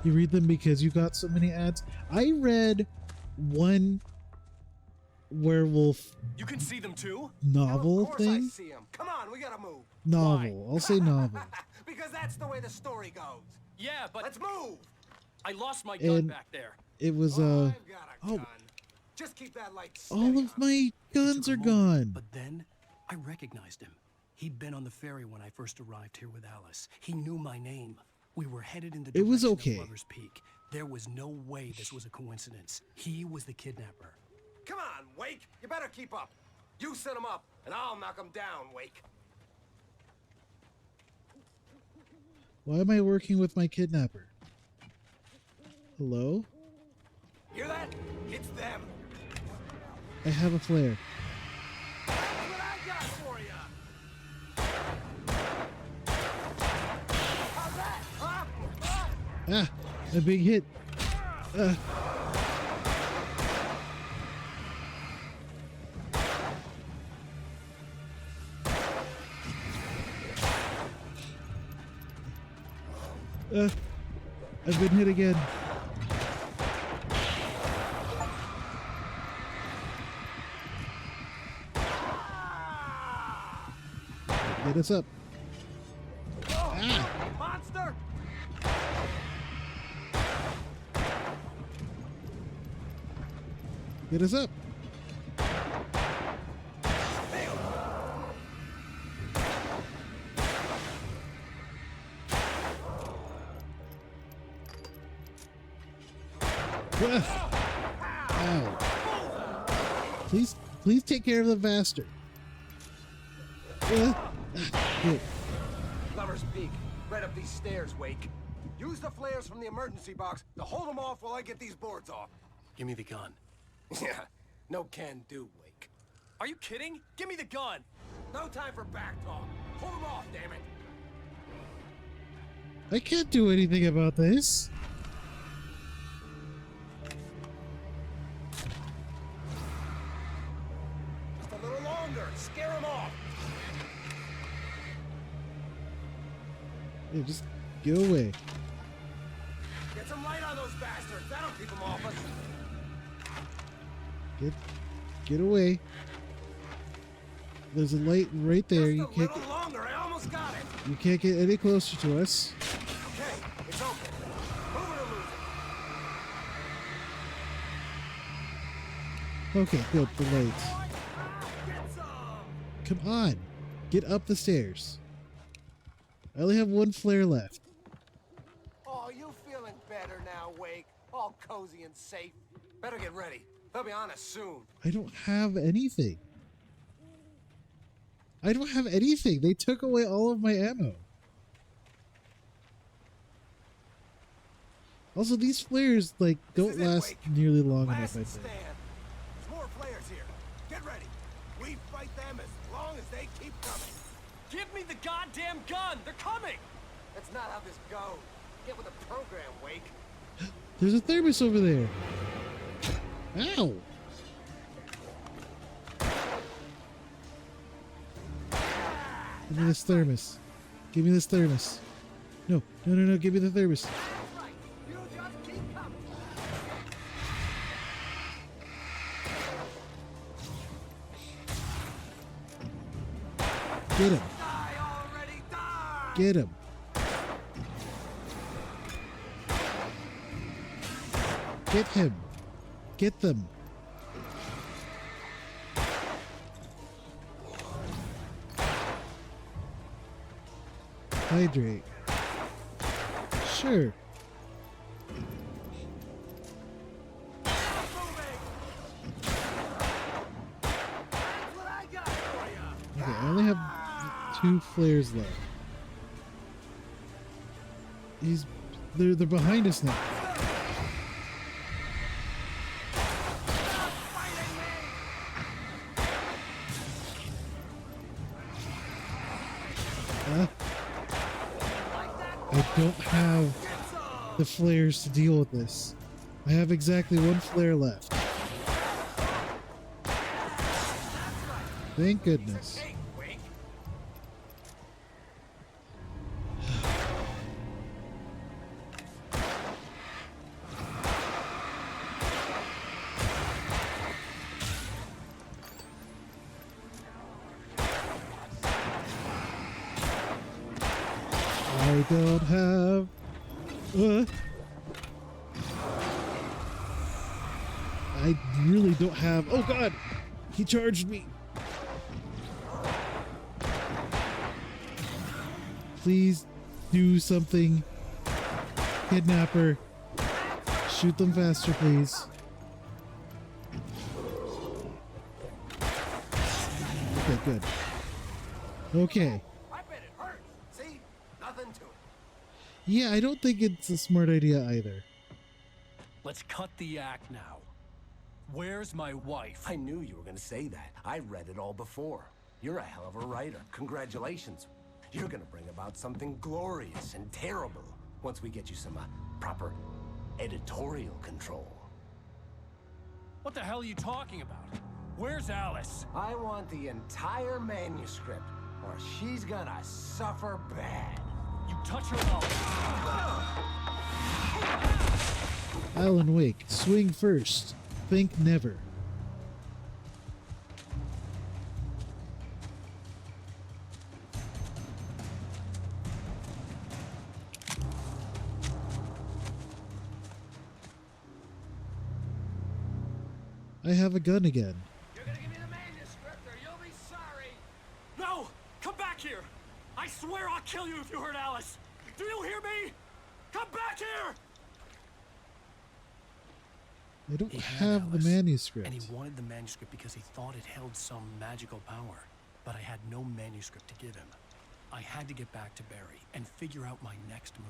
You read them because you got so many ads? I read one werewolf You can see them too? novel Of course I thing. see 'em. Come on, we gotta move. Novel. I'll say novel. Because that's the way the story goes. Yeah, but Let's move. I lost my gun And back there. it was I've got a oh, gun. Just keep that light steady. all of my guns are gone. But then, I recognized him. He'd been on the ferry when I first arrived here with Alice. He knew my name. We were headed in the It was direction okay. of Lover's Peak. There was no way this was a coincidence. He was the kidnapper. Come on, Wake. You better keep up. You set them up, and I'll knock them down, Wake. Why am I working with my kidnapper? Hello? Hear that? It's them. I have a flare. That's what I got for you. How's that? Huh? Ah, a big hit. I've been hit again. Get us up. Monster! Get us up. Ow. Please take care of them faster. Good. Lover's Peak. Right up these stairs, Wake. Use the flares from the emergency box to hold them off while I get these boards off. Give me the gun. Yeah, no can do, Wake. Are you kidding? Give me the gun! No time for back talk. Hold them off, damn it. I can't do anything about this. Just a little longer. Scare them off. Yeah, just get away. Get some light on those bastards. That'll keep them off us. Get away. There's a light right there. Just a little longer. I almost got it. You can't get any closer to us. Okay, it's open. Move it or lose it. Okay, good. The lights. Come on. Get up the stairs. I only have one flare left. Oh, you feeling better now, Wake? All cozy and safe. Better get ready. They'll be on us soon. I don't have anything. I don't have anything. They took away all of my ammo. Also, these flares, like, don't last nearly long enough, I think. Stand. There's more flares here. Get ready. We fight them as long as they keep coming. Give me the goddamn gun! They're coming! That's not how this goes. Get with the program, Wake. There's a thermos over there. Ow! Give me this thermos. Give me this thermos. No, no, no, no, give me the thermos. You just keep coming. Get him. Die already, die! Get him. Get him. Get them. Hydrate. Sure. Okay, I only have 2 flares left. They're behind us now. I don't have the flares to deal with this. I have exactly 1 flare left. Thank goodness. I don't have... I really don't have... Oh god! He charged me! Please do something. Kidnapper. Shoot them faster, please. Okay, good. Okay. I bet it hurts. See? Nothing to it. Yeah, I don't think it's a smart idea either. Let's cut the act now. Where's my wife? I knew you were going to say that. I read it all before. You're a hell of a writer. Congratulations. You're going to bring about something glorious and terrible once we get you some proper editorial control. What the hell are you talking about? Where's Alice? I want the entire manuscript, or she's gonna suffer bad. You touch her out. Alan Wake, swing first. Think never. I have a gun again. You're gonna give me the manuscript or you'll be sorry. No! Come back here! I swear I'll kill you if you hurt Alice! Do you hear me? Come back here! I don't He had have the Alice, manuscript. and he wanted the manuscript because he thought it held some magical power. But I had no manuscript to give him. I had to get back to Barry and figure out my next move.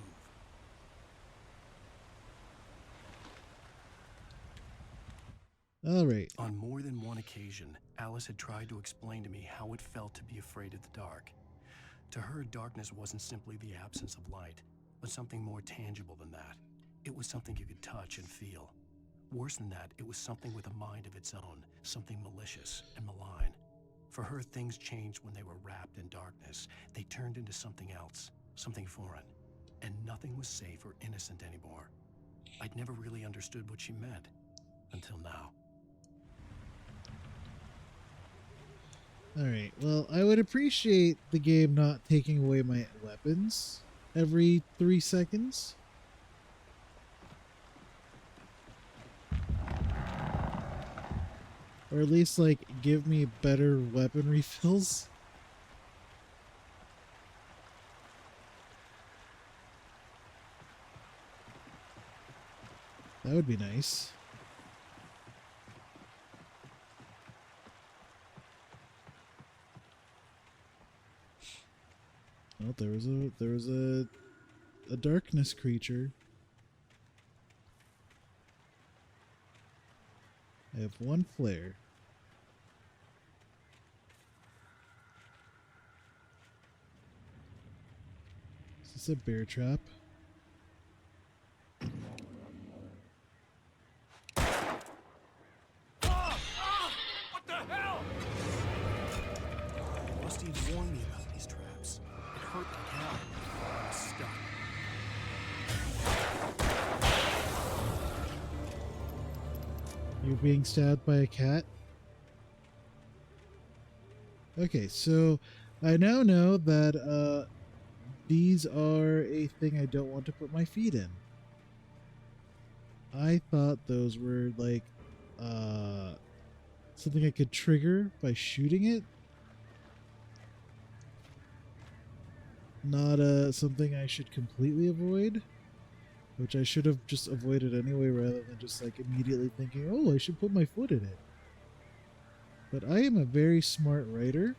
All right. On more than one occasion, Alice had tried to explain to me how it felt to be afraid of the dark. To her, darkness wasn't simply the absence of light, but something more tangible than that. It was something you could touch and feel. Worse than that, it was something with a mind of its own, something malicious and malign. For her, things changed when they were wrapped in darkness. They turned into something else, something foreign. And nothing was safe or innocent anymore. I'd never really understood what she meant, until now. Alright, well, I would appreciate the game not taking away my weapons every 3 seconds. Or at least, like, give me better weapon refills. That would be nice. Well, there was a darkness creature. I have one flare. Is this a bear trap? What the hell? Rusty warned me about these traps. It hurt like hell. I was stuck. You're being stabbed by a cat? Okay, so I now know that these are a thing I don't want to put my feet in. I thought those were like something I could trigger by shooting it. Not something I should completely avoid. Which I should have just avoided anyway, rather than just like immediately thinking, oh, I should put my foot in it. But I am a very smart writer.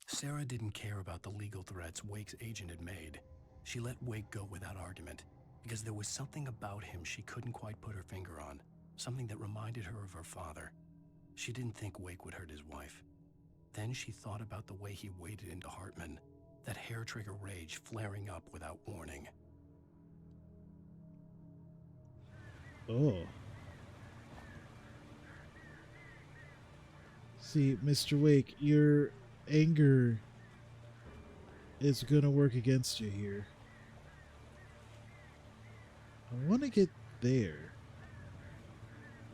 Sarah didn't care about the legal threats Wake's agent had made. She let Wake go without argument, because there was something about him she couldn't quite put her finger on, something that reminded her of her father. She didn't think Wake would hurt his wife. Then she thought about the way he waded into Hartman, that hair-trigger rage flaring up without warning. Oh. See, Mr. Wake, your anger is gonna work against you here. I want to get there.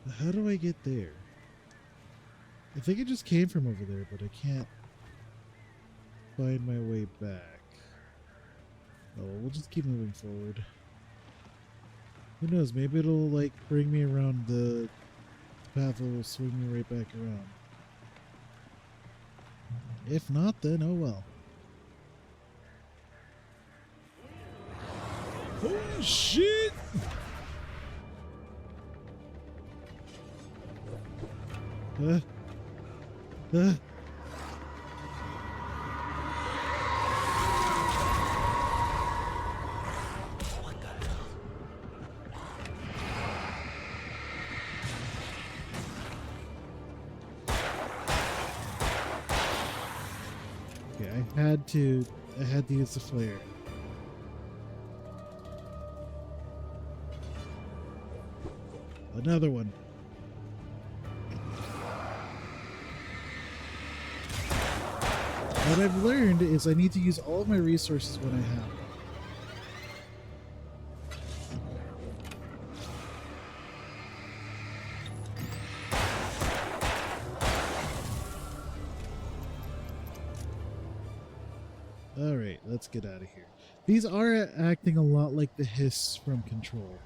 But how do I get there? I think it just came from over there, but I can't find my way back. Oh, we'll just keep moving forward. Who knows, maybe it'll like bring me around the path will swing me right back around. If not, then oh well. Oh shit! Uh. I had to use the flare. Another one. What I've learned is I need to use all of my resources when I have. Alright, let's get out of here. These are acting a lot like the hiss from Control.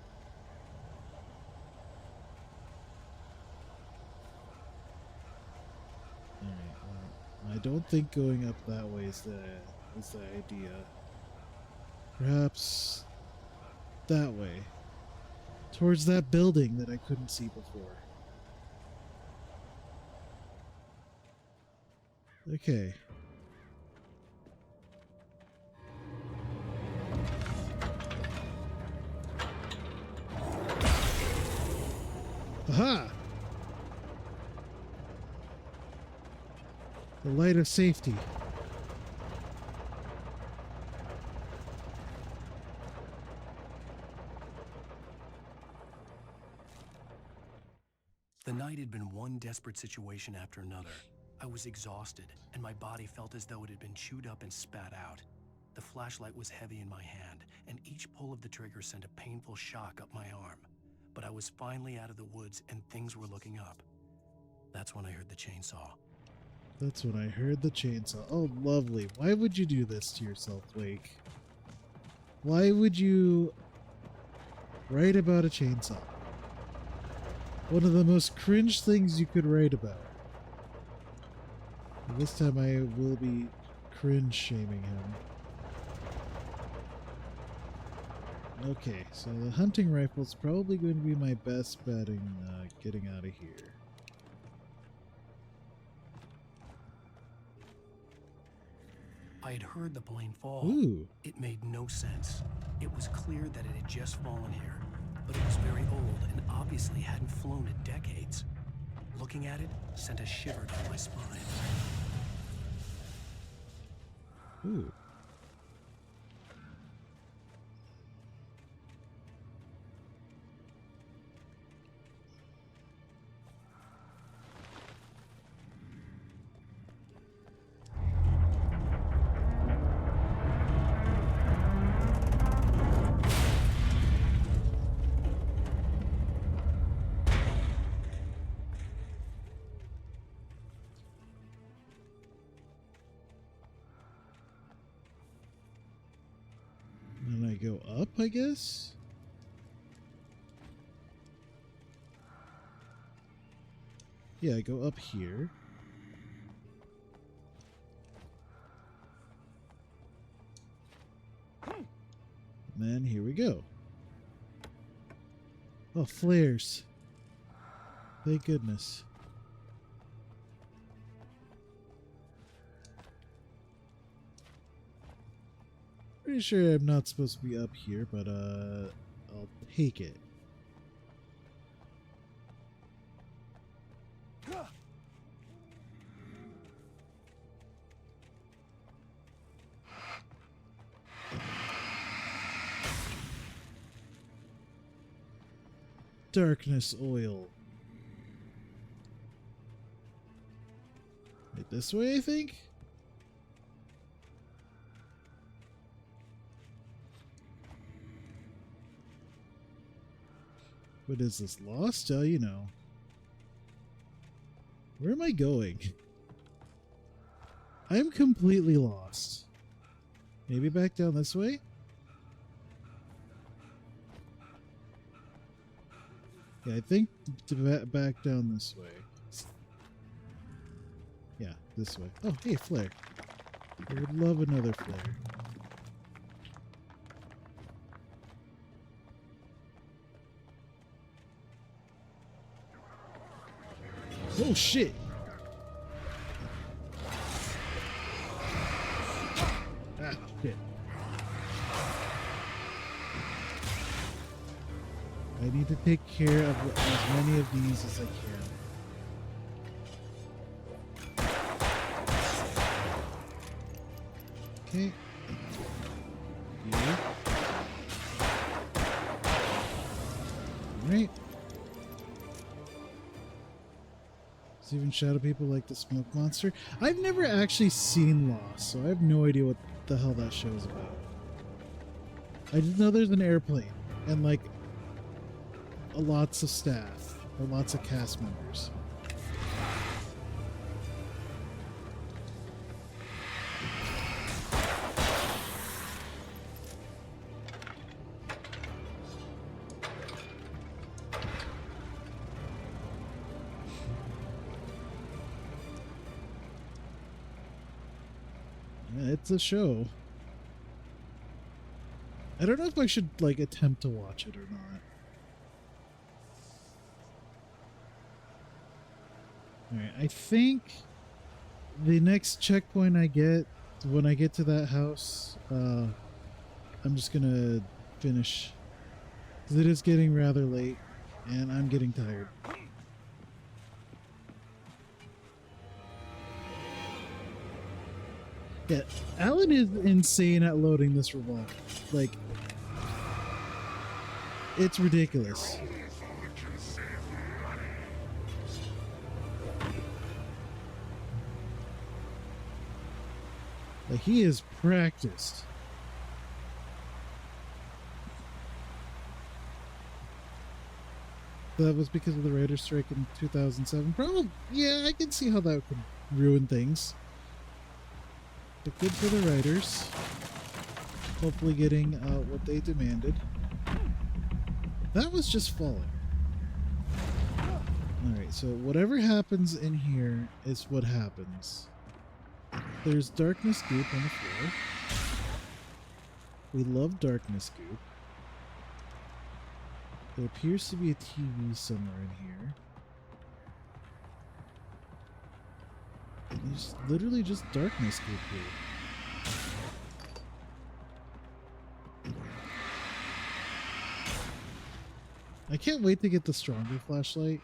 Alright, well, I don't think going up that way is the idea. Perhaps that way. towards that building that I couldn't see before. Okay. Aha! The light of safety. The night had been one desperate situation after another. I was exhausted, and my body felt as though it had been chewed up and spat out. The flashlight was heavy in my hand, and each pull of the trigger sent a painful shock up my arm. But I was finally out of the woods, and things were looking up. That's when I heard the chainsaw. That's when I heard the chainsaw. Oh, lovely. Why would you do this to yourself, Wake? Why would you write about a chainsaw? One of the most cringe things you could write about. And this time I will be cringe shaming him. Okay, so the hunting rifle is probably going to be my best bet in getting out of here. I had heard the plane fall. Ooh. It made no sense. It was clear that it had just fallen here, but it was very old and obviously hadn't flown in decades. Looking at it sent a shiver down my spine. Ooh. And I go up, I guess? Yeah, I go up here. And then here we go. Oh, flares. Thank goodness. Pretty sure I'm not supposed to be up here, but I'll take it. Darkness oil. Wait, this way, I think? What is this? Lost? Oh, you know. Where am I going? I'm completely lost. Maybe back down this way? Yeah, I think back down this way. Yeah, this way. Oh, hey, flare. I would love another flare. Oh shit! Ah, shit. I need to take care of as many of these as I can. Okay. Yeah. Alright. Even shadow people like the smoke monster. I've never actually seen Lost, so I have no idea what the hell that show's about. I just know there's an airplane and like lots of staff or lots of cast members. It's a show. I don't know if I should like attempt to watch it or not. Alright, I think the next checkpoint I get, when I get to that house, I'm just gonna finish. Because it is getting rather late, and I'm getting tired. Yeah, Alan is insane at loading this revolver. Like, it's ridiculous. Like, he is practiced. That was because of the writer's strike in 2007. Probably, yeah, I can see how that could ruin things. But good for the writers. Hopefully getting what they demanded. That was just falling. Alright, so whatever happens in here is what happens. There's darkness goop on the floor. We love darkness goop. There appears to be a TV somewhere in here. And there's literally just darkness goop here. I can't wait to get the stronger flashlight.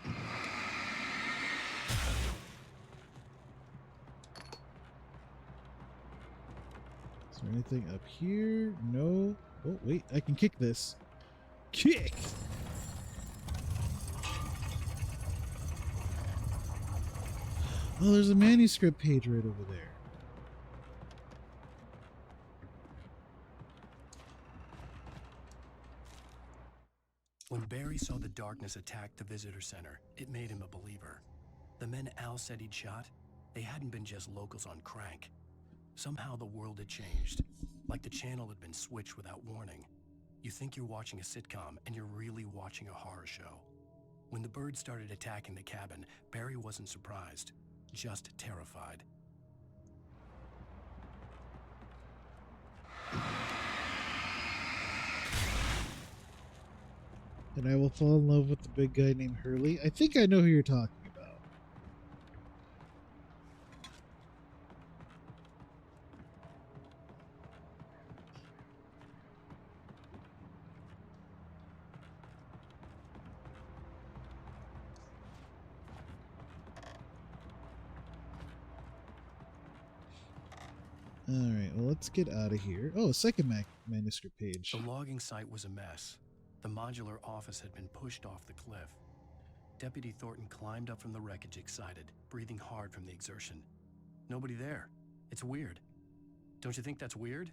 Is there anything up here? No. Oh, wait, I can kick this. Kick! Oh, there's a manuscript page right over there. When Barry saw the darkness attack the visitor center, it made him a believer. The men Al said he'd shot, they hadn't been just locals on crank. Somehow the world had changed, like the channel had been switched without warning. You think you're watching a sitcom, and you're really watching a horror show. When the birds started attacking the cabin, Barry wasn't surprised, just terrified. And I will fall in love with the big guy named Hurley. I think I know who you're talking about. Alright, well, let's get out of here. Oh, a second manuscript page. The logging site was a mess. The modular office had been pushed off the cliff. Deputy Thornton climbed up from the wreckage excited, breathing hard from the exertion. Nobody there. It's weird. Don't you think that's weird?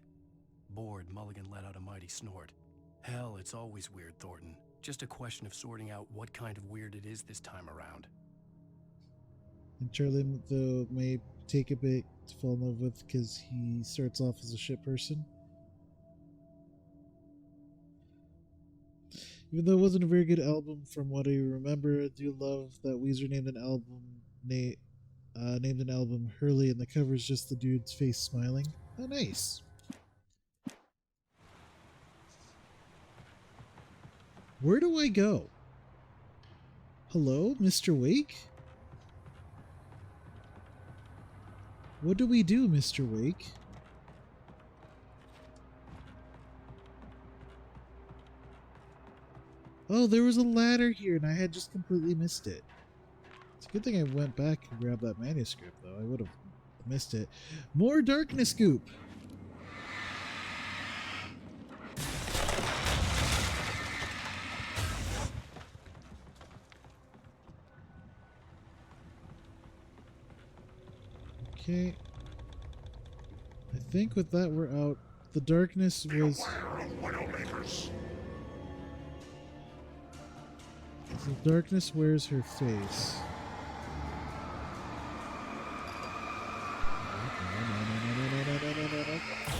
Bored, Mulligan let out a mighty snort. Hell, it's always weird, Thornton. Just a question of sorting out what kind of weird it is this time around. And Charlie, though, may take a bit to fall in love with because he starts off as a shit person. Even though it wasn't a very good album from what I remember, I do love that Weezer named an album Hurley, and the cover is just the dude's face smiling. Oh, nice. Where do I go? Hello, Mr. Wake? What do we do, Mr. Wake? Oh, there was a ladder here, and I had just completely missed it. It's a good thing I went back and grabbed that manuscript, though. I would have missed it. More darkness goop! Okay. I think with that we're out. The darkness was... The darkness wears her face.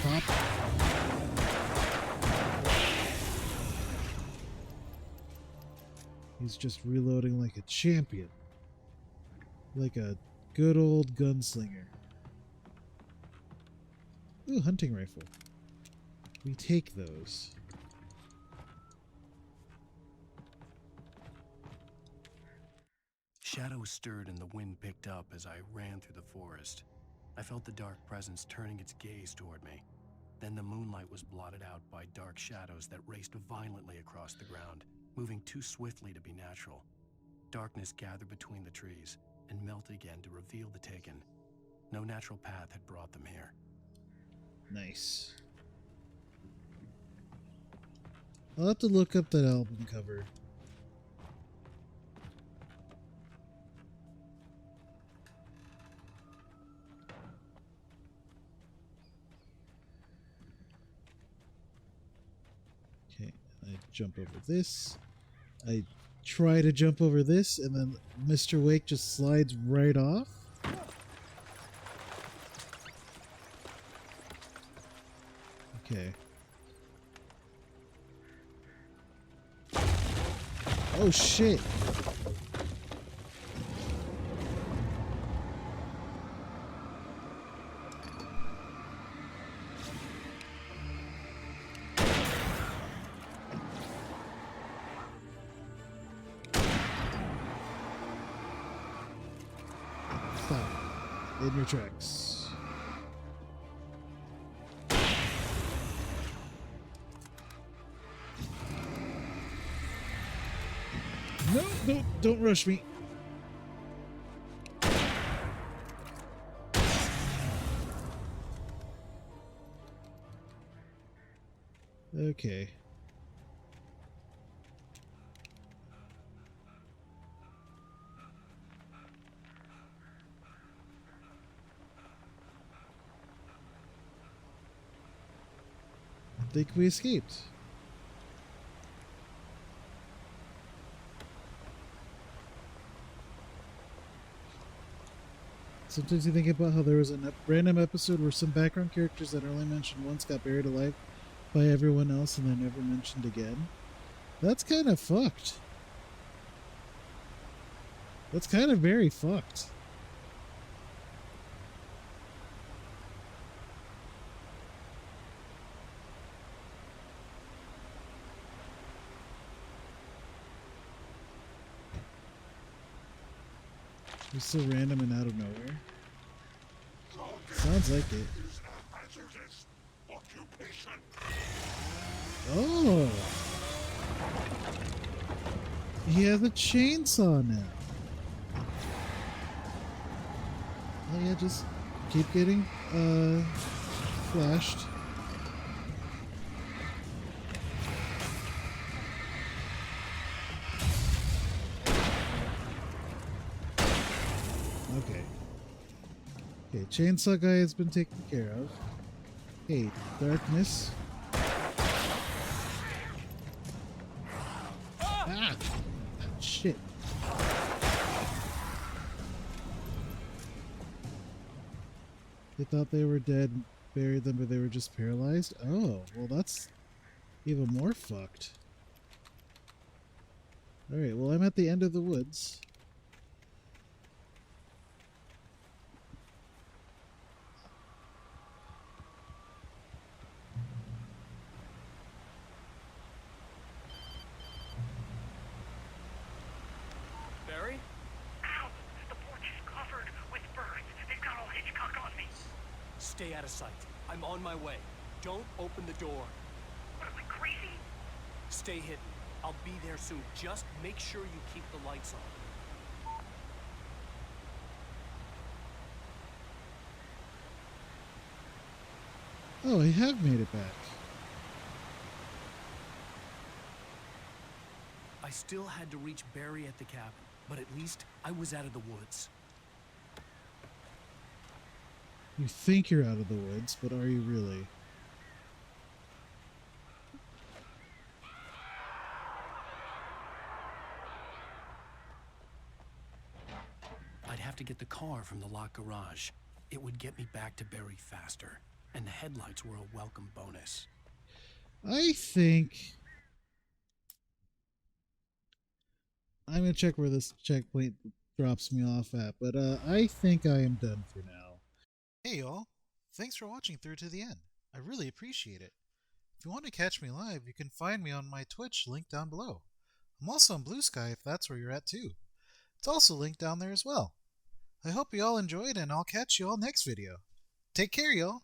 Pop. He's just reloading like a champion. Like a good old gunslinger. Ooh, hunting rifle. We take those. Shadows stirred and the wind picked up as I ran through the forest. I felt the dark presence turning its gaze toward me. Then the moonlight was blotted out by dark shadows that raced violently across the ground, moving too swiftly to be natural. Darkness gathered between the trees and melted again to reveal the Taken. No natural path had brought them here. Nice. I'll have to look up that album cover. Okay, I jump over this. I try to jump over this, and then Mr. Wake just slides right off. Okay. Oh shit! Stop. In your tracks. No, don't rush me. Okay. I think we escaped. Sometimes you think about how there was a random episode where some background characters that are only mentioned once got buried alive by everyone else and they're never mentioned again. That's kind of fucked. That's kind of very fucked. It's so random and out of nowhere. Sounds like it. Oh! He has a chainsaw now. Oh yeah, just keep getting flashed. Okay. Okay, chainsaw guy has been taken care of. Hey, darkness. Ah! Shit. They thought they were dead, buried them, but they were just paralyzed? Oh, well that's even more fucked. Alright, well I'm at the end of the woods. Barry? Ow! The porch is covered with birds. They've got all Hitchcock on me. Stay out of sight. I'm on my way. Don't open the door. What am I, crazy? Stay hidden. I'll be there soon. Just make sure you keep the lights on. Oh, I have made it back. I still had to reach Barry at the cabin, but at least I was out of the woods. You think you're out of the woods, but are you really? I'd have to get the car from the locked garage. It would get me back to Barry faster, and the headlights were a welcome bonus. I think I'm gonna check where this checkpoint drops me off at, but I think I am done for now. Hey y'all, thanks for watching through to the end. I really appreciate it. If you want to catch me live, you can find me on my Twitch link down below. I'm also on Blue Sky if that's where you're at too. It's also linked down there as well. I hope you all enjoyed, and I'll catch you all next video. Take care, y'all.